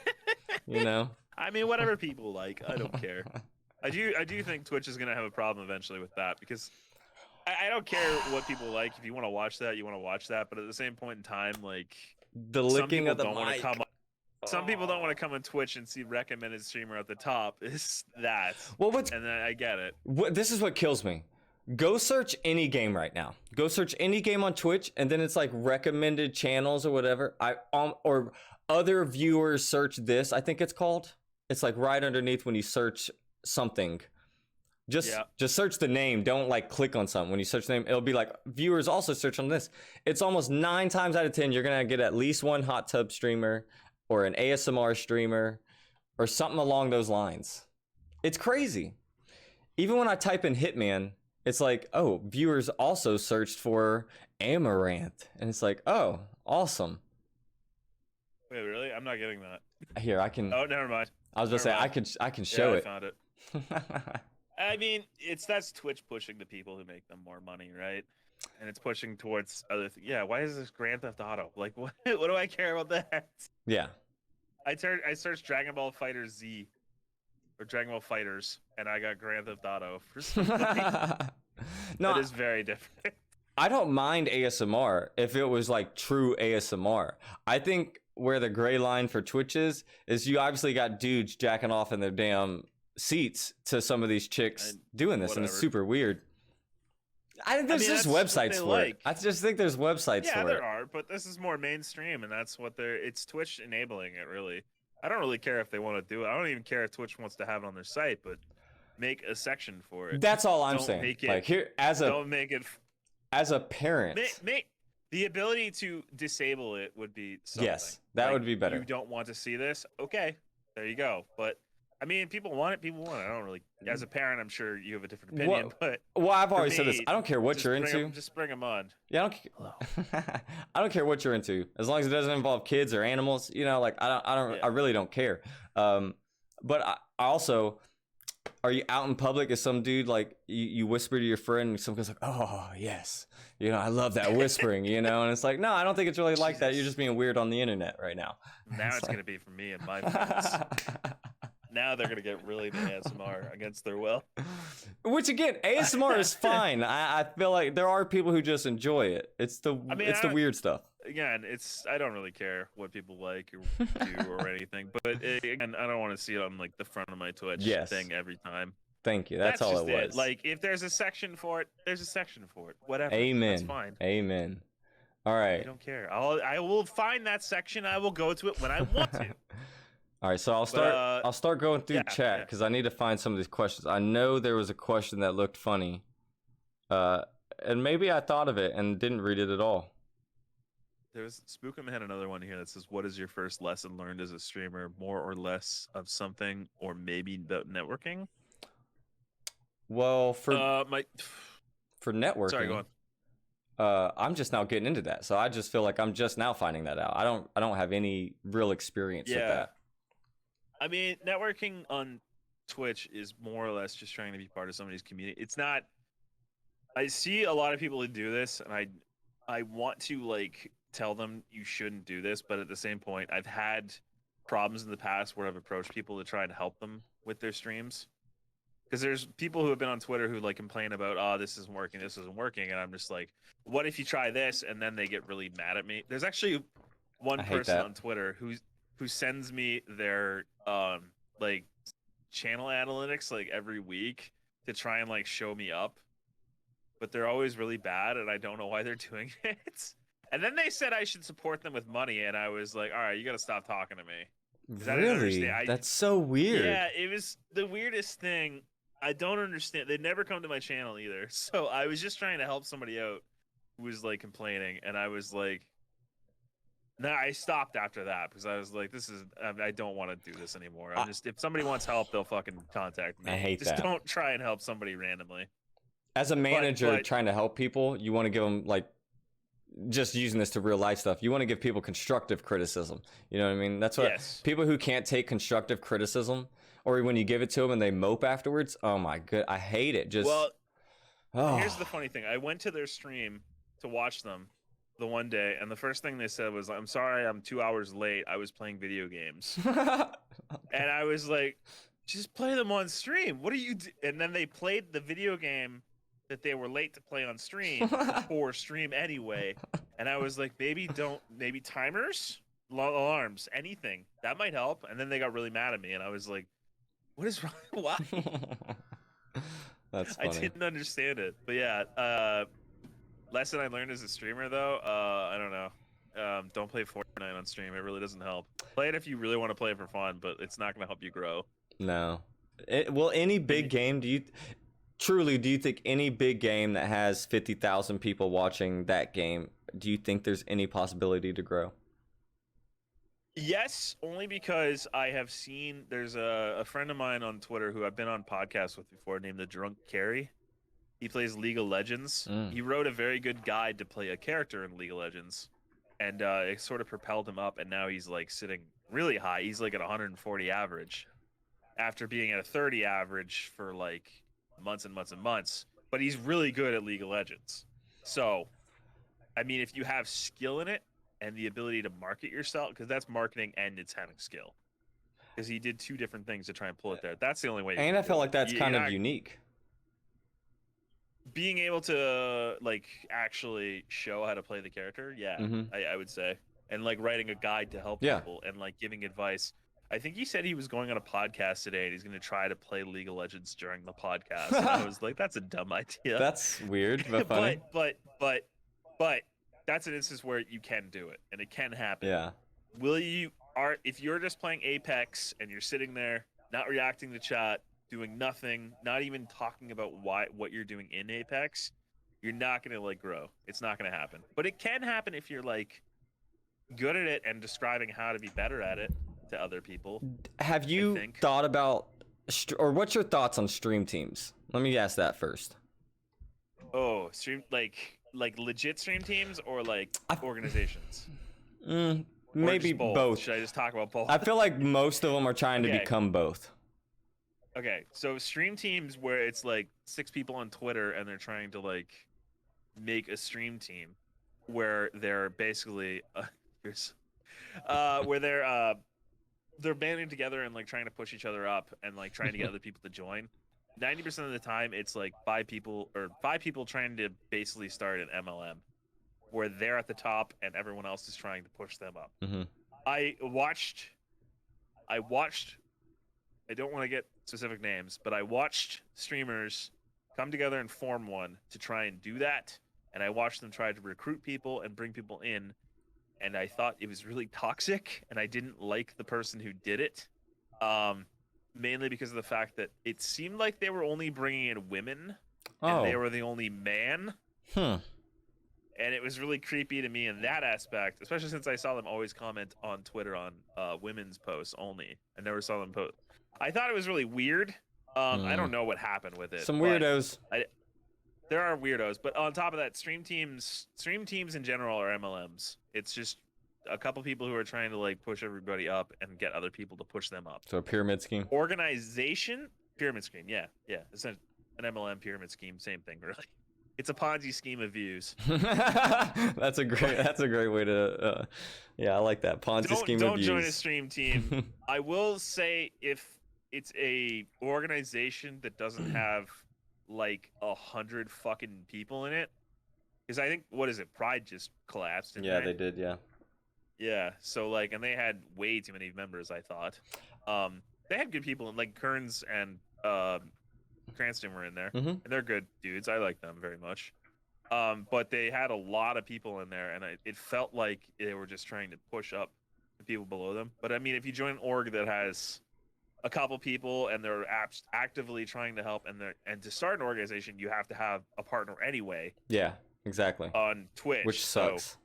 I mean, whatever people like, I don't care. I do think Twitch is gonna have a problem eventually with that, because I don't care what people like. If you want to watch that, you want to watch that. But at the same point in time, like The some licking people of the don't want to mic. come. Some people don't want to come on Twitch and see recommended streamer at the top. Is that? Well, what's And then I get it. this is what kills me. Go search any game right now. Go search any game on Twitch, and then it's like recommended channels or whatever. Or other viewers search this. I think it's called. It's like right underneath when you search something. Just search the name. Don't like click on something. When you search the name, it'll be like viewers also search on this. It's almost 9 times out of 10 you're gonna get at least one hot tub streamer or an ASMR streamer or something along those lines. It's crazy. Even when I type in Hitman, it's like, oh, viewers also searched for Amaranth, and it's like, oh, awesome. Wait, really? I'm not getting that. Here, I can. Oh, never mind. I was just saying, I can show I it. found it. I mean, that's Twitch pushing the people who make them more money, right? And it's pushing towards other things. Yeah, why is this Grand Theft Auto? Like, what? What do I care about that? Yeah. I searched Dragon Ball Fighter Z or Dragon Ball Fighters, and I got Grand Theft Auto for some reason. No, It is very different. I don't mind ASMR if it was like true ASMR. I think where the gray line for Twitch is you obviously got dudes jacking off in their damn seats to some of these chicks doing this, and it's super weird. I think there's just websites for it. I just think there's websites for it. Yeah, there are, but this is more mainstream, and that's what it's Twitch enabling it, really. I don't really care if they want to do it. I don't even care if Twitch wants to have it on their site, but make a section for it. That's all I'm saying. Make it, like here, don't make it. As a parent, make the ability to disable it would be something. Yes, that would be better. You don't want to see this? Okay, there you go. But I mean, people want it. People want it. I don't really. As a parent, I'm sure you have a different opinion. But I've always said this. I don't care what you're into. Just bring them on. Yeah, I don't care what you're into, as long as it doesn't involve kids or animals. You know, like I really don't care. But I also, are you out in public as some dude, like you whisper to your friend and some guy's like, oh yes, you know, I love that whispering, you know, and it's like, no, I don't think it's really like that. You're just being weird on the internet right now. Now it's gonna be for me and my friends. Now they're gonna get really into ASMR against their will. Which again, ASMR is fine. I feel like there are people who just enjoy it. It's the weird stuff. Again, I don't really care what people like or do or anything. But again, I don't want to see it on like the front of my Twitch thing every time. Thank you. That's all it was. Like if there's a section for it, there's a section for it. Whatever. Amen. That's fine. Amen. All right. I don't care. I will find that section. I will go to it when I want to. All right, so I'll start going through chat because I need to find some of these questions. I know there was a question that looked funny, and maybe I thought of it and didn't read it at all. Spookum had another one here that says, "What is your first lesson learned as a streamer? More or less of something, or maybe about networking?" Well, for networking, sorry, go on. I'm just now getting into that, so I just feel like I'm just now finding that out. I don't have any real experience with that. I mean, networking on Twitch is more or less just trying to be part of somebody's community. It's not. I see a lot of people who do this, and I want to like tell them you shouldn't do this, but at the same point, I've had problems in the past where I've approached people to try and help them with their streams. Because there's people who have been on Twitter who like complain about, oh, this isn't working, and I'm just like, what if you try this? And then they get really mad at me. There's actually one person on Twitter who sends me their like channel analytics like every week to try and like show me up, but they're always really bad and I don't know why they're doing it. And then they said I should support them with money, and I was like, all right, you gotta stop talking to me. Really? That's so weird. Yeah, it was the weirdest thing. I don't understand. They never come to my channel either, so I was just trying to help somebody out who was like complaining, and I was like, no, I stopped after that because I was like, I don't want to do this anymore. If somebody wants help, they'll fucking contact me. I hate that. Just don't try and help somebody randomly. As a manager trying to help people, you want to give them, like, just using this to real life stuff, you want to give people constructive criticism. You know what I mean? That's what people who can't take constructive criticism, or when you give it to them and they mope afterwards, oh my god, I hate it. Here's the funny thing. I went to their stream to watch them the one day, and the first thing they said was, I'm sorry I'm 2 hours late, I was playing video games. And I was like, just play them on stream, what are you and then they played the video game that they were late to play on stream before stream anyway, and I was like, maybe timers, alarms, anything that might help. And then they got really mad at me, and I was like, what is wrong? Why? That's funny. I didn't understand it. But yeah, lesson I learned as a streamer, though, I don't know. Don't play Fortnite on stream. It really doesn't help. Play it if you really want to play it for fun, but it's not going to help you grow. No. Any big game, do you think any big game that has 50,000 people watching that game, do you think there's any possibility to grow? Yes, only because I have seen, there's a friend of mine on Twitter who I've been on podcasts with before named the Drunk Carry. He plays League of Legends. He wrote a very good guide to play a character in League of Legends, and it sort of propelled him up, and now he's like sitting really high. He's like at 140 average after being at a 30 average for like months and months and months, but he's really good at League of Legends. So, I mean, if you have skill in it and the ability to market yourself, because that's marketing and it's having skill, because he did two different things to try and pull it there. That's the only way. And I feel like that's kind of unique. Being able to like actually show how to play the character, yeah, I would say. and like writing a guide to help Yeah. people and like giving advice. I think he said he was going on a podcast today and he's going to try to play League of Legends during the podcast. And I was like, that's a dumb idea. That's weird, but funny. but that's an instance where you can do it and it can happen. Yeah. If you're just playing Apex and you're sitting there not reacting to chat, doing nothing, not even talking about what you're doing in Apex, you're not going to like grow. It's not going to happen. But it can happen if you're like good at it and describing how to be better at it to other people. Have you thought about, or what's your thoughts on stream teams? Let me ask that first. Oh, stream like legit stream teams or like organizations? Maybe both. Should I just talk about both? I feel like most of them are trying to become both. Okay, so stream teams where it's like 6 people on Twitter and they're trying to like make a stream team where they're basically where they're banding together and like trying to push each other up and like trying to get other people to join. 90% of the time it's like 5 people trying to basically start an MLM where they're at the top and everyone else is trying to push them up. Mm-hmm. I watched I don't want to get specific names, but I watched streamers come together and form one to try and do that. And I watched them try to recruit people and bring people in. And I thought it was really toxic. And I didn't like the person who did it. Mainly because of the fact that it seemed like they were only bringing in women. And they were the only man. And it was really creepy to me in that aspect, especially since I saw them always comment on Twitter on women's posts only. I never saw them post. I thought it was really weird. I don't know what happened with it. Some weirdos. There are weirdos, but on top of that, stream teams in general are MLMs. It's just a couple people who are trying to like push everybody up and get other people to push them up. So a pyramid scheme. Organization, pyramid scheme. Yeah. It's an MLM pyramid scheme. Same thing, really. It's a Ponzi scheme of views. That's a great way to. Yeah, I like that Ponzi scheme of views. Don't join a stream team. I will say if it's a organization that doesn't have like 100 fucking people in it, because I think Pride just collapsed. Yeah, they did. Yeah. So like, and they had way too many members. I thought. They had good people, and like Kearns and Cranston were in there, and they're good dudes. I like them very much. But they had a lot of people in there, and it felt like they were just trying to push up the people below them. But I mean, if you join an org that has a couple people and they're actively trying to help, and to start an organization, you have to have a partner anyway. Yeah, exactly. On Twitch, which sucks.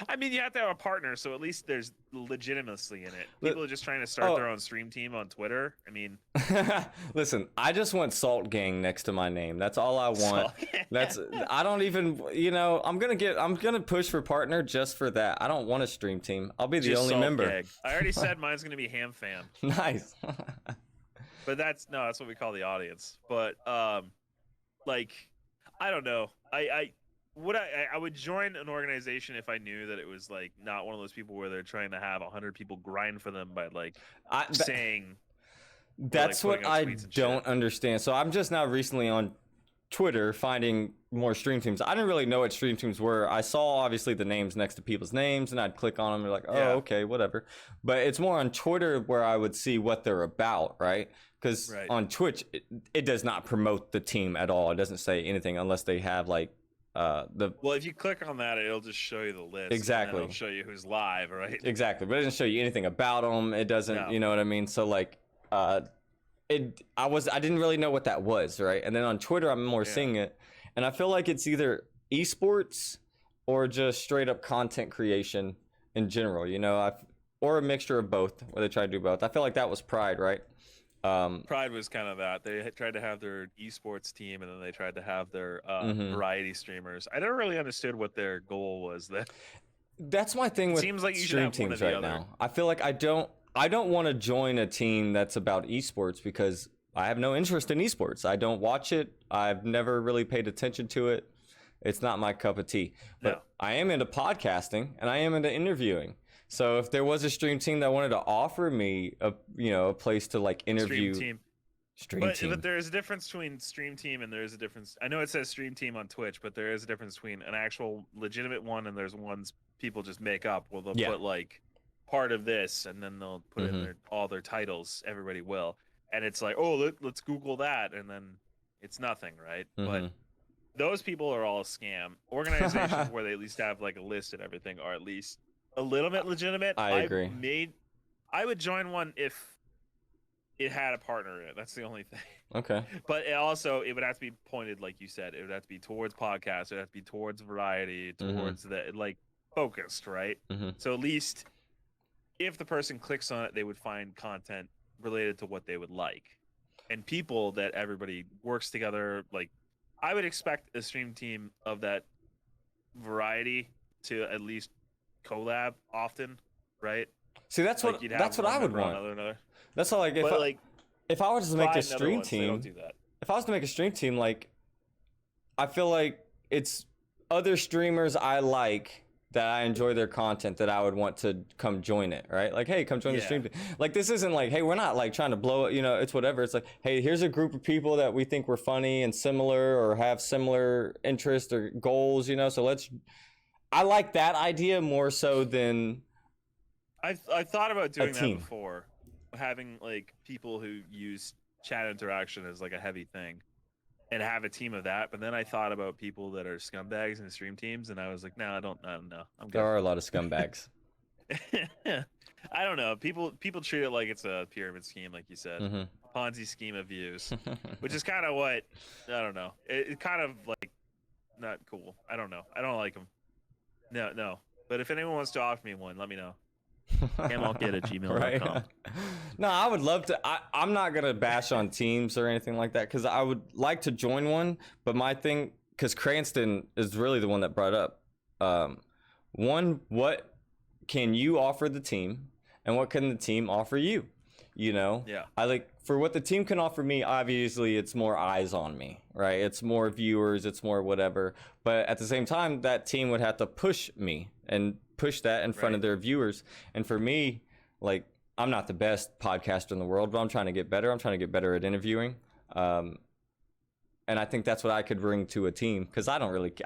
I mean, you have to have a partner, so at least there's legitimacy in it. People are just trying to start their own stream team on Twitter. I mean, listen, I just want Salt Gang next to my name. That's all I want. I don't even, I'm gonna push for partner just for that. I don't want a stream team. I'll be the only member. Gang. I already said mine's gonna be Ham Fam. Nice. But that's what we call the audience. But like, I don't know. I would join an organization if I knew that it was like not one of those people where they're trying to have 100 people grind for them by like saying. That's what I don't understand. So I'm just now recently on Twitter finding more stream teams. I didn't really know what stream teams were. I saw obviously the names next to people's names, and I'd click on them and be like, okay, whatever. But it's more on Twitter where I would see what they're about, right? Because on Twitch, it does not promote the team at all. It doesn't say anything unless they have like. Well, if you click on that, it'll just show you the list. Exactly. It'll show you who's live, right? Exactly, but it doesn't show you anything about them. It doesn't, you know what I mean? So like, I didn't really know what that was, right? And then on Twitter, I'm more seeing it, and I feel like it's either esports or just straight up content creation in general, or a mixture of both, where they try to do both. I feel like that was Pride, right? Pride was kind of that. They tried to have their esports team, and then they tried to have their variety streamers. I never really understood what their goal was. That's my thing with seems like you stream teams right now. I feel like I don't want to join a team that's about esports because I have no interest in esports. I don't watch it. I've never really paid attention to it. It's not my cup of tea. But I am into podcasting, and I am into interviewing. So if there was a stream team that wanted to offer me a place to like interview, Stream But team. there is a difference between stream team and there is a difference. I know it says stream team on Twitch, but there is a difference between an actual legitimate one and there's ones people just make up. Well, they'll Yeah. put like part of this and then they'll put in Mhm. all their titles. Everybody will, and it's like, oh, let's Google that, and then it's nothing, right? But Mhm. those people are all a scam. Organizations where they at least have like a list and everything are at least a little bit legitimate. I agree. I would join one if it had a partner in it. That's the only thing. Okay. But it would have to be pointed, like you said. It would have to be towards podcasts. It would have to be towards variety, towards the like focused, right? Mhm. So at least if the person clicks on it, they would find content related to what they would like, and people that everybody works together. Like, I would expect a stream team of that variety to at least collab often, right? See, that's Like what you'd have that's what one I would member on want. another. That's all. Like But like if I was to make a find other stream ones, they team, don't do that. if I was to make a stream team, like I feel like it's other streamers I like that I enjoy their content that I would want to come join it, right? Like, hey, come join the Yeah. stream. Like, this isn't like, hey, we're not like trying to blow it, you know, it's whatever. It's like, hey, here's a group of people that we think we're funny and similar or have similar interests or goals, you know, so I like that idea more so than I've thought about doing that team. before, having like people who use chat interaction as like a heavy thing, and have a team of that. But then I thought about people that are scumbags in stream teams, and I was like, no, I don't know. I'm there good. are a lot of scumbags. I don't know. People treat it like it's a pyramid scheme, like you said, Mm-hmm. Ponzi scheme of views, which is kind of what I don't know. It kind of like not cool. I don't know. I don't like them. No. But if anyone wants to offer me one, let me know. HamAllKid@gmail.com. Right. No, I would love to. I'm not gonna bash on teams or anything like that because I would like to join one. But my thing, because Cranston is really the one that brought up, one, what can you offer the team, and what can the team offer you? You know, Yeah. I like for what the team can offer me. Obviously, it's more eyes on me, right? It's more viewers, it's more whatever. But at the same time, that team would have to push me and push that in front of their viewers. And for me, like, I'm not the best podcaster in the world, but I'm trying to get better. I'm trying to get better at interviewing. And I think that's what I could bring to a team because I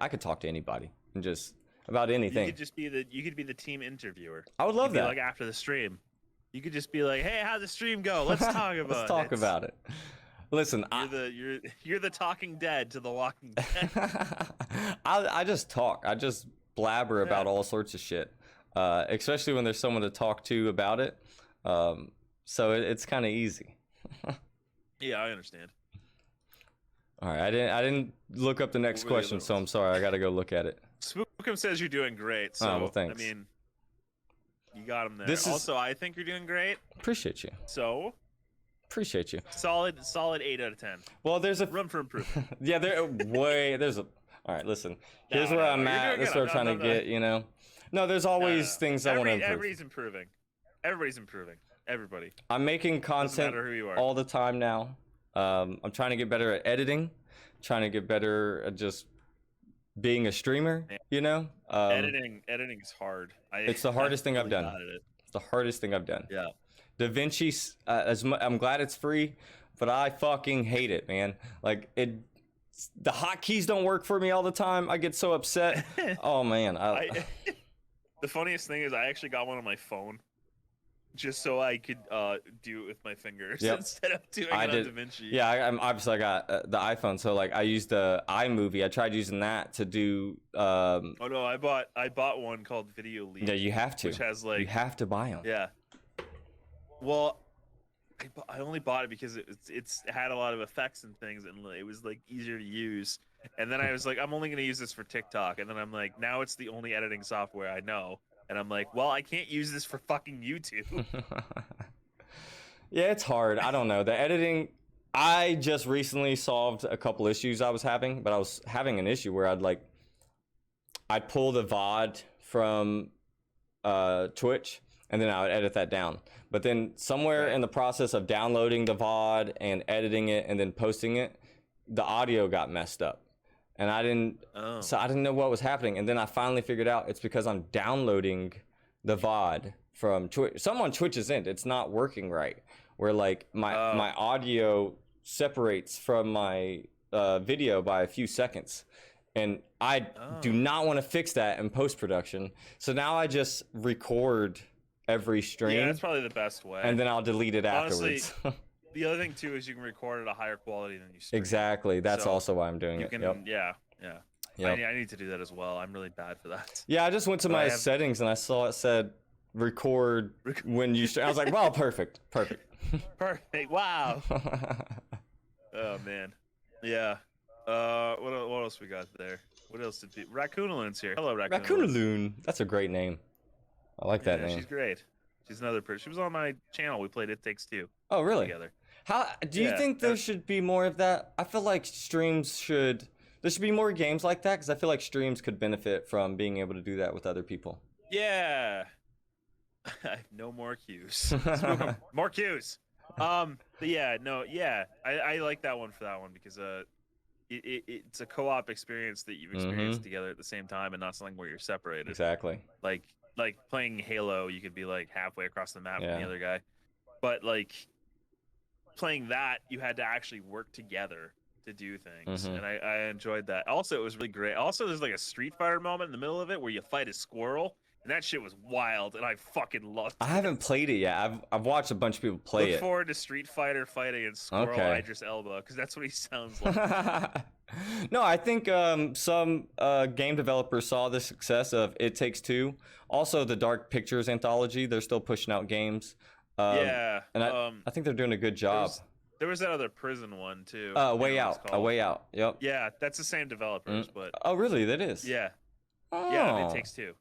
could talk to anybody and just about anything. You could be the team interviewer. I would love that. Like after the stream, you could just be like, "Hey, how'd the stream go? Let's talk about Let's talk about it." Listen, you're the Talking Dead to the Walking Dead. I just talk. I just blabber about all sorts of shit, especially when there's someone to talk to about it. So it's kind of easy. Yeah, I understand. All right, I didn't look up the next What were the question, other so I'm ones? sorry. I got to go look at it. Spookum says you're doing great. So well, thanks. I mean, you got him there. This is- Also, I think you're doing great. Appreciate you. So Appreciate you. solid 8 out of 10. Well, there's a Room for improvement. yeah. There's a. All right, listen. Here's where I'm you're at. doing That's good. what I'm trying to get. You know. No, there's always things I want to improve. Everybody's improving. Everybody's improving. Everybody. I'm making Doesn't content matter who you are. all the time now. I'm trying to get better at editing, trying to get better at just being a streamer, you know? Editing is hard. It's the hardest thing I've really done. bad at it. It's the hardest thing I've done. Yeah. DaVinci, I'm glad it's free, but I fucking hate it, man. Like, the hotkeys don't work for me all the time. I get so upset. Oh, man. The funniest thing is I actually got one on my phone just so I could do it with my fingers Yep. instead of doing I it did. on DaVinci. Yeah, I'm obviously I got the iPhone, so like I used the iMovie. I tried using that to do. Oh no, I bought one called Video Leap. Yeah, you have to. Which has you like have to buy them. yeah. Well, I only bought it because it's had a lot of effects and things, and it was like easier to use. And then I was like, I'm only gonna use this for TikTok. And then I'm like, now it's the only editing software I know. And I'm like, well, I can't use this for fucking YouTube. Yeah, it's hard. I don't know. The editing, I just recently solved a couple issues I was having, but I was having an issue where I'd pull the VOD from Twitch and then I would edit that down. But then somewhere in the process of downloading the VOD and editing it and then posting it, the audio got messed up. And so I didn't know what was happening. And then I finally figured out it's because I'm downloading the VOD from Twitch. Some on Twitch's end, it's not working right. Where like my audio separates from my video by a few seconds, and I do Oh. not want to fix that in post production. So now I just record every Yeah, stream, that's probably the best way. and then I'll delete it Honestly, afterwards. the other thing too is you can record at a higher quality than you stream. Exactly. That's So also why I'm doing you it. can, Yep. yeah, yeah. Yep. I need to do that as well. I'm really bad for that. Yeah, I just went to But I my have settings and I saw it said record when you stream. I was like, wow, perfect. Perfect. perfect. Wow. Oh man. Yeah. What else we got there? What else did people? Raccoonalun's here. Hello, Raccoonalun. Raccoonaloon. That's a great name. I like that Yeah, name. she's great. She's another person. She was on my channel. We played It Takes Two Oh, really? together. How do you Yeah, think there should be more of that? I feel like streams should. There should be more games like that because I feel like streams could benefit from being able to do that with other people. Yeah. I have no more cues. More cues. But yeah, no, yeah. I like that one for that one because it's a co-op experience that you've experienced together at the same time and not something where you're separated. Exactly. Like playing Halo, you could be like halfway across the map from Yeah. the other guy. But like playing that, you had to actually work together to do things. And I enjoyed that. Also, it was really great. Also, there's like a Street Fighter moment in the middle of it where you fight a squirrel. And that shit was wild, and I fucking loved it. I haven't played it yet. I've watched a bunch of people play Look it. forward to Street Fighter fighting and Squirrel Idris Elba, because that's what he sounds like. No, I think some game developers saw the success of It Takes Two. Also, the Dark Pictures anthology. They're still pushing out games. Yeah. And I think they're doing a good job. There was that other prison one, too. Way Out. A Way Out. Yep. Yeah, that's the same developers, but... Oh, really? That is? Yeah. Oh. Yeah, It Takes Two.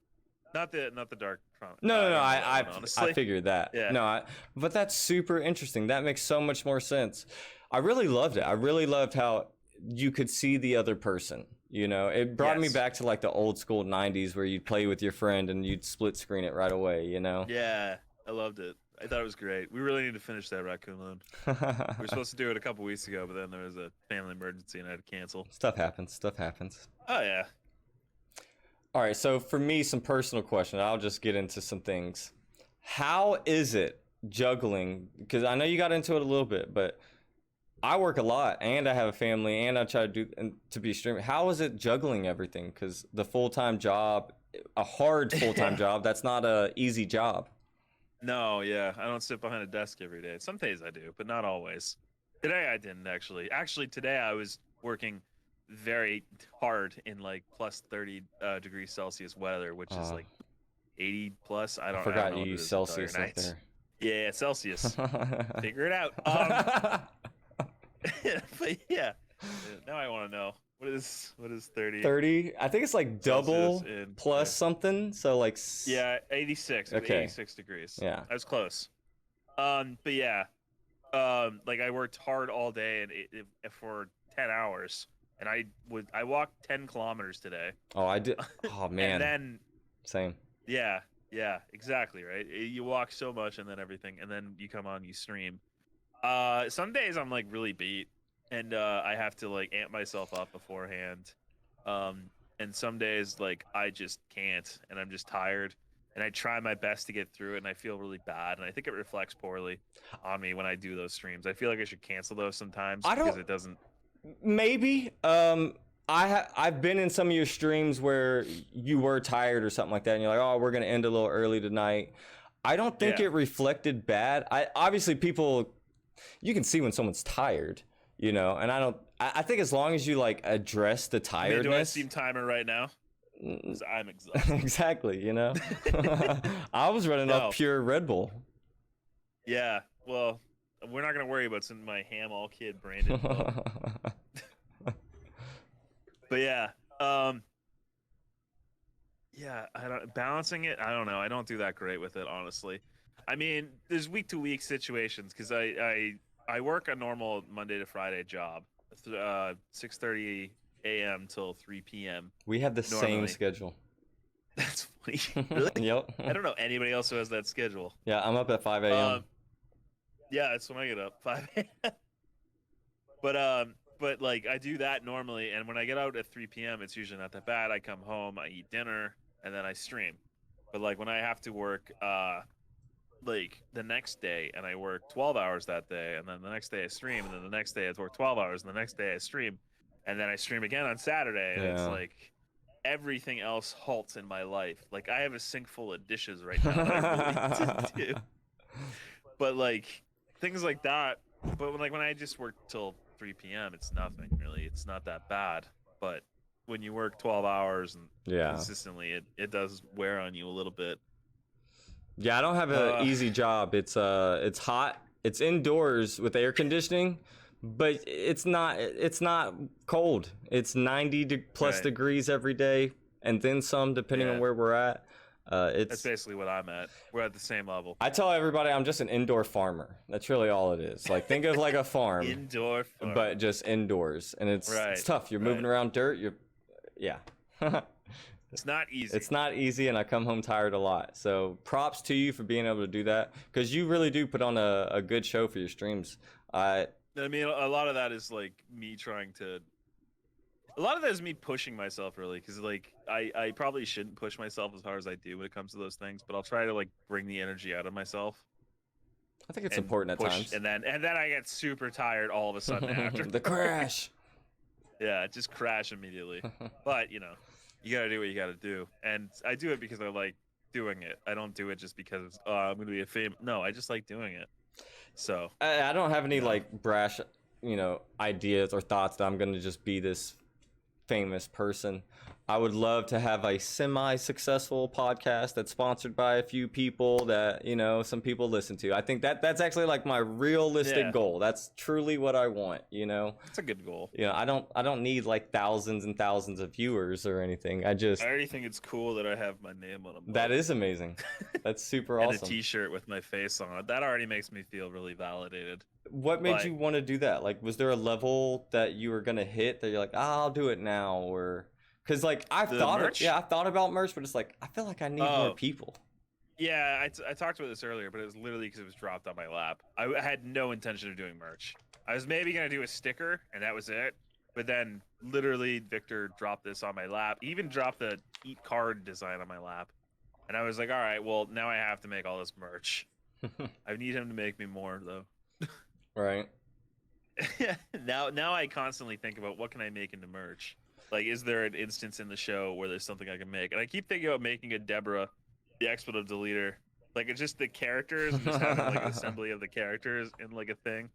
Not the Dark Front. No. I honestly. figured that. Yeah. No, but that's super interesting. That makes so much more sense. I really loved it. I really loved how you could see the other person. You know, it brought me back to like the old school 90s where you'd play with your friend and you'd split screen it right away, you know? Yeah, I loved it. I thought it was great. We really need to finish that Raccoon Loan. We were supposed to do it a couple weeks ago, but then there was a family emergency and I had to cancel. Stuff happens. Oh, yeah. All right, so for me, some personal questions. I'll just get into some things. How is it juggling? Because I know you got into it a little bit, but I work a lot, and I have a family, and I try to be a streamer. How is it juggling everything? Because the full-time job, a hard full-time job, that's not a easy job. No, yeah, I don't sit behind a desk every day. Some days I do, but not always. Today I didn't actually. Actually, today I was working very hard in like plus 30 degrees Celsius weather, which is like 80 plus. I forgot know you what it use is Celsius entire up night. there. Yeah, Celsius. Figure it out. But yeah, now I want to know what is 30? 30? I think it's like double Celsius in, plus something. So like yeah, 86. Okay. 86 degrees. Yeah. I was close. But yeah, like I worked hard all day and for 10 hours, and I walked 10 kilometers today. Oh, I did. Oh man. And then same. Yeah, exactly, right? You walk so much and then everything, and then you come on, you stream. Some days I'm like really beat, and I have to like amp myself up beforehand. And some days like I just can't, and I'm just tired, and I try my best to get through it, and I feel really bad, and I think it reflects poorly on me when I do those streams. I feel like I should cancel those sometimes because it doesn't. Maybe. I've been in some of your streams where you were tired or something like that, and you're like, "Oh, we're gonna end a little early tonight." I don't think it reflected bad. Obviously people, you can see when someone's tired, you know, and I think as long as you like address the tiredness. Do I seem timer right now? 'Cause I'm exhausted. Exactly, you know. I was running off pure Red Bull. Yeah, well, we're not gonna worry about some of my HamAllKid branded. But yeah, yeah, balancing it. I don't know. I don't do that great with it, honestly. I mean, there's week to week situations because I work a normal Monday to Friday job, 6:30 a.m. till 3 p.m. We have the same schedule. That's funny. Really? Yep. I don't know anybody else who has that schedule. Yeah, I'm up at 5 a.m. Yeah, that's when I get up, 5 a.m. But like I do that normally, and when I get out at 3 p.m., it's usually not that bad. I come home, I eat dinner, and then I stream. But like when I have to work like the next day and I work 12 hours that day, and then the next day I stream, and then the next day I work 12 hours, and the next day I stream, and then I stream again on Saturday, and it's Yeah. like everything else halts in my life. Like I have a sink full of dishes right now that I really need to do. But like things like that. But when I just work till 3 p.m., it's nothing really. It's not that bad. But when you work 12 hours and Yeah. consistently, it does wear on you a little bit. Yeah, I don't have an easy job. It's hot. It's indoors with air conditioning, but it's not cold. It's 90 plus Right. degrees every day, and then some depending on Yeah. where we're at. That's basically what I'm at. We're at the same level. I tell everybody I'm just an indoor farmer. That's really all it is. Like think of like a farm, Indoor farm. but just indoors, and it's Right, tough. You're moving around dirt. Yeah. It's not easy. It's not easy, and I come home tired a lot. So props to you for being able to do that, because you really do put on a good show for your streams. I mean, a lot of that is like me trying to. A lot of that is me pushing myself, really, because like I probably shouldn't push myself as hard as I do when it comes to those things, but I'll try to like bring the energy out of myself. I think it's important at times. And then I get super tired all of a sudden after the crash. Yeah, just crash immediately. But you know, you gotta do what you gotta do, and I do it because I like doing it. I don't do it just because I'm gonna be a fame. No, I just like doing it. So I don't have any like brash, ideas or thoughts that I'm gonna just be this famous person. I would love to have a semi-successful podcast that's sponsored by a few people that some people listen to. I think that's actually like my realistic goal. That's truly what I want. It's a good goal. I don't need like thousands and thousands of viewers or anything. I already think it's cool that I have my name on a That is amazing. That's super and awesome. a T-shirt with my face on it. That already makes me feel really validated. What made you want to do that? Like, was there a level that you were gonna hit that you're like, I'll do it now, or because like I thought about merch, but it's like I feel like I need more people. Yeah, I talked about this earlier, but it was literally because it was dropped on my lap. I had no intention of doing merch. I was maybe gonna do a sticker, and that was it. But then, literally, Victor dropped this on my lap. He even dropped the Eat card design on my lap, and I was like, all right, well, now I have to make all this merch. I need him to make me more though. Right. Now I constantly think about what can I make into merch. Like, is there an instance in the show where there's something I can make? And I keep thinking about making a Deborah, the expletive deleter. Like, it's just the characters and just having like an assembly of the characters in like a thing.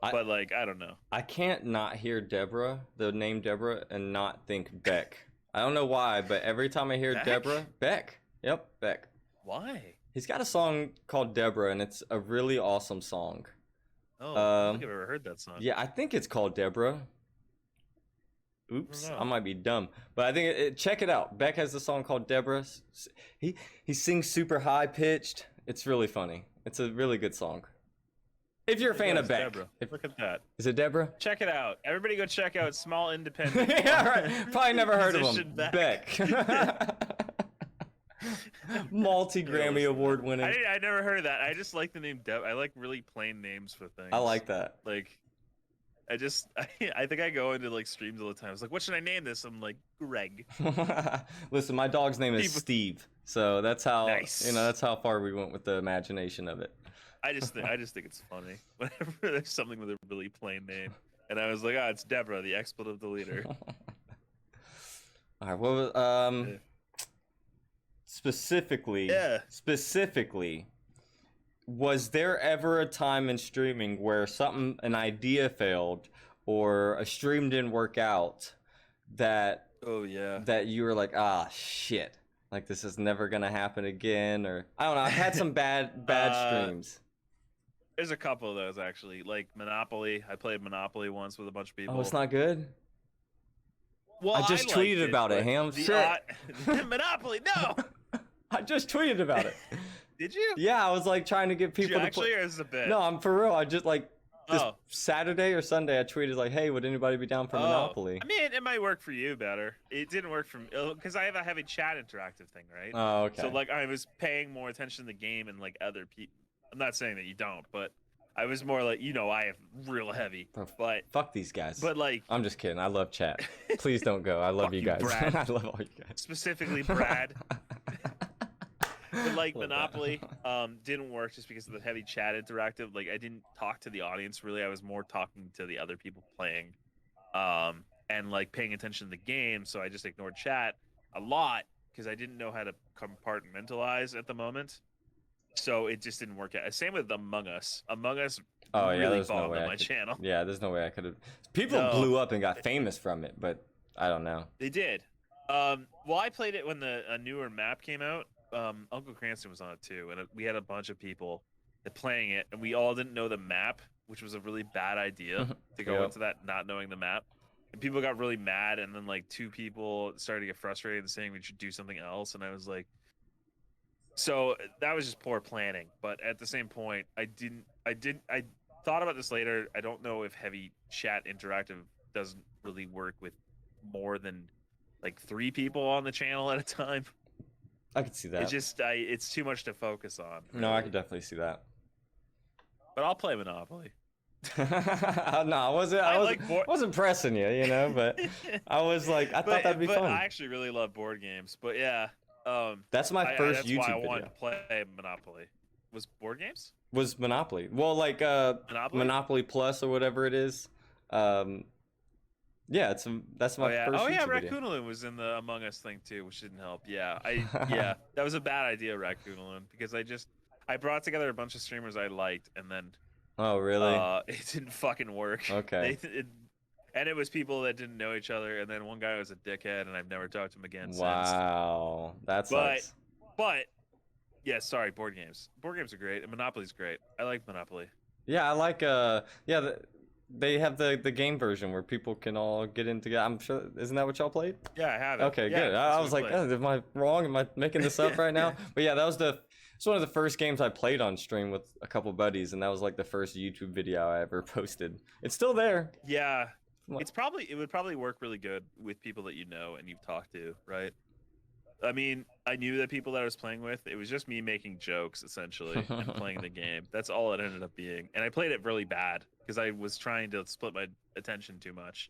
But like, I don't know. I can't not hear Deborah, the name Deborah, and not think Beck. I don't know why, but every time I hear Deborah, Beck. Yep, Beck. Why? He's got a song called Deborah, and it's a really awesome song. Oh, I don't think I've ever heard that song. Yeah, I think it's called Deborah. Oops, I might be dumb, but I think check it out. Beck has a song called Deborah. He sings super high pitched. It's really funny. It's a really good song. If you're a fan of Beck, look at that. Is it Deborah? Check it out. Everybody go check out small independent. Yeah, right. Probably never heard of him. Beck. Multi-Grammy award winning. I never heard of that. I just like the name Deb. I like really plain names for things. I like that. Like, I think I go into like streams all the time. It's like, what should I name this? I'm like, Greg. Listen, my dog's name is Steve, so that's how that's how far we went with the imagination of it. I just think it's funny whenever there's something with a really plain name, and I was like, it's Deborah, the expletive deleter. All right, well, specifically, was there ever a time in streaming where an idea failed or a stream didn't work out that that you were like, shit, like this is never gonna happen again? Or I don't know, I've had some bad streams. There's a couple of those actually, like Monopoly. I played Monopoly once with a bunch of people. Oh, it's not good? Well, I just tweeted about it, Ham. Monopoly, no! I just tweeted about it. Did you? Yeah, I was like trying to get people to play. Or is it a bit? No, I'm for real. I just like this Saturday or Sunday, I tweeted like, "Hey, would anybody be down for Monopoly?" I mean, it might work for you better. It didn't work for me because I have a heavy chat interactive thing, right? Oh, okay. So like, I was paying more attention to the game and like other people. I'm not saying that you don't, but I was more like, I have real heavy. But fuck these guys. But like, I'm just kidding. I love chat. Please don't go. I love you guys. Brad. I love all you guys. Specifically, Brad. But like Love that. Monopoly, didn't work just because of the heavy chat interactive. Like I didn't talk to the audience really. I was more talking to the other people playing, and like paying attention to the game. So I just ignored chat a lot because I didn't know how to compartmentalize at the moment. So it just didn't work out. Same with Among Us. Among Us Oh yeah, really there's no bombed way on I my could. channel. Yeah, there's no way I could have. People No, blew up and got famous from it, but I don't know. they did. Well, I played it when the a newer map came out. Uncle Cranston was on it too, and we had a bunch of people that playing it, and we all didn't know the map, which was a really bad idea to go Yep. into that not knowing the map. And people got really mad, and then like two people started to get frustrated and saying we should do something else, and I was like, so that was just poor planning. But at the same point, I thought about this later. I don't know if heavy chat interactive doesn't really work with more than like three people on the channel at a time. I could see that. It's too much to focus on, No, I really. could definitely see that. But I'll play Monopoly. No, I wasn't. I like board. Wasn't pressing you, but I was like, I thought that'd be but fun. I actually really love board games. But yeah, That's my first that's why I YouTube wanted video. to play Monopoly. Was board games Was Monopoly. Well, like Monopoly? Monopoly Plus or whatever it is. Um, yeah, that's Oh my yeah, first oh yeah. YouTube video. Raccoonaloo was in the Among Us thing too, which didn't help. Yeah, that was a bad idea, Raccoonaloo, because I brought together a bunch of streamers I liked, and then Oh, really? it didn't fucking work. Okay. And it was people that didn't know each other, and then one guy was a dickhead, and I've never talked to him again since. Wow, that But sucks. but yeah, sorry, board games. Board games are great, and Monopoly's great. I like Monopoly. Yeah, I like they have the game version where people can all get in together. I'm sure, isn't that what y'all played? Yeah, I have it. Okay, Yeah, good. that's I what was we like, play. oh, am I wrong? Am I making this up right now? But yeah, it's one of the first games I played on stream with a couple buddies, and that was like the first YouTube video I ever posted. It's still there. Yeah, it would probably work really good with people that you know and you've talked to, right? I mean, I knew that people that I was playing with, it was just me making jokes essentially and playing the game. That's all it ended up being. And I played it really bad because I was trying to split my attention too much.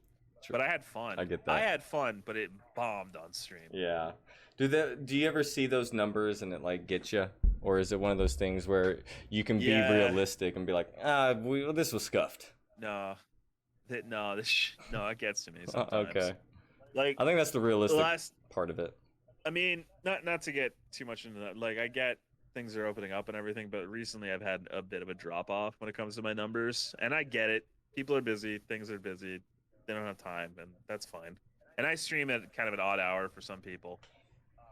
But I had fun. I get I that. had fun, but it bombed on stream. Yeah. Do you ever see those numbers and it like gets you, or is it one of those things where you can be Yeah. realistic and be like, this was scuffed? No, no, it gets to me sometimes. Okay. Like I think that's the realistic last, part of it. I mean, not to get too much into that. Like I get things are opening up and everything, but recently I've had a bit of a drop off when it comes to my numbers, and I get it. People are busy, things are busy, they don't have time, and that's fine. And I stream at kind of an odd hour for some people.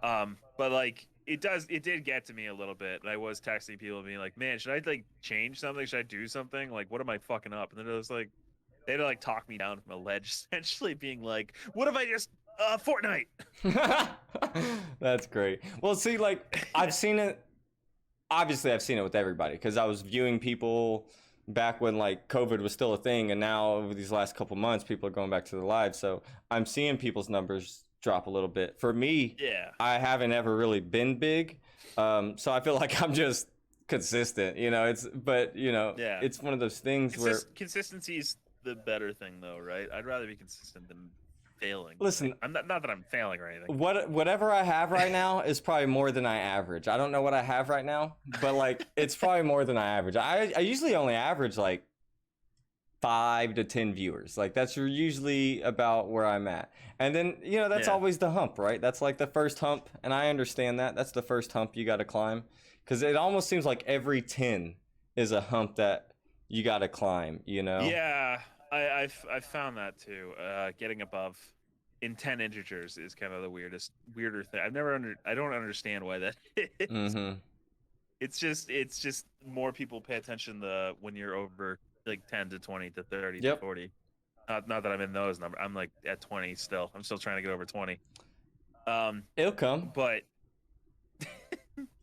But like it did get to me a little bit. And I was texting people being like, man, should I like change something? Should I do something? Like, what am I fucking up? And then it was like they had to like talk me down from a ledge, essentially being like, what if I just Fortnite? That's great. Well, see, like I've seen it. Obviously, I've seen it with everybody because I was viewing people back when like COVID was still a thing, and now over these last couple months, people are going back to their lives. So I'm seeing people's numbers drop a little bit. For me, Yeah. I haven't ever really been big, so I feel like I'm just consistent. Yeah. It's one of those things where Consistency is the better thing, though, right? I'd rather be consistent than failing. listen. I'm not that I'm failing or anything. Whatever I have right now is probably more than I average. I don't know what I have right now, but like it's probably more than I average. I usually only average like 5 to 10 viewers. Like that's usually about where I'm at. And then, that's Yeah. always the hump, right? That's like the first hump, and I understand that. That's the first hump you got to climb cuz it almost seems like every 10 is a hump that you got to climb, Yeah, I've found that too. Getting above in 10 integers is kind of the weirder thing. I don't understand why that is. Mhm. It's just more people pay attention when you're over like 10 to 20 to 30 Yep. to 40. Not that I'm in those numbers. I'm like at 20 still. I'm still trying to get over 20. It'll come. But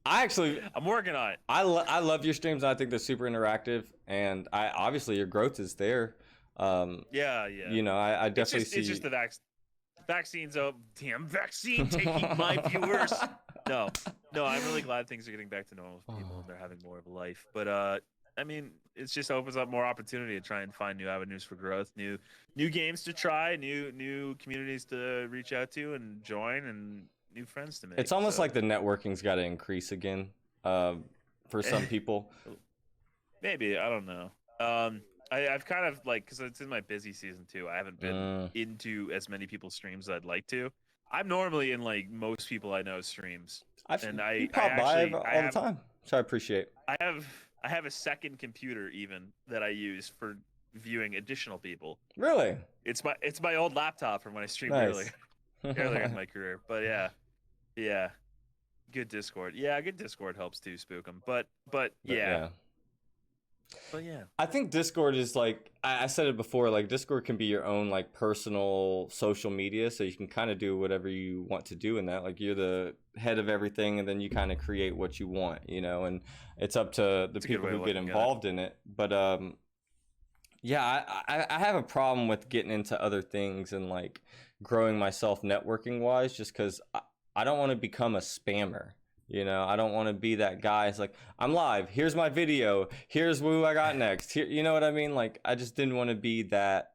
I actually I'm working on it. I love your streams. I think they're super interactive, and I obviously your growth is there. Yeah. I definitely see. It's just the vaccine's a damn vaccine taking my viewers. No, I'm really glad things are getting back to normal for people and they're having more of a life. But I mean, it just opens up more opportunity to try and find new avenues for growth, new games to try, new communities to reach out to and join, and new friends to make. It's almost so. like the networking's got to increase again for some people. Maybe, I don't know. I've kind of like, because it's in my busy season too. I haven't been into as many people's streams as I'd like to. I'm normally in like most people I know streams, and You pop by all the have time, so I appreciate. I have a second computer even that I use for viewing additional people. Really? It's my old laptop from when I streamed Nice. earlier in my career. But yeah, good Discord. Yeah, good Discord helps too, spook 'em. But yeah. But yeah, I think Discord is like I said it before. Like Discord can be your own like personal social media, so you can kind of do whatever you want to do in that. Like you're the head of everything, and then you kind of create what you want, And it's up to the people who get involved in it. But yeah, I have a problem with getting into other things and like growing myself networking wise, just because I don't want to become a spammer. I don't want to be that guy. It's like, I'm live. Here's my video. Here's who I got next. Here, you know what I mean? Like, I just didn't want to be that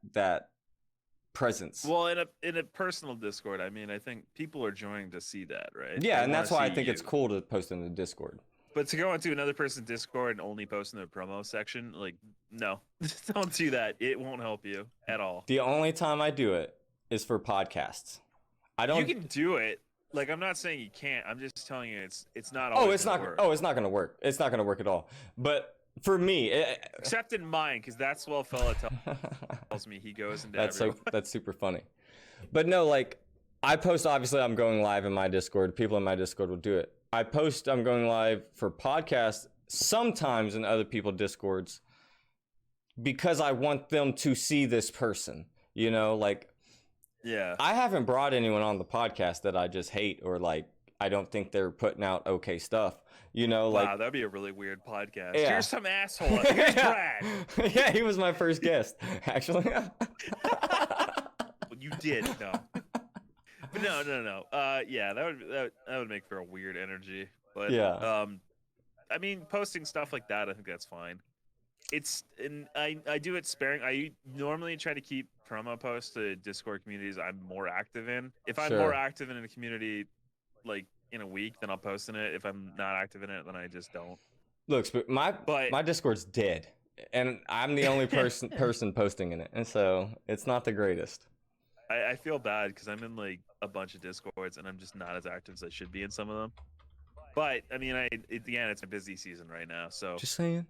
presence. Well, in a personal Discord, I mean, I think people are joining to see that, right? Yeah, and that's why I think it's cool to post in the Discord. But to go into another person's Discord and only post in the promo section, like, no, don't do that. It won't help you at all. The only time I do it is for podcasts. I don't. You can do it. Like, I'm not saying you can't. I'm just telling you it's not always. Oh, it's not. Work. Oh, it's not going to work. It's not going to work at all. But for me, except in mine, because that's what fella tells me he goes into. That's super funny. But no, like I post. Obviously, I'm going live in my Discord. People in my Discord will do it. I post. I'm going live for podcasts sometimes in other people's Discords because I want them to see this person. Like. Yeah. I haven't brought anyone on the podcast that I just hate or like I don't think they're putting out okay stuff. Wow, like that'd be a really weird podcast. Yeah. Here's some asshole. Here's Brad. Yeah, he was my first guest, actually. You did, no. But no. Yeah, that would make for a weird energy. But yeah. I mean, posting stuff like that, I think that's fine. I do it sparing. I normally try to keep promo posts to Discord communities I'm more active in. If I'm more active in a community, like in a week, then I'll post in it. If I'm not active in it, then I just don't. Look, my Discord's dead, and I'm the only person posting in it, and so it's not the greatest. I feel bad because I'm in like a bunch of Discords, and I'm just not as active as I should be in some of them. But I mean, again, it's a busy season right now, so just saying.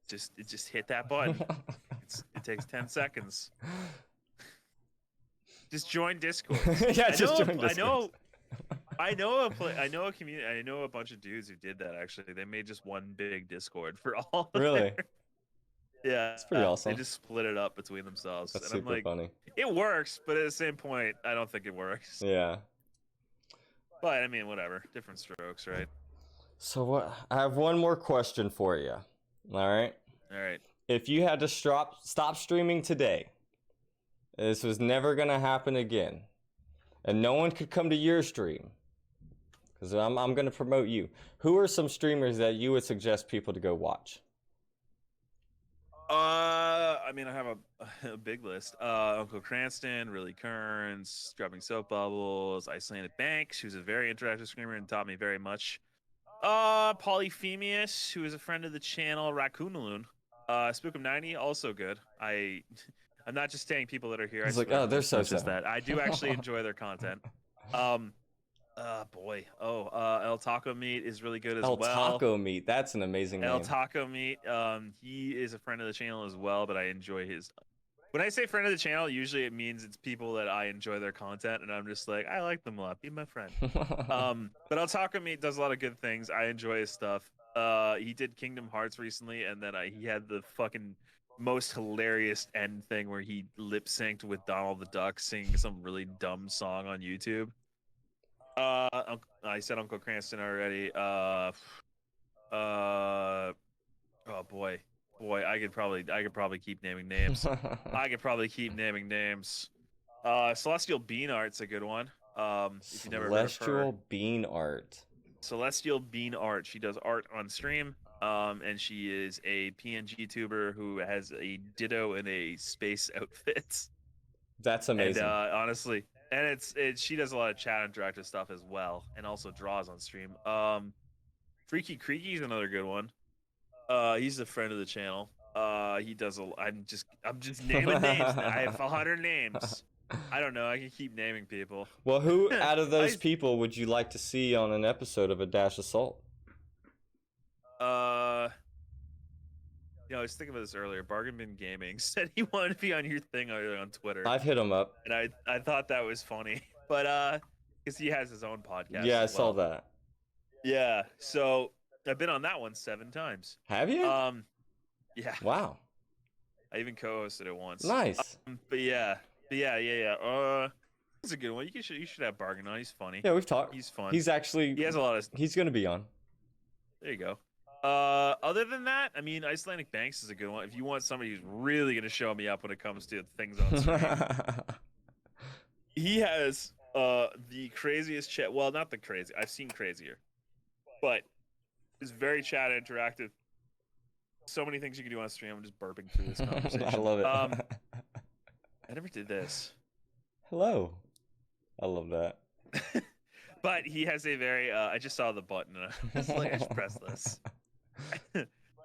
Just hit that button. It takes 10 seconds. Just join Discord. Yeah, join Discord. I know a community. I know a bunch of dudes who did that. Actually, they made just one big Discord for all. Really? Yeah, it's pretty awesome. They just split it up between themselves. That's and super funny. It works, but at the same point, I don't think it works. Yeah. But I mean, whatever. Different strokes, right? So what? I have one more question for you. All right. If you had to stop streaming today, this was never gonna happen again, and no one could come to your stream, because I'm gonna promote you. Who are some streamers that you would suggest people to go watch? I mean, I have a big list. Uncle Cranston, Really Kearns, Dropping Soap Bubbles, Icelandic Banks, who's a very interactive streamer and taught me very much. Polyphemius, who is a friend of the channel, Raccoonaloon. Spookum90, also good. I'm not just saying people that are here. He's like, oh, they're so just that. I do actually enjoy their content. El Taco Meat is really good as well. El Taco Meat, that's an amazing name. El Taco Meat, he is a friend of the channel as well, but I enjoy his. When I say friend of the channel, usually it means it's people that I enjoy their content, and I'm just like, I like them a lot. Be my friend. But El Taco Meat does a lot of good things. I enjoy his stuff. He did Kingdom Hearts recently, and then he had the fucking most hilarious end thing where he lip synced with Donald the Duck singing some really dumb song on YouTube. I said Uncle Cranston already. Oh boy, I could probably keep naming names. Celestial Bean Art's a good one. If you never heard of her. Celestial Bean Art. Celestial Bean Art. She does art on stream. And she is a PNG tuber who has a Ditto in a space outfit. That's amazing. And honestly, and she does a lot of chat interactive stuff as well, and also draws on stream. Freaky Creaky is another good one. He's a friend of the channel. He does I'm just naming names now. I have 100 names. I don't know. I can keep naming people. Well, who out of those people would you like to see on an episode of A Dash Assault? I was thinking about this earlier. Bargain Bin Gaming said he wanted to be on your thing on Twitter. I've hit him up, and I thought that was funny, but because he has his own podcast. Yeah, I saw that. Yeah, so I've been on that one 7 times. Have you? Yeah. Wow. I even co-hosted it once. Nice. But yeah. It's a good one. You should have Bargain on. He's funny. Yeah, we've talked. He's fun. He has a lot of. He's gonna be on. There you go. Other than that, I mean, Icelandic Banks is a good one. If you want somebody who's really gonna show me up when it comes to things on stream, he has the craziest chat. Well, not the crazy. I've seen crazier, but it's very chat interactive. So many things you can do on stream. I'm just burping through this conversation. I love it. I never did this. Hello. I love that. But he has a very I just saw the button and I was like, I should press this.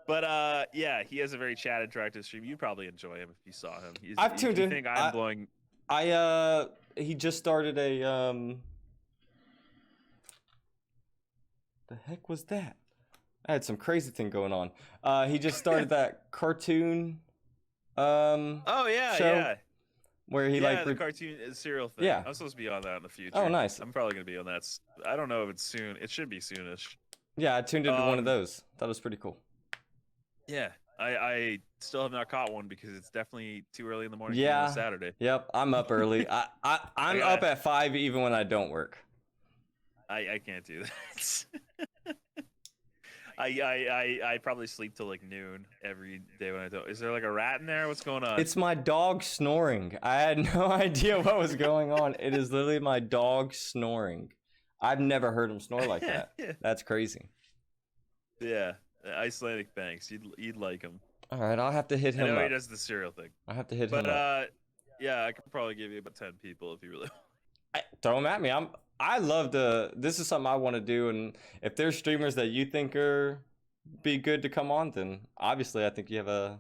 But yeah, he has a very chat interactive stream. You'd probably enjoy him if you saw him. I've tuned in. Think I'm blowing. He just started a the heck was that? I had some crazy thing going on. He just started that cartoon Oh yeah, show yeah. where he the cartoon serial thing. Yeah. I'm supposed to be on that in the future. Oh, nice. I'm probably gonna be on that. I don't know if it's soon. It should be soonish. Yeah, I tuned into one of those. That was pretty cool. Yeah, I still have not caught one because it's definitely too early in the morning. Yeah. On Saturday. Yep, I'm up early. I'm up at 5 even when I don't work. I can't do that. I probably sleep till like noon every day when I don't. Is there like a rat in there? What's going on? It's my dog snoring. I had no idea what was going on. It is literally my dog snoring. I've never heard him snore like that. That's crazy. Yeah, Icelandic Banks. You'd like him. All right, I'll have to hit him I know up. he does the cereal thing. I have to hit him up. But yeah, I could probably give you about 10 people if you really want. Throw them at me. I love to. This is something I want to do, and if there's streamers that you think be good to come on, then obviously I think you have a.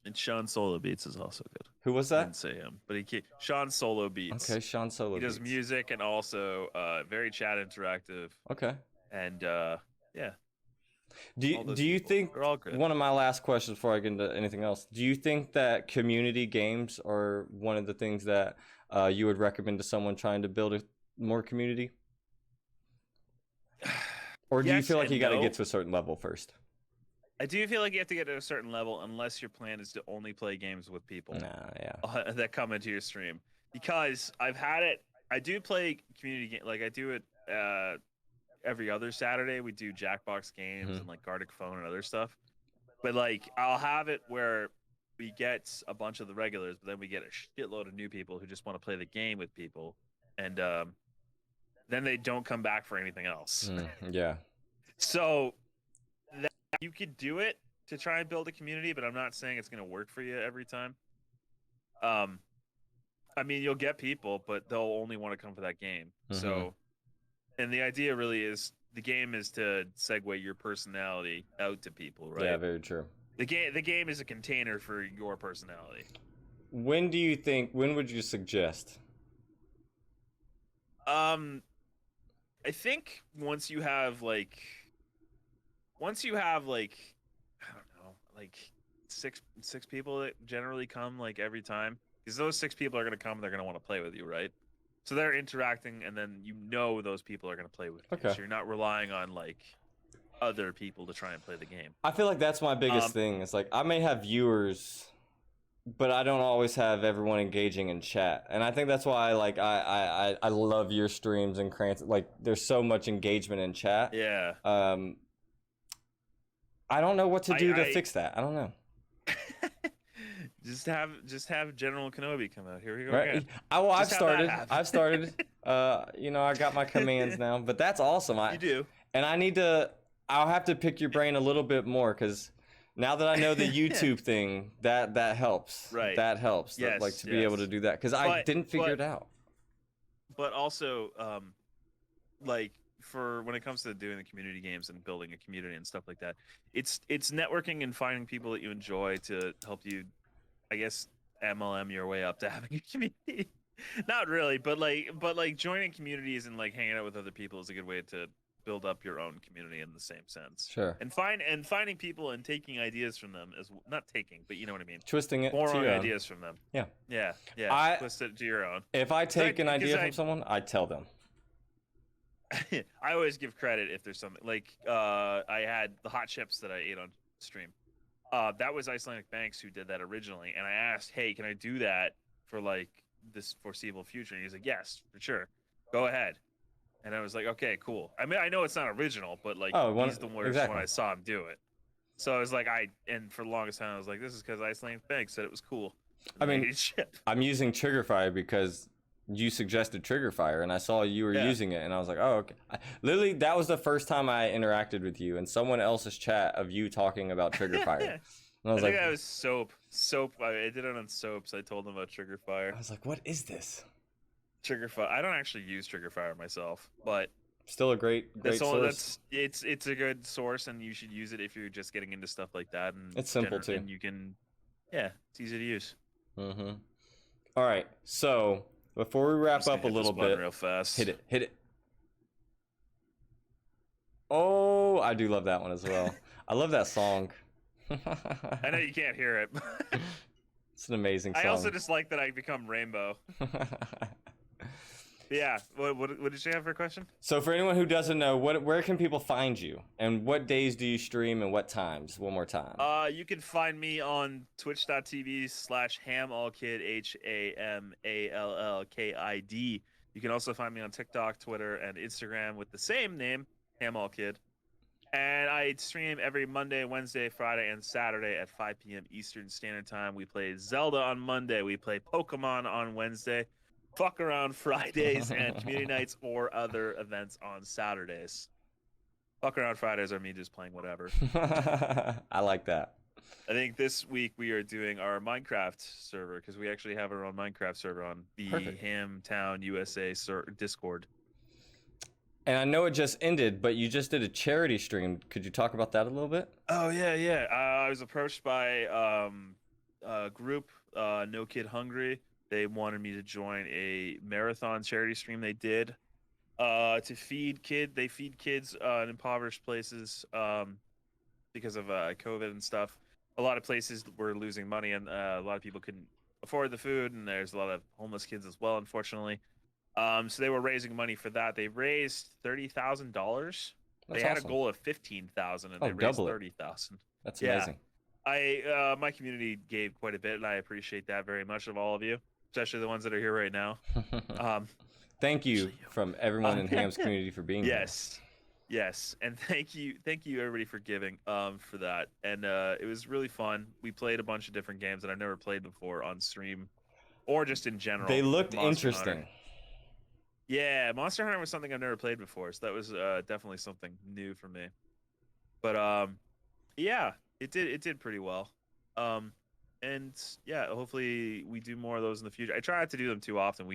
And Sean Solo Beats is also good. Who was I that? didn't say him, but Sean Solo Beats. Okay, Sean Solo. He does music and also very chat interactive. Okay. And yeah. Do you think, one of my last questions before I get into anything else, do you think that community games are one of the things that you would recommend to someone trying to build a more community? Or do you feel like you got to get to a certain level first? I do feel like you have to get to a certain level unless your plan is to only play games with people that come into your stream. Because I've had it, I do play community game, like I do it every other Saturday. We do Jackbox games and like Gartic Phone and other stuff. But like I'll have it where we get a bunch of the regulars, but then we get a shitload of new people who just want to play the game with people, and then they don't come back for anything else. Yeah. So you could do it to try and build a community, but I'm not saying it's going to work for you every time. I mean, you'll get people, but they'll only want to come for that game. So, and the idea really is the game is to segue your personality out to people, right? Yeah, very true. The game is a container for your personality. When would you suggest? I think once you have like I don't know, like six people that generally come like every time, because those 6 people are going to come, they're going to want to play with you, right? So they're interacting, and then those people are going to play with you. Okay. So you're not relying on like other people to try and play the game. I feel like that's my biggest thing. It's like I may have viewers, but I don't always have everyone engaging in chat, and I think that's why I love your streams and Krantz. Like there's so much engagement in chat. Yeah. I don't know what to do to fix that. I don't know. Just have General Kenobi come out. Here we go. Right? Again. I've started. I got my commands now, but that's awesome. You do. And I'll have to pick your brain a little bit more, because now that I know the YouTube thing, that helps. Right. That helps. Yes, be able to do that, because I didn't figure it out. but also like for when it comes to doing the community games and building a community and stuff like that, it's networking and finding people that you enjoy to help you, I guess, MLM your way up to having a community. Not really, but like joining communities and like hanging out with other people is a good way to build up your own community in the same sense. Sure. And finding people and taking ideas from them as not taking, but you know what I mean. Twisting it to Borrowing your own. ideas from them. Yeah. Yeah, yeah. I Twist it to your own. If I take an Because idea from someone, I tell them. I always give credit if there's something like I had the hot chips that I ate on stream. That was Icelandic Banks who did that originally, and I asked, "Hey, can I do that for like this foreseeable future?" And he's like, "Yes, for sure, go ahead." And I was like, "Okay, cool." I mean, I know it's not original, but like he's the worst exactly. when I saw him do it. So I was like, and for the longest time, I was like, "This is because Icelandic Banks said it was cool." I And mean, they ate shit. I'm using Trigger Fire because you suggested Trigger Fire, and I saw you were Yeah. using it, and I was like, oh, okay. Literally, that was the first time I interacted with you in someone else's chat of you talking about Trigger Fire. And I was I like, think that was soap. Soap. I did it on soaps. I told them about Trigger Fire. I was like, what is this? Trigger Fire. I don't actually use Trigger Fire myself, but Still a great source. It's a good source, and you should use it if you're just getting into stuff like that. And It's simple too. And you can, yeah, it's easy to use. Mm-hmm. All right, so before we wrap up a little bit, real fast. hit it. Oh, I do love that one as well. I love that song. I know you can't hear it. It's an amazing song. I also just like that I become rainbow. Yeah. What did you have for a question? So for anyone who doesn't know, where can people find you, and what days do you stream, and what times? One more time. You can find me on twitch.tv/HamAllKid, HamAllKid. You can also find me on TikTok, Twitter, and Instagram with the same name, HamAllKid. And I stream every Monday, Wednesday, Friday, and Saturday at 5 p.m. Eastern Standard Time. We play Zelda on Monday. We play Pokemon on Wednesday. Fuck around Fridays and community nights or other events on Saturdays. Fuck around Fridays are me just playing whatever. I like that. I think this week we are doing our Minecraft server because we actually have our own Minecraft server on the Hamtown USA Discord. And I know it just ended, but you just did a charity stream. Could you talk about that a little bit? Oh, yeah. I was approached by a group, No Kid Hungry. They wanted me to join a marathon charity stream they did to feed kids. They feed kids in impoverished places because of COVID and stuff. A lot of places were losing money, and a lot of people couldn't afford the food, and there's a lot of homeless kids as well, unfortunately. So they were raising money for that. They raised $30,000. They had awesome. A goal of 15,000, and they raised 30,000. That's amazing. My community gave quite a bit, and I appreciate that very much of all of you, especially the ones that are here right now. Thank you from everyone in Ham's community for being here. Yes, and thank you everybody for giving for that. And it was really fun. We played a bunch of different games that I've never played before on stream, or just in general. They looked Monster interesting. Hunter. Yeah, Monster Hunter was something I've never played before, so that was definitely something new for me. But yeah, it did pretty well. And yeah, hopefully we do more of those in the future. I try not to do them too often.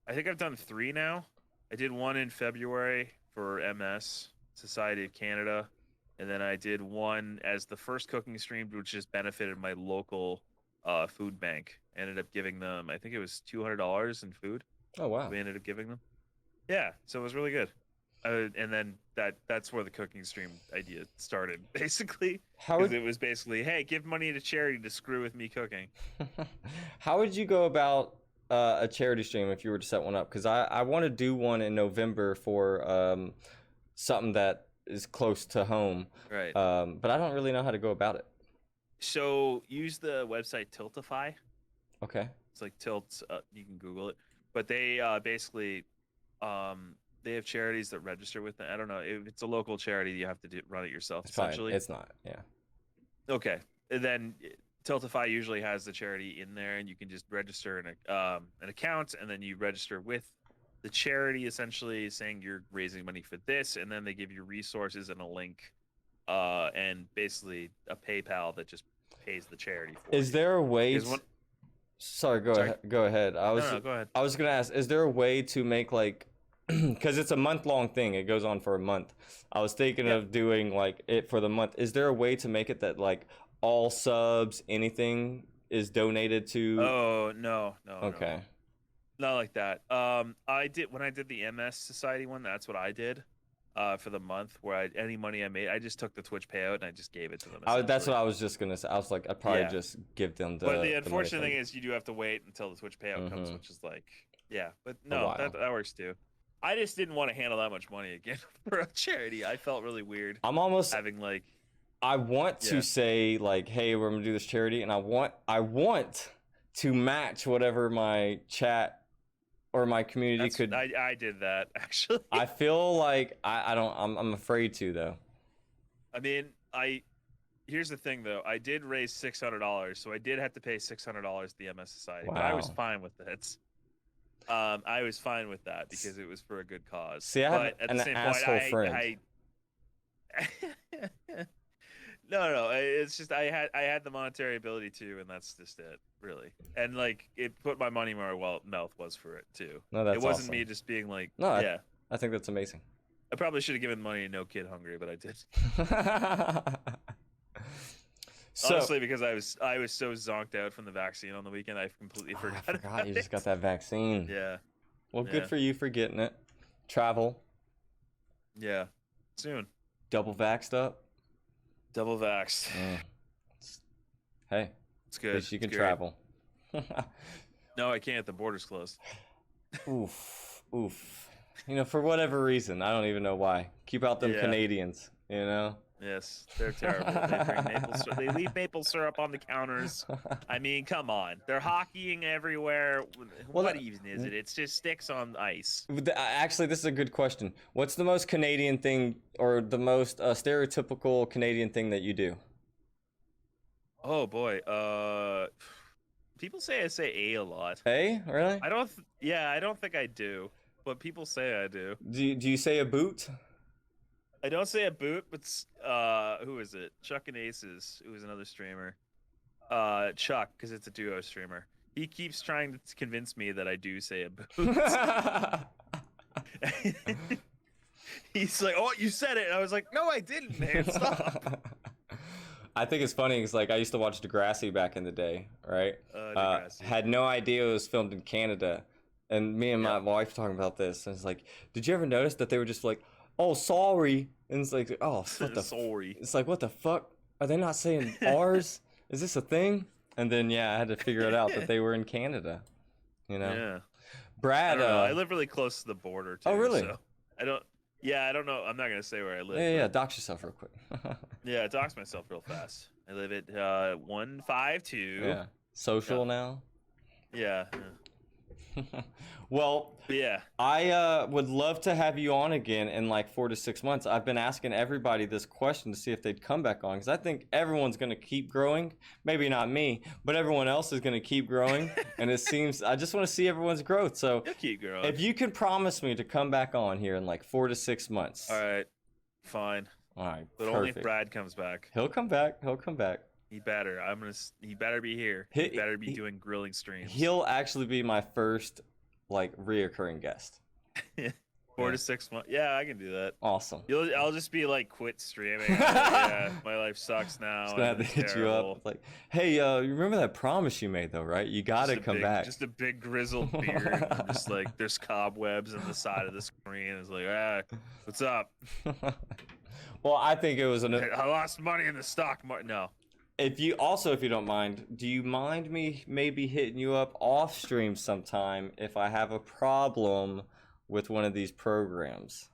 I think I've done 3 now. I did one in February for MS Society of Canada, and then I did one as the first cooking stream, which just benefited my local food bank. I ended up giving them, I think it was $200 in food. Oh wow! We ended up giving them. Yeah, so it was really good. And then that's where the cooking stream idea started, basically. It was basically, hey, give money to charity to screw with me cooking. How would you go about a charity stream if you were to set one up? Because I want to do one in November for something that is close to home. Right. But I don't really know how to go about it. So use the website Tiltify. Okay. It's like Tilt. You can Google it. But they basically they have charities that register with them. I don't know if it's a local charity. You have to run it yourself. It's essentially, fine. It's not. Yeah. Okay. And then Tiltify usually has the charity in there, and you can just register an account, and then you register with the charity, essentially saying you're raising money for this, and then they give you resources and a link, and basically a PayPal that just pays the charity for you. Is there a way? Sorry, go Sorry. ahead. Go ahead. No, go ahead. I was gonna ask, is there a way to make like, because it's a month-long thing, it goes on for a month. I was thinking Yeah. of doing like it for the month. Is there a way to make it that like all subs, anything is donated to? Oh no. Okay. Not like that. I did when I did the MS Society one. That's what I did, for the month. Where any money I made, I just took the Twitch payout and I just gave it to them. That's Essentially. what I was just gonna say. I was like, I'd probably Yeah. just give them the. But the money unfortunate thing. thing is, you do have to wait until the Twitch payout comes, Mhm. which is like, yeah. But A no, while. that works too. I just didn't want to handle that much money again for a charity. I felt really weird I'm almost. having like, I want to Yeah. say like, hey, we're gonna do this charity, and I want to match whatever my chat or my community that's could. I did that actually. I feel like I don't. I'm afraid to though. I mean, here's the thing though. I did raise $600, so I did have to pay $600 to the MS Society, but I was Wow. fine with it. I was fine with that because it was for a good cause. See, I have but at an the same asshole point, friend. No. It's just I had the monetary ability to, and that's just it, really. And like it put my money where my mouth was for it too. No, that's It wasn't awesome. me just being like, No, yeah. I think that's amazing. I probably should have given money to No Kid Hungry, but I did. So, Honestly, because I was so zonked out from the vaccine on the weekend, I completely I forgot. forgot about you just it. got that vaccine. Yeah, Well, Yeah. good for you for getting it. Travel, yeah. Soon. double vaxxed up. Double vaxxed. Hey, It's at good. least you It's can great. travel. No, I can't. The border's closed. Oof. You know, for whatever reason, I don't even know why. Keep out them Yeah. Canadians, you know? Yes, they're terrible. They leave maple syrup on the counters. I mean, come on. They're hockeying everywhere. Well, What even is it? It's just sticks on ice. Actually, this is a good question. What's the most Canadian thing or the most stereotypical Canadian thing that you do? Oh boy. People say I say a lot. Hey, really? I don't. I don't think I do, but people say I do. Do you say a boot? I don't say a boot, but who is it? Chuck and Aces, who is another streamer. Chuck, because it's a duo streamer. He keeps trying to convince me that I do say a boot. He's like, "Oh, you said it," and I was like, "No, I didn't, man. Stop." I think it's funny because like I used to watch Degrassi back in the day, right? Degrassi. Had no idea it was filmed in Canada, and me and my Yeah. wife talking about this, and it's like, did you ever notice that they were just like, "Oh, sorry," and it's like, "Oh, what the?" Sorry. It's like, what the fuck? Are they not saying ours? Is this a thing? And then yeah, I had to figure it out that they were in Canada. You know, Yeah. I Brad. don't know. I live really close to the border too. Oh, really? So I don't. Yeah, I don't know. I'm not gonna say where I live. Yeah, but- dox yourself real quick. Yeah, dox myself real fast. I live at 152. Yeah, social now. Yeah. Well, But yeah. I would love to have you on again in like 4 to 6 months. I've been asking everybody this question to see if they'd come back on because I think everyone's going to keep growing. Maybe not me, but everyone else is going to keep growing. And it seems I just want to see everyone's growth. So You'll keep growing. if you can promise me to come back on here in like 4 to 6 months. All right. Fine. All right. But perfect. only if Brad comes back. He'll come back. He'll come back. He better. He better be here. He better be doing grilling streams. He'll actually be my first like reoccurring guest. 4 to 6 months. Yeah, I can do that. Awesome. I'll just be like, quit streaming. Yeah, my life sucks now. Just gonna have to it's hit you terrible. up. It's like, hey, you remember that promise you made though, right? You gotta come back. Just a big grizzled beard. I'm just like, there's cobwebs on the side of the screen. It's like, what's up? Well, I think it was I lost money in the stock market. No. If you don't mind, do you mind me maybe hitting you up off stream sometime if I have a problem with one of these programs?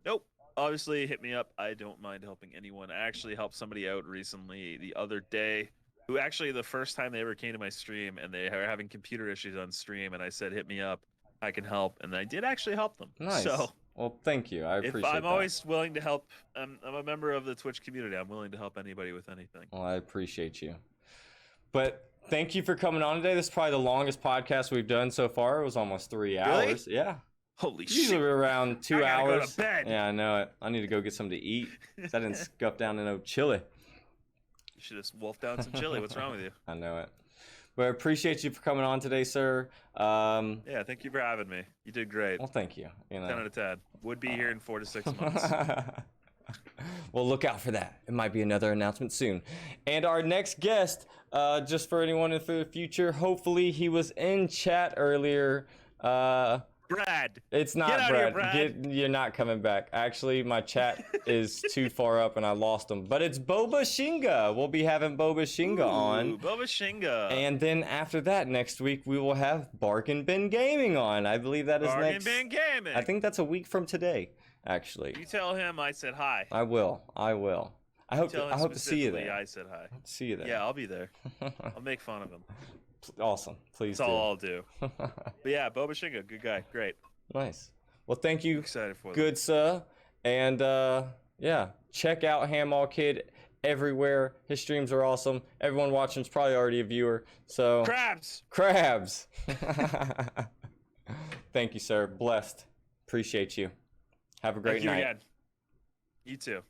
Nope. Obviously, hit me up. I don't mind helping anyone. I actually helped somebody out recently the other day who actually the first time they ever came to my stream and they were having computer issues on stream and I said, hit me up. I can help. And I did actually help them. Nice. So Well, thank you. I appreciate I'm that. always willing to help. I'm a member of the Twitch community. I'm willing to help anybody with anything. Well, I appreciate you. But thank you for coming on today. This is probably the longest podcast we've done so far. It was almost 3 hours. Yeah. Holy Usually shit. we're around 2 I gotta go to hours. bed. Yeah, I know it. I need to go get something to eat. 'Cause I didn't scuff down to no chili. You should have wolfed down some chili. What's wrong with you? I know it. But I appreciate you for coming on today, sir. Yeah, thank you for having me. You did great. Well, thank you. 10 out of 10. Would be here in 4 to 6 months. Well, look out for that. It might be another announcement soon. And our next guest, just for anyone in the future, hopefully he was in chat earlier. Brad. It's not Get out Brad. of here, Brad. You're not coming back. Actually, my chat is too far up and I lost him. But it's Boba Shinga. We'll be having Boba Shinga on. Boba Shinga. And then after that, next week, we will have Barkin Bin Gaming on. I believe that is Bargain next. Bin Gaming. I think that's a week from today, actually. You tell him I said hi. I will. I hope Tell him to see you specifically there. I said hi. See you there. Yeah, I'll be there. I'll make fun of him. Awesome. Please That's do. all I'll do. But yeah, Boba Shinga, good guy. Great. Nice. Well, thank you, Excited for good sir. And yeah, check out HamAllKid everywhere. His streams are awesome. Everyone watching is probably already a viewer. So Crabs. Thank you, sir. Blessed. Appreciate you. Have a great Thank you night. again. You too.